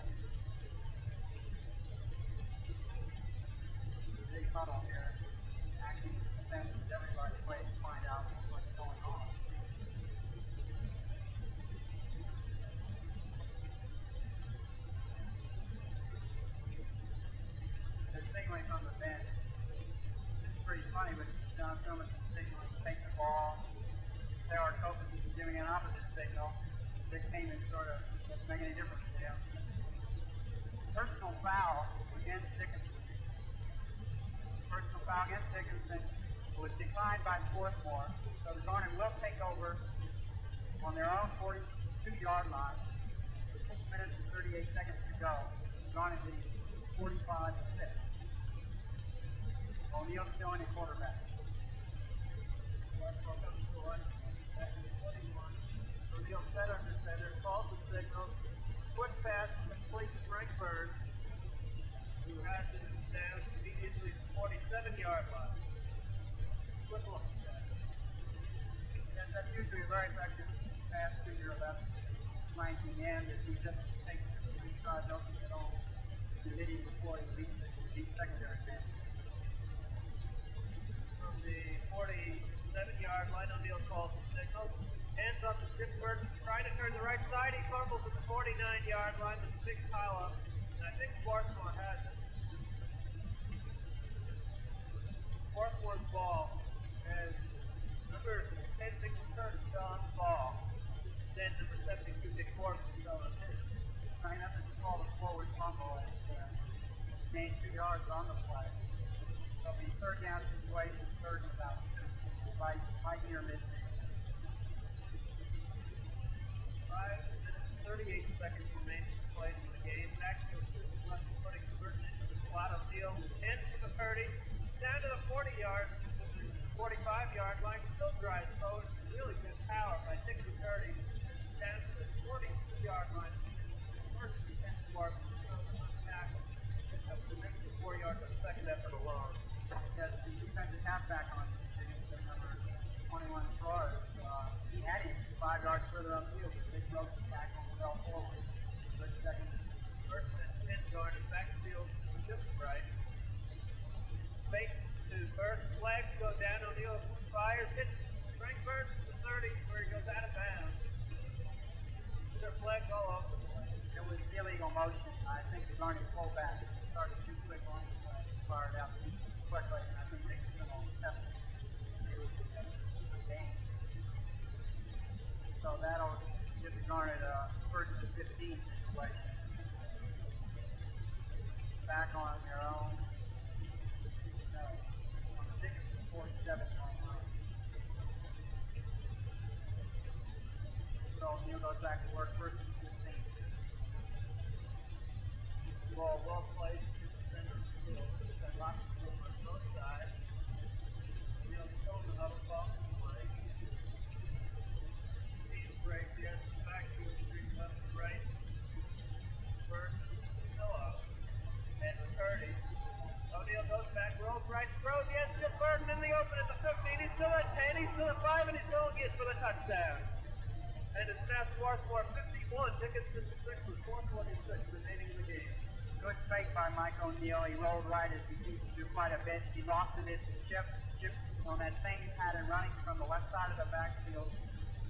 Big huddle here. Acting defense with everybody waiting to find out what's going on. They're signaling from the bench. It's pretty funny, but John Tillman is signaling to take the ball. Sarah Copeland is giving an opposite signal. Dick Heyman sort of doesn't make any difference to him. Personal foul against Dickinson. foul against Dickinson was declined by Swarthmore, so the Garnet will take over on their own 42-yard line with 6 minutes and 38 seconds to go. The Garnet leads 45-6. O'Neal still in at quarterback. O'Neal set under center, calls the signal, quick pass complete to Frank Burns, who has it down immediately to the 47-yard line. Quick look at that. That's usually a very effective pass to your left flanking end if he just takes three strides up and get on to hit him before he reaches the secondary man. From the 47-yard line, O'Neal calls the signal. Hands up to Skip Burton, trying to turn the right side. He fumbles at the 49-yard line with a big pile up. And I think Swarthmore has it. Swarthmore's ball has number 10, Dickinson College still on the ball. Then number 72, Dick Corbin still on his. Trying up to call the forward fumble and gain 2 yards on the play. It'll be third down situation, third and about right near midfield. 5 minutes and 38 seconds remaining to play in the game. Backfield is left putting Burton into the slot. O'Neal ends to the 30, down to the 40-yard, 45-yard line. Still drives forward. Really good power by Dickinson College. Down to the 42-yard line. First defensive mark tackle. That was the next 4 yards on the second effort alone. Because the defensive halfback on Dickinson, number 21 Troy, he had him 5 yards further upfield. They broke the tackle and fell forward. First and 10 yard backfield just right. Fake to Burton. Flags go down. O'Neal fires. Hits Frank Burton to the 30 where he goes out of bounds. There are flags all over the place. It was illegal motion. I think the Garnet pulled back. Started too quick on the play. Fired out too quickly. And I think Dickinson on Sept. It was a game. So that'll give the Garnet a first and 15 situation. Back on their own. No, on the Dickinson 47 line. So O'Neal goes back to work first and 15. Ball well placed. Center field. There's lots of room on both sides. O'Neal still in the huddle ball. Right, yes, back to the street, left and right. First, still up. And the 30. O'Neal goes back, rolls right, throws, yes, Skip Burton in the open at the 15. He's still at 10, he's still at 5, and he's still gets for the touchdown. And it's now Swarthmore 51, Dickinson 6 with 4:26 remaining in the game. Good fake by Mike O'Neal. He rolled right as he used to do quite a bit. He lost it to Chip on that same pattern running from the left side of the backfield.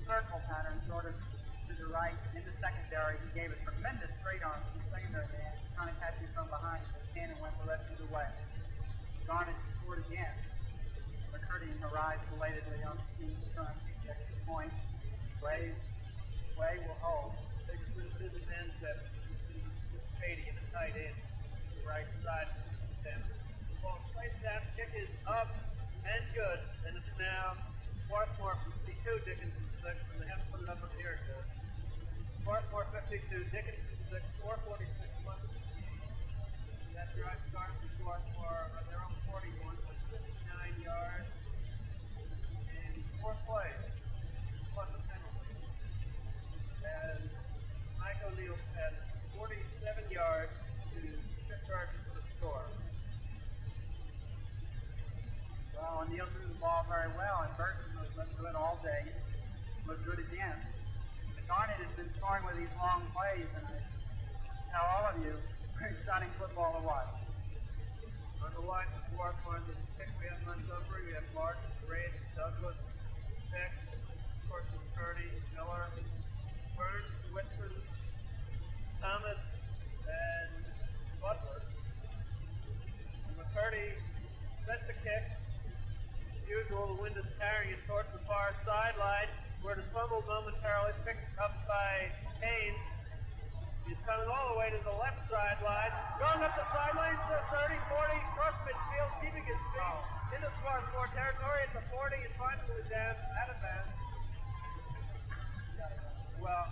Circle pattern sort of to the right in the secondary. He gave a tremendous straight arm to the secondary man, trying to catch him from behind. And went the rest of the way. Garnet scored again. McCurdy arrives belatedly on the team front. Gets the point. Way will hold. Big to the end that Beatty in the tight end. The right side of the 10. Ball plays down. Kick is up and good. And it's now Swarthmore 52, Dickinson 6, and they haven't put it up on the air yet. Swarthmore 52, Dickinson 6, 4:46 left. That drive starts to Swarthmore on their own 41 with 59 yards and 4 plays plus a penalty. As Mike O'Neal had 47 yards to 6 yards for the score. Well, O'Neal threw the ball very well, and Burton was good all day. Was good again. The Garnet has been scoring with these long plays, and I tell all of you, very exciting football to watch. On the line for Swarthmore, the pick we have Montgomery, we have Martin, Ray, Douglas, Peck, of course, McCurdy, Miller, Burns, Whitson, Thomas, and Butler. And McCurdy sets the kick. As usual, the wind is carrying it towards the far sideline, where it is fumbled momentarily, picked up by Haynes. He's coming all the way to the left sideline. Going up the sidelines to 30, 40, across midfield, keeping his feet into Swarthmore territory at the 40 and finally down out of bounds. Well,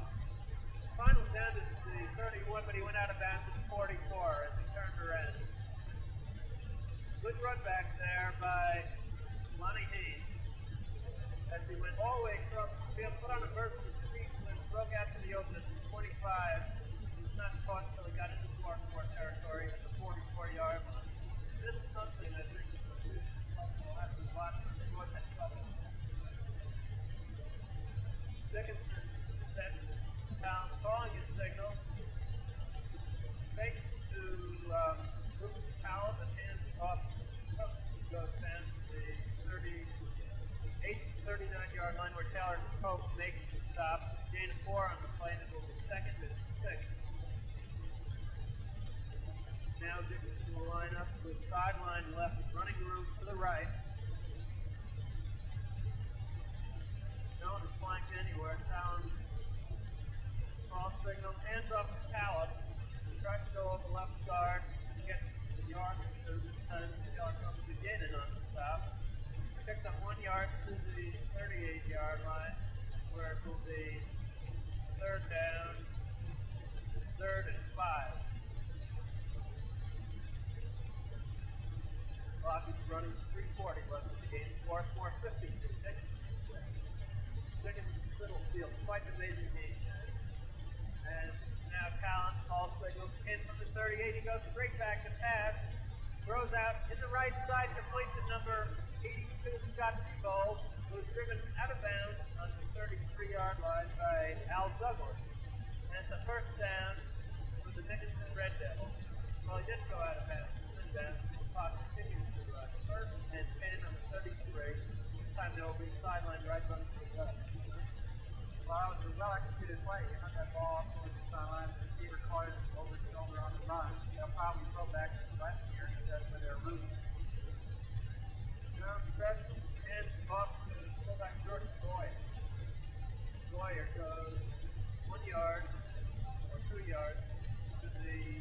final down to the 31, but he went out of bounds at the 44 as he turned around. Good run back there by Lonnie Haynes as he went all the way across the field, put on a burst of speed, and broke out to the open at the 25. He was not caught until he got into Swarthmore territory at the 44-yard line. This is something I think will have to watch for short that trouble. Dickinson set down, calling his signal. Fakes to Lucas Powell, and hands off. Goes down to the 39-yard line where Taylor Cope makes the stop. Gain of 4 on the play, and it will be second and 6. Now Dickinson will line up with sideline left, running room to the right. No one is flanked anywhere. Talon ball signal, hands off to Talon. Tries to go over the left guard and get the yard. So this time Taylor comes again in on the stop. Picks up 1 yard to the 38-yard line, where it will be third down, 3rd and 5. Clock is running 3:40 left in the game. Swarthmore 52. Dickinson Field, quite an amazing game. And now Collins calls signals in from the 38. He goes straight back to pass. Throws out in the right side, completes to number 82, Scott Seabold, who was driven out of bounds on the 33-yard line by Al Douglas. And it's a first down for the Dickinson Red Devils. Well, he did go out of bounds. The clock continues to run. First and 10 on the 33. This time they will be sidelined right on to the left. Well, it was a well-executed play. He hunt that ball off towards the sideline. The receiver caught it over his shoulder on the run. They'll probably throw back to the left here instead of their route. Now, Sept and off to fullback George Boyer. Boyer goes 1 yard or 2 yards to the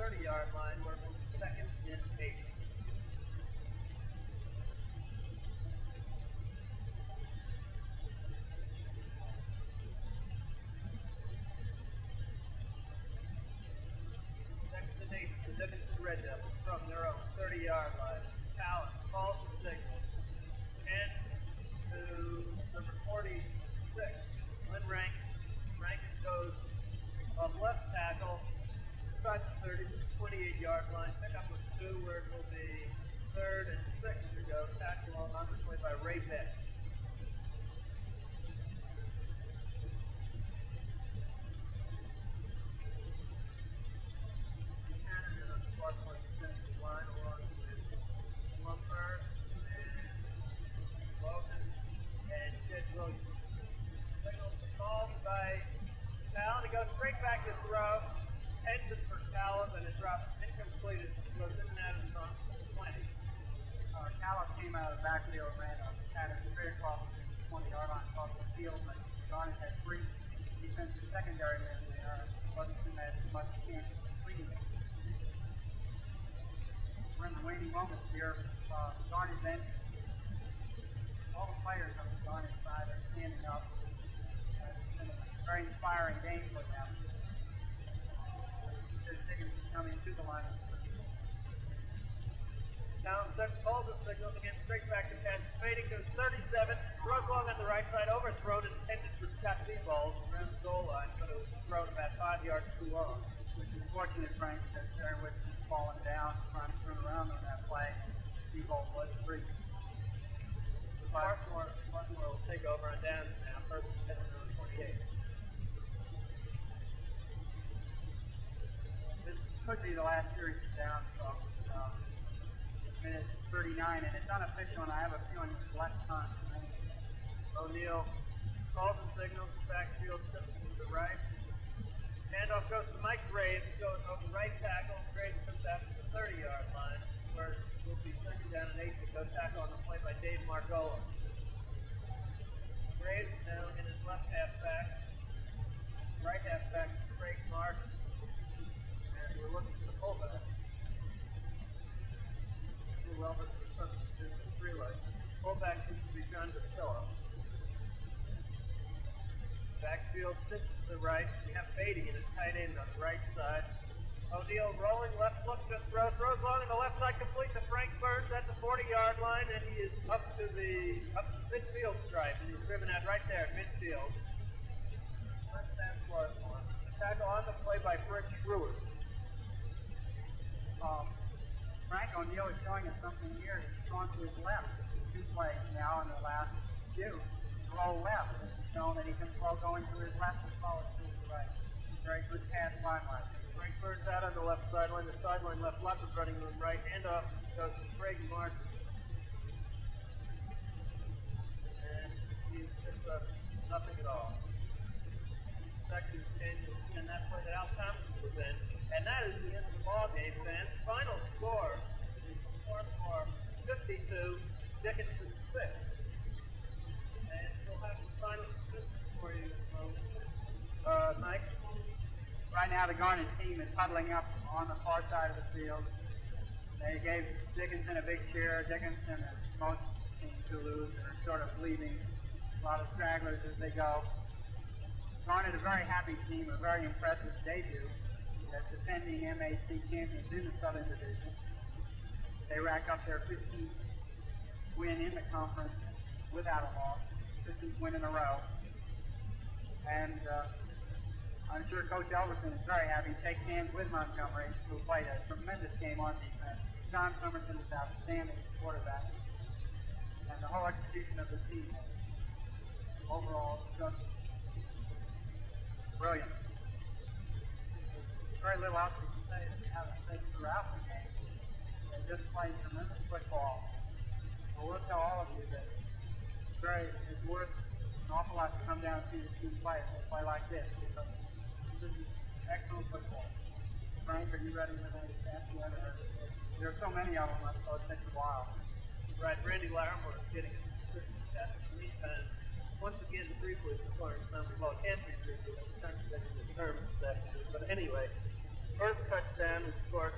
30-yard line where it will be second and 8. The Dickinson Red Devils from their own 30-yard line. Talon calls the signal. And to number 46, Lynn Rankin. Rankin goes off left tackle, inside the 30 to the 28-yard line. Pick up with 2 where it will be 3rd and 6 to go. Tackle on the play by Ray Beck. Goes straight back to throw, heads it for Caleb, and it drops incomplete. It goes in and out of the 20. Caleb came out of the backfield, ran a pattern straight across the 20-yard line across the field, but Garnet had 3 defensive secondary men there. Wasn't too much chance of completing it. We're in the waning moments here. Garnet bench. All the players on the Garnet side are standing up. Very inspiring game for them. There's Dickinson coming to the line. Down Sept calls the signal again, straight back to 10. Fading to 37. Throws long on the right side, overthrown, intended for Scott Seabold around the goal line, but it was thrown about 5 yards too long. Which is unfortunate, Frank, that Sharon Wicks is falling down, trying to turn around on that play. Seabold was free. Swarthmore will take over on downs now. First and 10 on 28. Could be the last series down from minute 39, and it's unofficial, and I have a feeling it's less time. O'Neill calls and signals the backfield to the right. Handoff goes to Mike Graves. He goes over the right tackle. Graves comes out to the 30-yard line, where it will be second down and 8 to go. Tackle on the play by Dave Margola. Graves now in his left halfback. Right halfback, Craig Martin. John DeSilla. Backfield sits to the right. We have Beatty in his tight end on the right side. O'Neill rolling left, look, just throws long on the left side, complete to Frank Burns at the 40-yard line, and he is up to the midfield stripe, and he's driven out right there at midfield. First down, Swarthmore. Tackle on the play by Fritz Schrewer. Frank O'Neill is showing us something here. He's gone to his left. 2 plays now in the last 2. Throw left. It's shown that he can throw going to his left as well as to his right. Very good pass line right. Frank Burns out on the left sideline. The sideline left blocker running to the right. Handoff goes to Craig Martin. And he's just nothing at all. Second and 10, and that play that Al Thomas was in. And that is the end of the ball game, fans. Final score is Swarthmore 52, Dickinson 6. And we'll have the final statistics for you, Mike. Right now the Garnet team is huddling up on the far side of the field. They gave Dickinson a big cheer. Dickinson, as most teams who lose, are sort of leaving a lot of stragglers as they go. Garnet, a very happy team, a very impressive debut as defending MAC champions in the Southern Division. They rack up their 15th win in the conference without a loss, 15th win in a row. And I'm sure Coach Elverson is very happy. Takes hands with Montgomery, who played a tremendous game on defense. John Somerson is outstanding as quarterback. And the whole execution of the team overall is just brilliant. Very little else we can say that we haven't said throughout the game. They just played tremendous football. But we'll tell all of you that it's worth an awful lot to come down and see the team play if they play like this. Because this is excellent football. Frank, are you ready with any stats yet? There are so many of them, so it takes a while. Right, Randy Larimore is getting a consistent stats in the meantime. Once again, briefly, as far as numbers, well, it can't be briefly, it's contradicting the terms that. But anyway, first touchdown was scored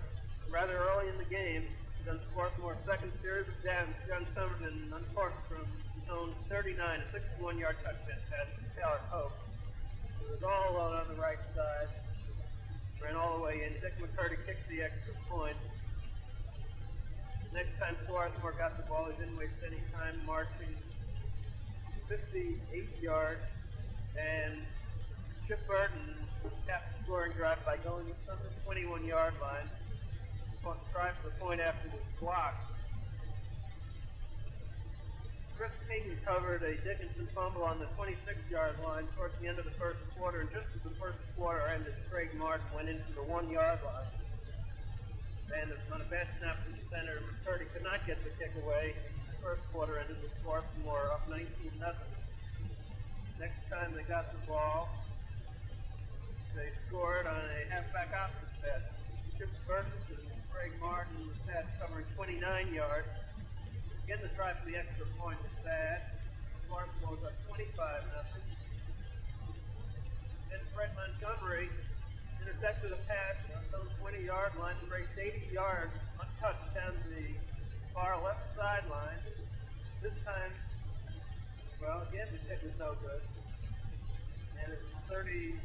rather early in the game. Then Swarthmore's second series of downs. John Somerson uncorked from his own 39, a 61-yard touchdown pass to Taylor Hope. It was all alone on the right side. Ran all the way in. Dick McCurdy kicked the extra point. Next time Swarthmore got the ball, he didn't waste any time marching 58 yards, and Chip Burton capped the scoring drive by going from the 21-yard line. Trying for the point after this block. Chris King recovered a Dickinson fumble on the 26-yard line towards the end of the first quarter, and just as the first quarter ended, Craig Martin went into the 1-yard line. And on a bad snap from the center, McCurdy could not get the kick away. The first quarter ended with Swarthmore up 19-0. Next time they got the ball, they scored on a halfback option pass. Chip Burton and Craig Martin was pass covering 29 yards. Again, the try for the extra point was bad. Swarthmore was up 25-0. Then Fred Montgomery intercepted a pass on the 20-yard line and raced 80 yards untouched down the far left sideline. This time, well, again, the kick was no good. And it was 31-0.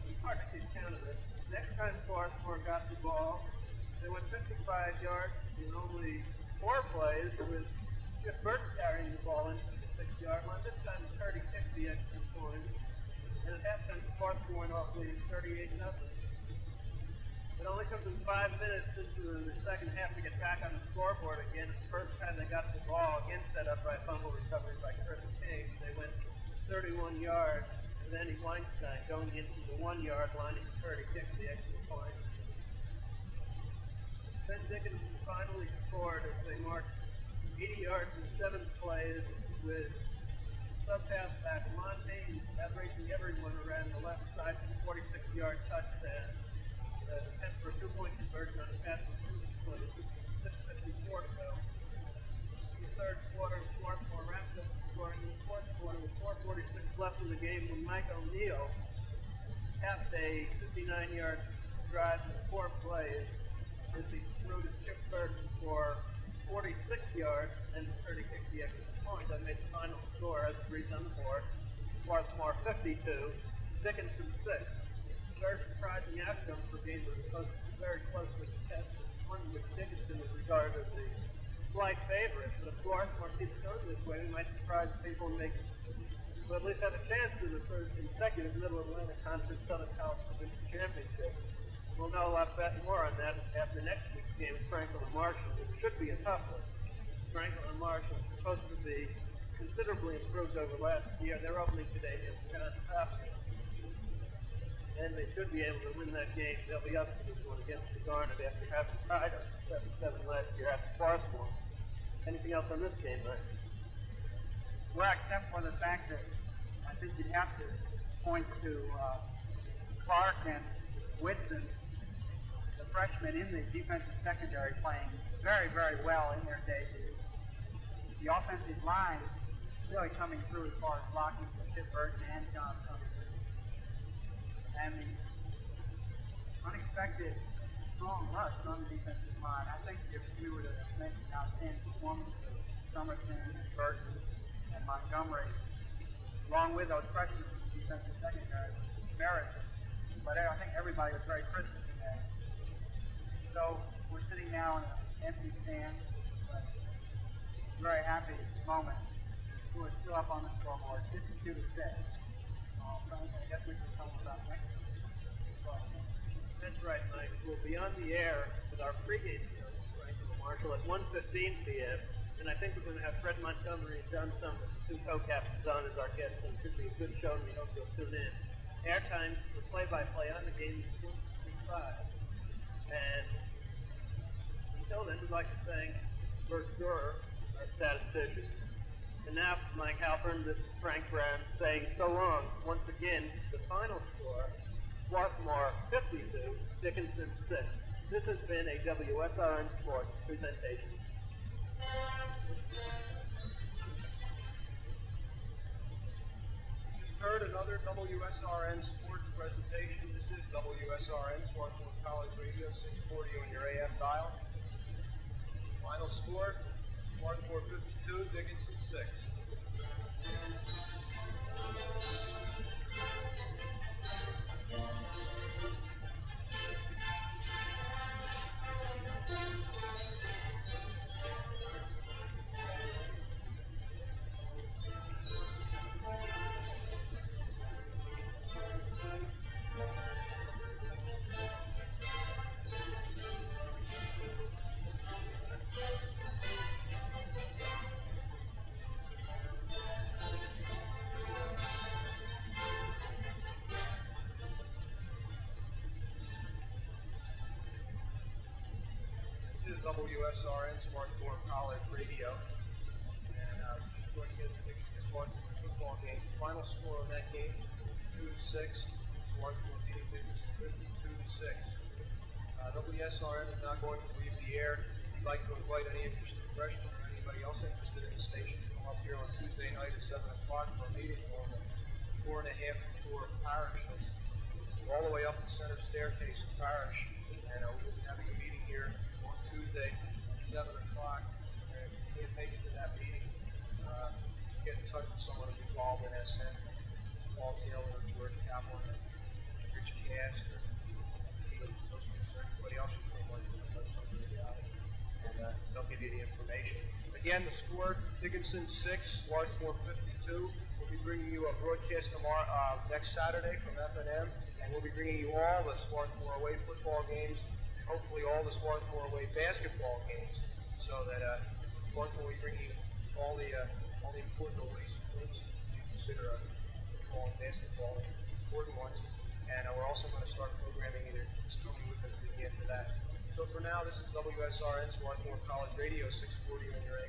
It's hard to keep count of it. Next time Swarthmore got the ball, they went 55 yards in only 4 plays with Chip Burton carrying the ball into the 6-yard line. This time McCurdy kicked the extra point. And at halftime, Swarthmore went off leading 38-0. It only took them 5 minutes into the second half to get back on the scoreboard again. It's the first time they got the ball, again set up by a fumble recovery by Chris King. They went 31 yards. Andy Weinstein going into the 1-yard line, and McCurdy kicked the extra point. Then Dickinson finally scored as they marched 80 yards in 7 plays with sub-halfback Montaigne outracing everyone around the left side for a 46-yard touchdown. The attempt for a 2-point conversion on the pass was 6:54 to go. In the third quarter, Swarthmore wrapped up the scoring in the fourth quarter with 4:46 left in the game when Mike O'Neill tapped a 59-yard drive in 4 plays as he threw to Chip Burton for 46 yards and estimate the final score as it reads on the board. Swarthmore 52, Dickinson 6. Very surprising outcome for a game that was supposed to be very closely contested. One in which Dickinson was regarded as the slight favorite, but if Swarthmore keeps going this way, we might surprise people and make, well, at least have a chance to the third consecutive Middle Atlantic Conference Southern College Division Championship. We'll know a lot more on that after next week's game with Franklin and Marshall. It should be a tough one. Franklin and Marshall are supposed to be considerably improved over last year. They're opening today against Carlisle. And they should be able to win that game. They'll be up to this one against the Garnet after having tied us 7-7 last year after Swarthmore. Anything else on this game, Mike? Well, except for the fact that I think you'd have to point to Clark and Whitson, the freshmen in the defensive secondary, playing very, very well in their debut. The offensive line really coming through as far as blocking for Chip Burton and John coming through. And the unexpected strong rush on the defensive line. I think if you were to mention outstanding performance of Somerton and Burton and Montgomery, along with those freshmen from the defensive secondary, merits it. But I think everybody was very crisp today. So we're sitting now in an empty stand, but very happy at this moment. We're still up on the scoreboard, 52-6. I guess we can talk about next. That's right, Mike. We'll be on the air with our pregame show, Franklin and Marshall, at 1:15 p.m. And I think we're going to have Fred Montgomery and John Summers, two co-captains, on as our guests. And it should be a good show, and we hope you'll tune in. Airtime for play-by-play on the game is 1:65. And until then, we'd like to thank Bert Durer, our statistician. And now, for Mike Halpern, this is Frank Brown saying so long. Once again, the final score, Swarthmore 52, Dickinson 6. This has been a WSRN Sports presentation. You've heard another WSRN Sports presentation. This is WSRN, Swarthmore College Radio, 640 on your AM dial. Final score, Swarthmore 52, Dickinson 6. WSRN, Swarthmore College Radio, and just going to get the Swarthmore football game. Final score on that game, 2-6. Swarthmore beating Dickinson 52-6. WSRN is now going to leave the air. We'd like to invite any interested freshmen or anybody else interested in the station to come up here on Tuesday night at 7 o'clock for a meeting on the 4.5 tour of Parish. All the way up the center staircase of Parish, and we'll be having a meeting here on Tuesday, 7 o'clock. And if you can't make it to that meeting, get in touch with someone who's involved in SN, Paul Taylor, George Kaplan, and Rich Cass, or anybody else you may want to know something about it. And they'll give you the information. Again, the score, Dickinson 6, Swarthmore 52. We'll be bringing you a broadcast tomorrow, next Saturday from FNM. And we'll be bringing you all the Swarthmore away football games, and hopefully all the Swarthmore away basketball games, so that Swarthmore will be bringing you all the important away games you consider football and basketball important ones. And we're also going to start programming either coming with us at the end of that. So for now, this is WSRN, Swarthmore College Radio, 640 on your